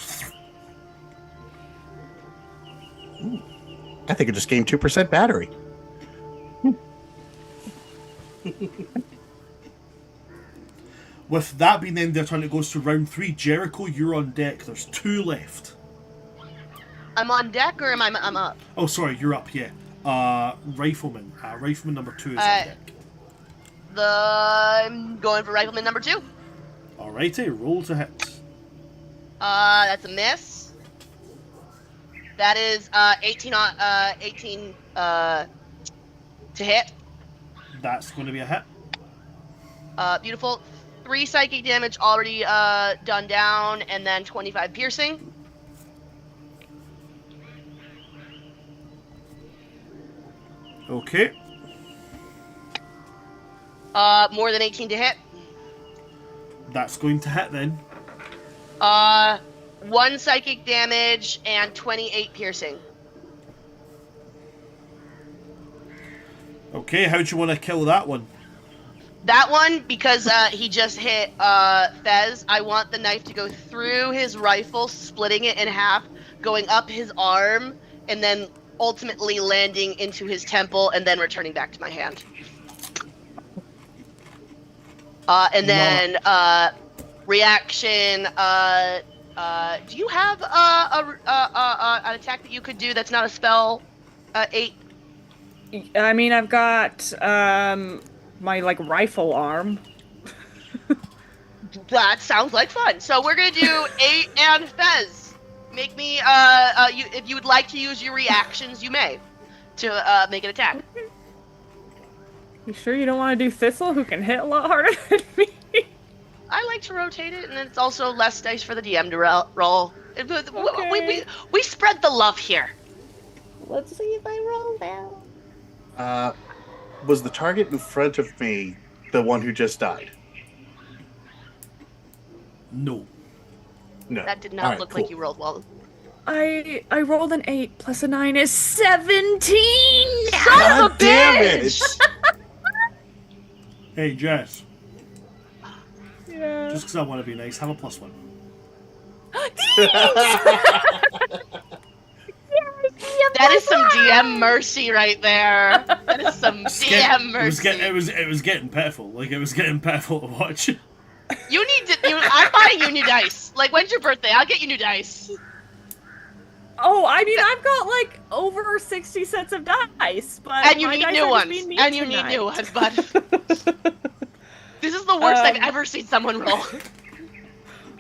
I think it just gained 2% battery. With that being the end of their turn, it goes to round 3. Jericho, you're on deck. There's 2 left. I'm on deck or I'm up? Oh, sorry, you're up, yeah. Rifleman. Rifleman number 2 is on deck. I'm going for rifleman number 2. Alrighty, roll to hit. That's a miss. That is 18 to hit. That's going to be a hit. Beautiful. 3 psychic damage already done down, and then 25 piercing. Okay. More than 18 to hit. That's going to hit then. 1 psychic damage and 28 piercing. Okay, how do you want to kill that one? That one, because he just hit Fez, I want the knife to go through his rifle, splitting it in half, going up his arm, and then ultimately landing into his temple, and then returning back to my hand. And then reaction. Do you have an attack that you could do that's not a spell? 8. I mean, I've got my rifle arm. That sounds like fun. So we're gonna do 8 and Fez. Make me if you would like to use your reactions, you may to make an attack. You sure you don't want to do Thistle, who can hit a lot harder than me? I like to rotate it, and it's also less dice for the DM to roll. Okay. We spread the love here. Let's see if I roll well. Was the target in front of me the one who just died? No. No. That did not All right, look cool. like you rolled well. I rolled an 8 plus a 9 is 17! God damn it! Hey, Jess. Yeah. Just because I want to be nice, have a +1. That is some DM mercy right there. That is some DM mercy. It was getting pitiful. Like, it was getting pitiful to watch. You need to. I'm buying you new dice. Like, when's your birthday? I'll get you new dice. Oh, I mean, I've got like over 60 sets of dice, but And you my need dice new are just ones. being mean And you need tonight. new ones, bud. This is the worst I've ever seen someone roll.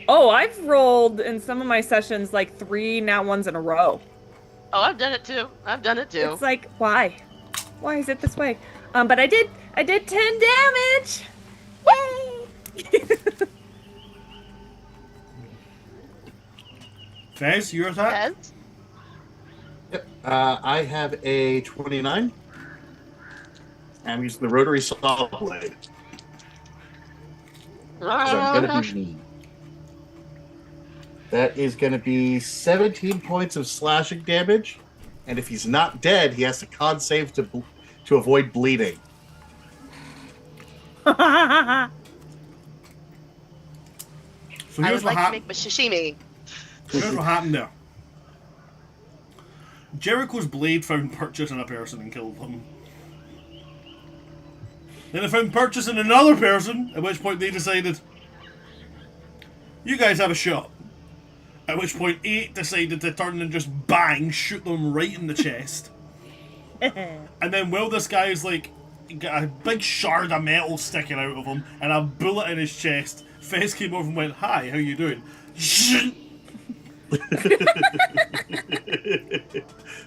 Oh, I've rolled in some of my sessions like 3 nat ones in a row. Oh, I've done it too. I've done it too. It's like, why? Why is it this way? But I did 10 damage! Yay! Fez, your attack? Yes. Yep. I have a 29. I'm using the rotary saw blade. 'Cause I'm gonna be mean. That is going to be 17 points of slashing damage, and if he's not dead, he has to con save to avoid bleeding. So I here's would what like to happened. make my sashimi. Here's what happened there. Jericho's blade found purchase in a person and killed them. Then it found purchase in another person, at which point they decided, you guys have a shot. At which point 8 decided to turn and just bang, shoot them right in the chest. And then while this guy's like, got a big shard of metal sticking out of him and a bullet in his chest, Fez came over and went, hi, how you doing?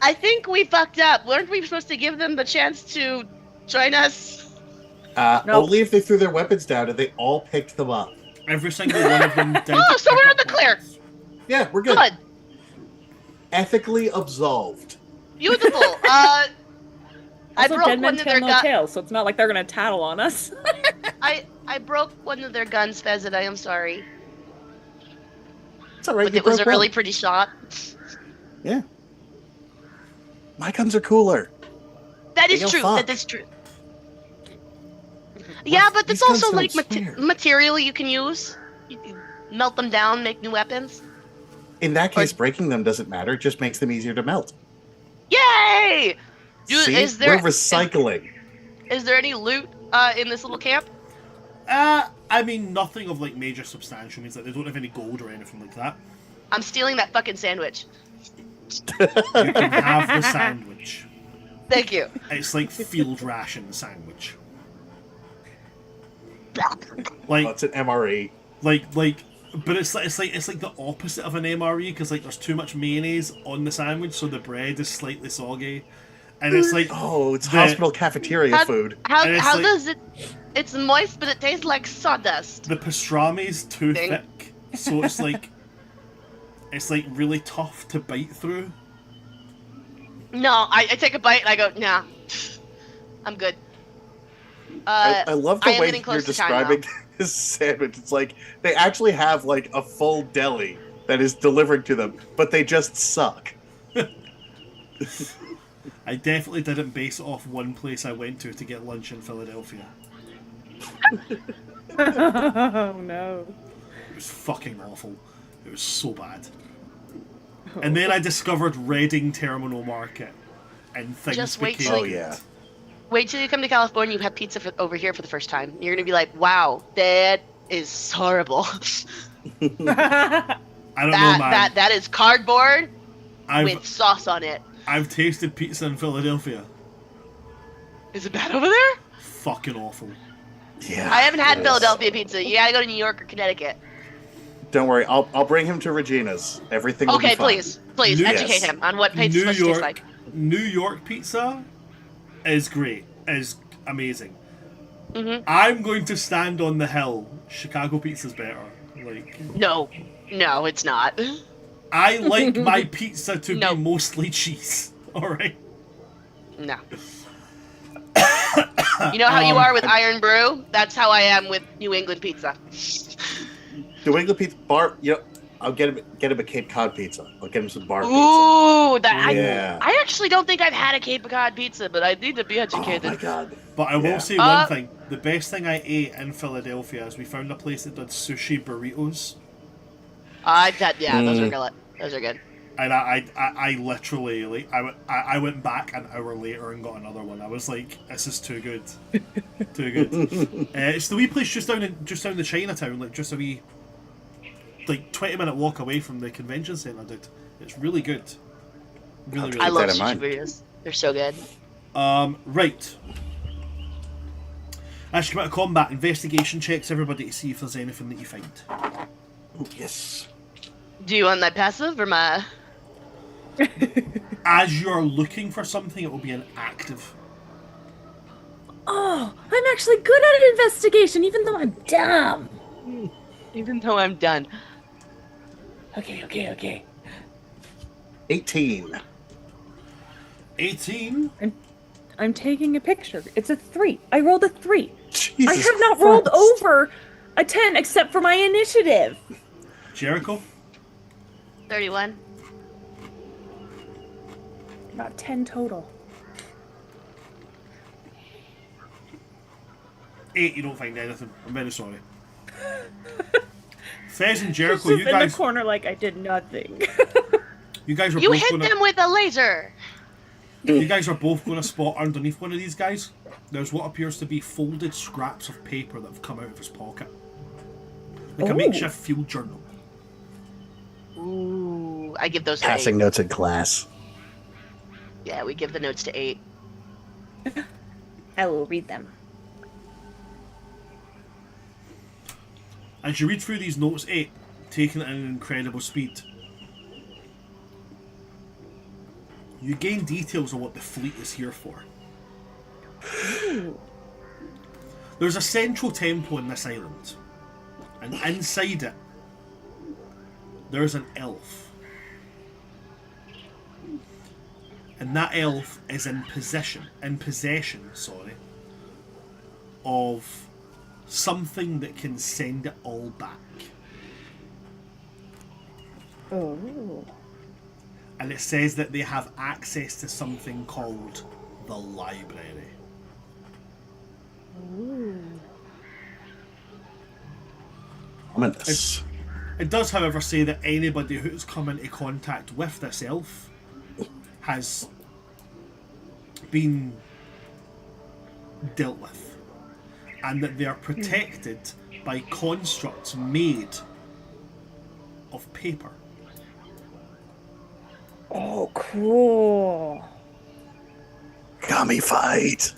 I think we fucked up. Weren't we supposed to give them the chance to join us? Nope. Only if they threw their weapons down and they all picked them up. Every single one of them did. Oh, so we're in the clear. Yeah, we're good. Good. Ethically absolved. Beautiful. I Also, broke dead men one of tell their no guns. tales, so it's not like they're gonna tattle on us. I broke one of their guns, Fezzik. I am sorry. It's all right. But you it was a broke really one. pretty shot. Yeah. My guns are cooler. That They is go true. fuck. That is true. Yeah, but These it's also guns like don't spare. material you can use. You can melt them down, make new weapons. In that case, breaking them doesn't matter. It just makes them easier to melt. Yay! See? Is there We're recycling. is there any loot in this little camp? I mean, nothing of like major substantial means that they don't have any gold or anything like that. I'm stealing that fucking sandwich. You can have the sandwich. Thank you. It's like field ration sandwich. Oh, Like, it's an MRE. but it's like the opposite of an MRE because like there's too much mayonnaise on the sandwich, so the bread is slightly soggy, and it's like Oh, it's the- hospital cafeteria How- food. How And it's how like- does it? It's moist, but it tastes like sawdust. the pastrami's too Thing. thick, so it's like really tough to bite through. No, I take a bite and I go, nah, I'm good. I love I the am way getting you're close to time, describing this sandwich. It's like they actually have like a full deli that is delivering to them, but they just suck. I definitely didn't base it off one place I went to get lunch in Philadelphia. Oh no. It was fucking awful. It was so bad. And then I discovered Reading Terminal Market, and things Just wait became till Oh you- yeah. Wait till you come to California, you have pizza over here for the first time. You're gonna be like, wow, that is horrible. I don't know, man. that is cardboard I've with sauce on it. I've tasted pizza in Philadelphia. Is it bad over there? Fucking awful. Yeah. I haven't had it is. Philadelphia pizza. You gotta go to New York or Connecticut. Don't worry, I'll bring him to Regina's. Everything will Okay, be fine. please New- educate Yes. him on what pizza New supposed to taste York, like. New York pizza is great, is amazing. Mhm. I'm going to stand on the hill. Chicago pizza's better. Like, No, it's not. I like my pizza to No. be mostly cheese. All right. No. You know how you are with I- Iron Brew? That's how I am with New England pizza. New England pizza bar. You know, I'll get him a Cape Cod pizza. I'll get him some bar pizza. Ooh, that Yeah. I actually don't think I've had a Cape Cod pizza, but I need to be Oh educated. my god. But I will Yeah. say one thing. The best thing I ate in Philadelphia is we found a place that did sushi burritos. I've had, yeah, those Mm. are good. Those are good. And I literally, like, I went back an hour later and got another one. I was like, this is too good. Too good. It's the wee place just down the Chinatown, like just a wee, like 20-minute walk away from the convention centre, dude. It's really good. Really, Keep I really love that in sushi mind. burritos. They're so good. good. Right. As you come out of combat, investigation checks everybody to see if there's anything that you find. Oh, yes. Do you want my passive or my? As you're looking for something, it will be an active. Oh, I'm actually good at investigation, even though I'm dumb. Even though I'm done. Okay. 18. 18. I'm taking a picture. It's a 3. I rolled a 3. Jesus I have not rolled Christ. over a 10 except for my initiative. Jericho. 31. About 10 total. 8. You don't find anything. I'm very sorry. Fez and Jericho, Just you in guys, the corner like I did nothing. you guys are You both hit gonna, them with a laser. you guys are both going to spot underneath one of these guys. There's what appears to be folded scraps of paper that have come out of his pocket, like a Oh. makeshift field journal. Ooh, I give those to Passing 8. notes in class. Yeah, we give the notes to 8. I will read them. As you read through these notes, 8, taking it at an incredible speed, you gain details of what the fleet is here for. There's a central temple in this island, and inside it, there's an elf. And that elf is in possession, of something that can send it all back. Oh. And it says that they have access to something called the library. Ominous. It does, however, say that anybody who's come into contact with this elf has been dealt with, and that they are protected by constructs made of paper. Oh, cool. Kami fight.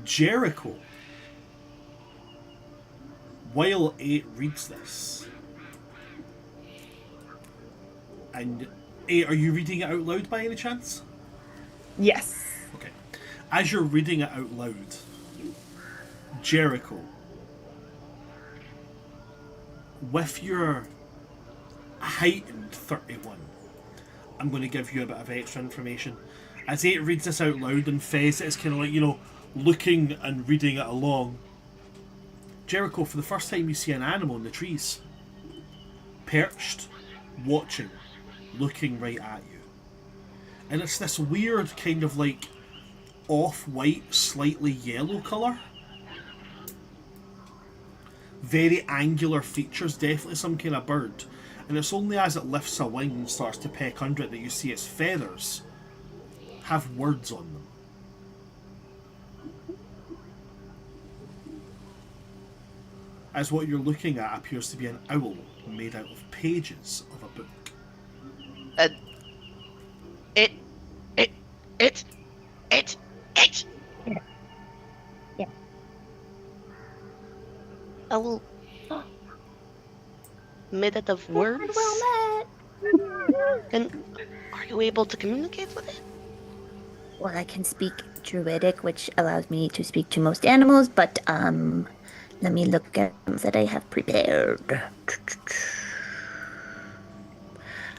Jericho, while 8 reads this, and 8, are you reading it out loud by any chance? Yes. Okay. As you're reading it out loud, Jericho, with your heightened 31, I'm going to give you a bit of extra information. As 8 reads this out loud, and Fez is kind of like, looking and reading it along. Jericho, for the first time you see an animal in the trees. Perched, watching, looking right at you. And it's this weird kind of like off-white, slightly yellow colour. Very angular features, definitely some kind of bird. And it's only as it lifts a wing and starts to peck under it that you see its feathers have words on them. As what you're looking at appears to be an owl made out of pages of a book. It. Yeah. Oh, made out of words. Well met. And are you able to communicate with it? Well, I can speak Druidic, which allows me to speak to most animals, but let me look at that I have prepared.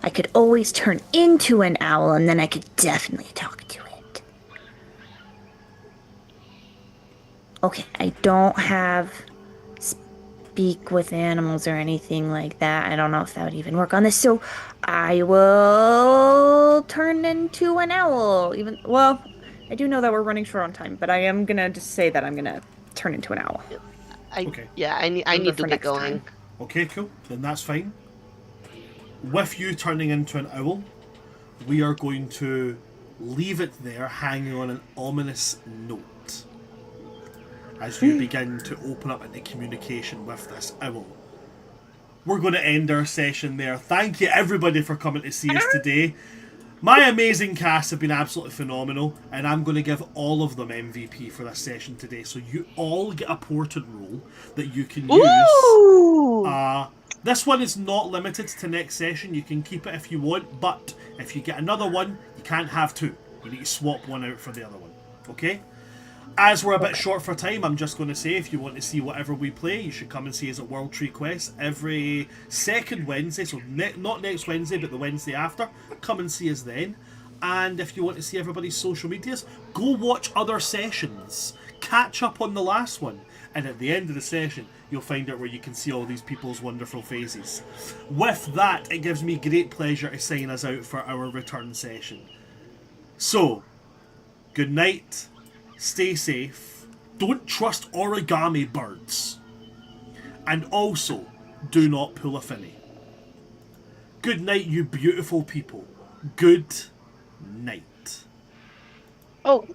I could always turn into an owl, and then I could definitely talk to it. Okay, I don't have speak with animals or anything like that. I don't know if that would even work on this, so I will turn into an owl. I do know that we're running short on time, but I am gonna just say that I'm gonna turn into an owl. Okay. Yeah, I need to for get next going. time. Okay, cool. Then that's fine. With you turning into an owl, we are going to leave it there hanging on an ominous note. as you begin to open up into communication with this owl. We're going to end our session there. Thank you everybody for coming to see us today. My amazing cast have been absolutely phenomenal, and I'm going to give all of them MVP for this session today. So you all get a portent roll that you can use. This one is not limited to next session. You can keep it if you want, but if you get another one, you can't have two. You need to swap one out for the other one. Okay? As we're a bit short for time, I'm just going to say if you want to see whatever we play, you should come and see us at World Tree Quest every second Wednesday. So not next Wednesday, but the Wednesday after. Come and see us then. And if you want to see everybody's social medias, go watch other sessions. Catch up on the last one. And at the end of the session, you'll find out where you can see all these people's wonderful faces. With that, it gives me great pleasure to sign us out for our return session. So, good night. Stay safe. Don't trust origami birds. And also, do not pull a finny. Good night, you beautiful people. Good night. Oh,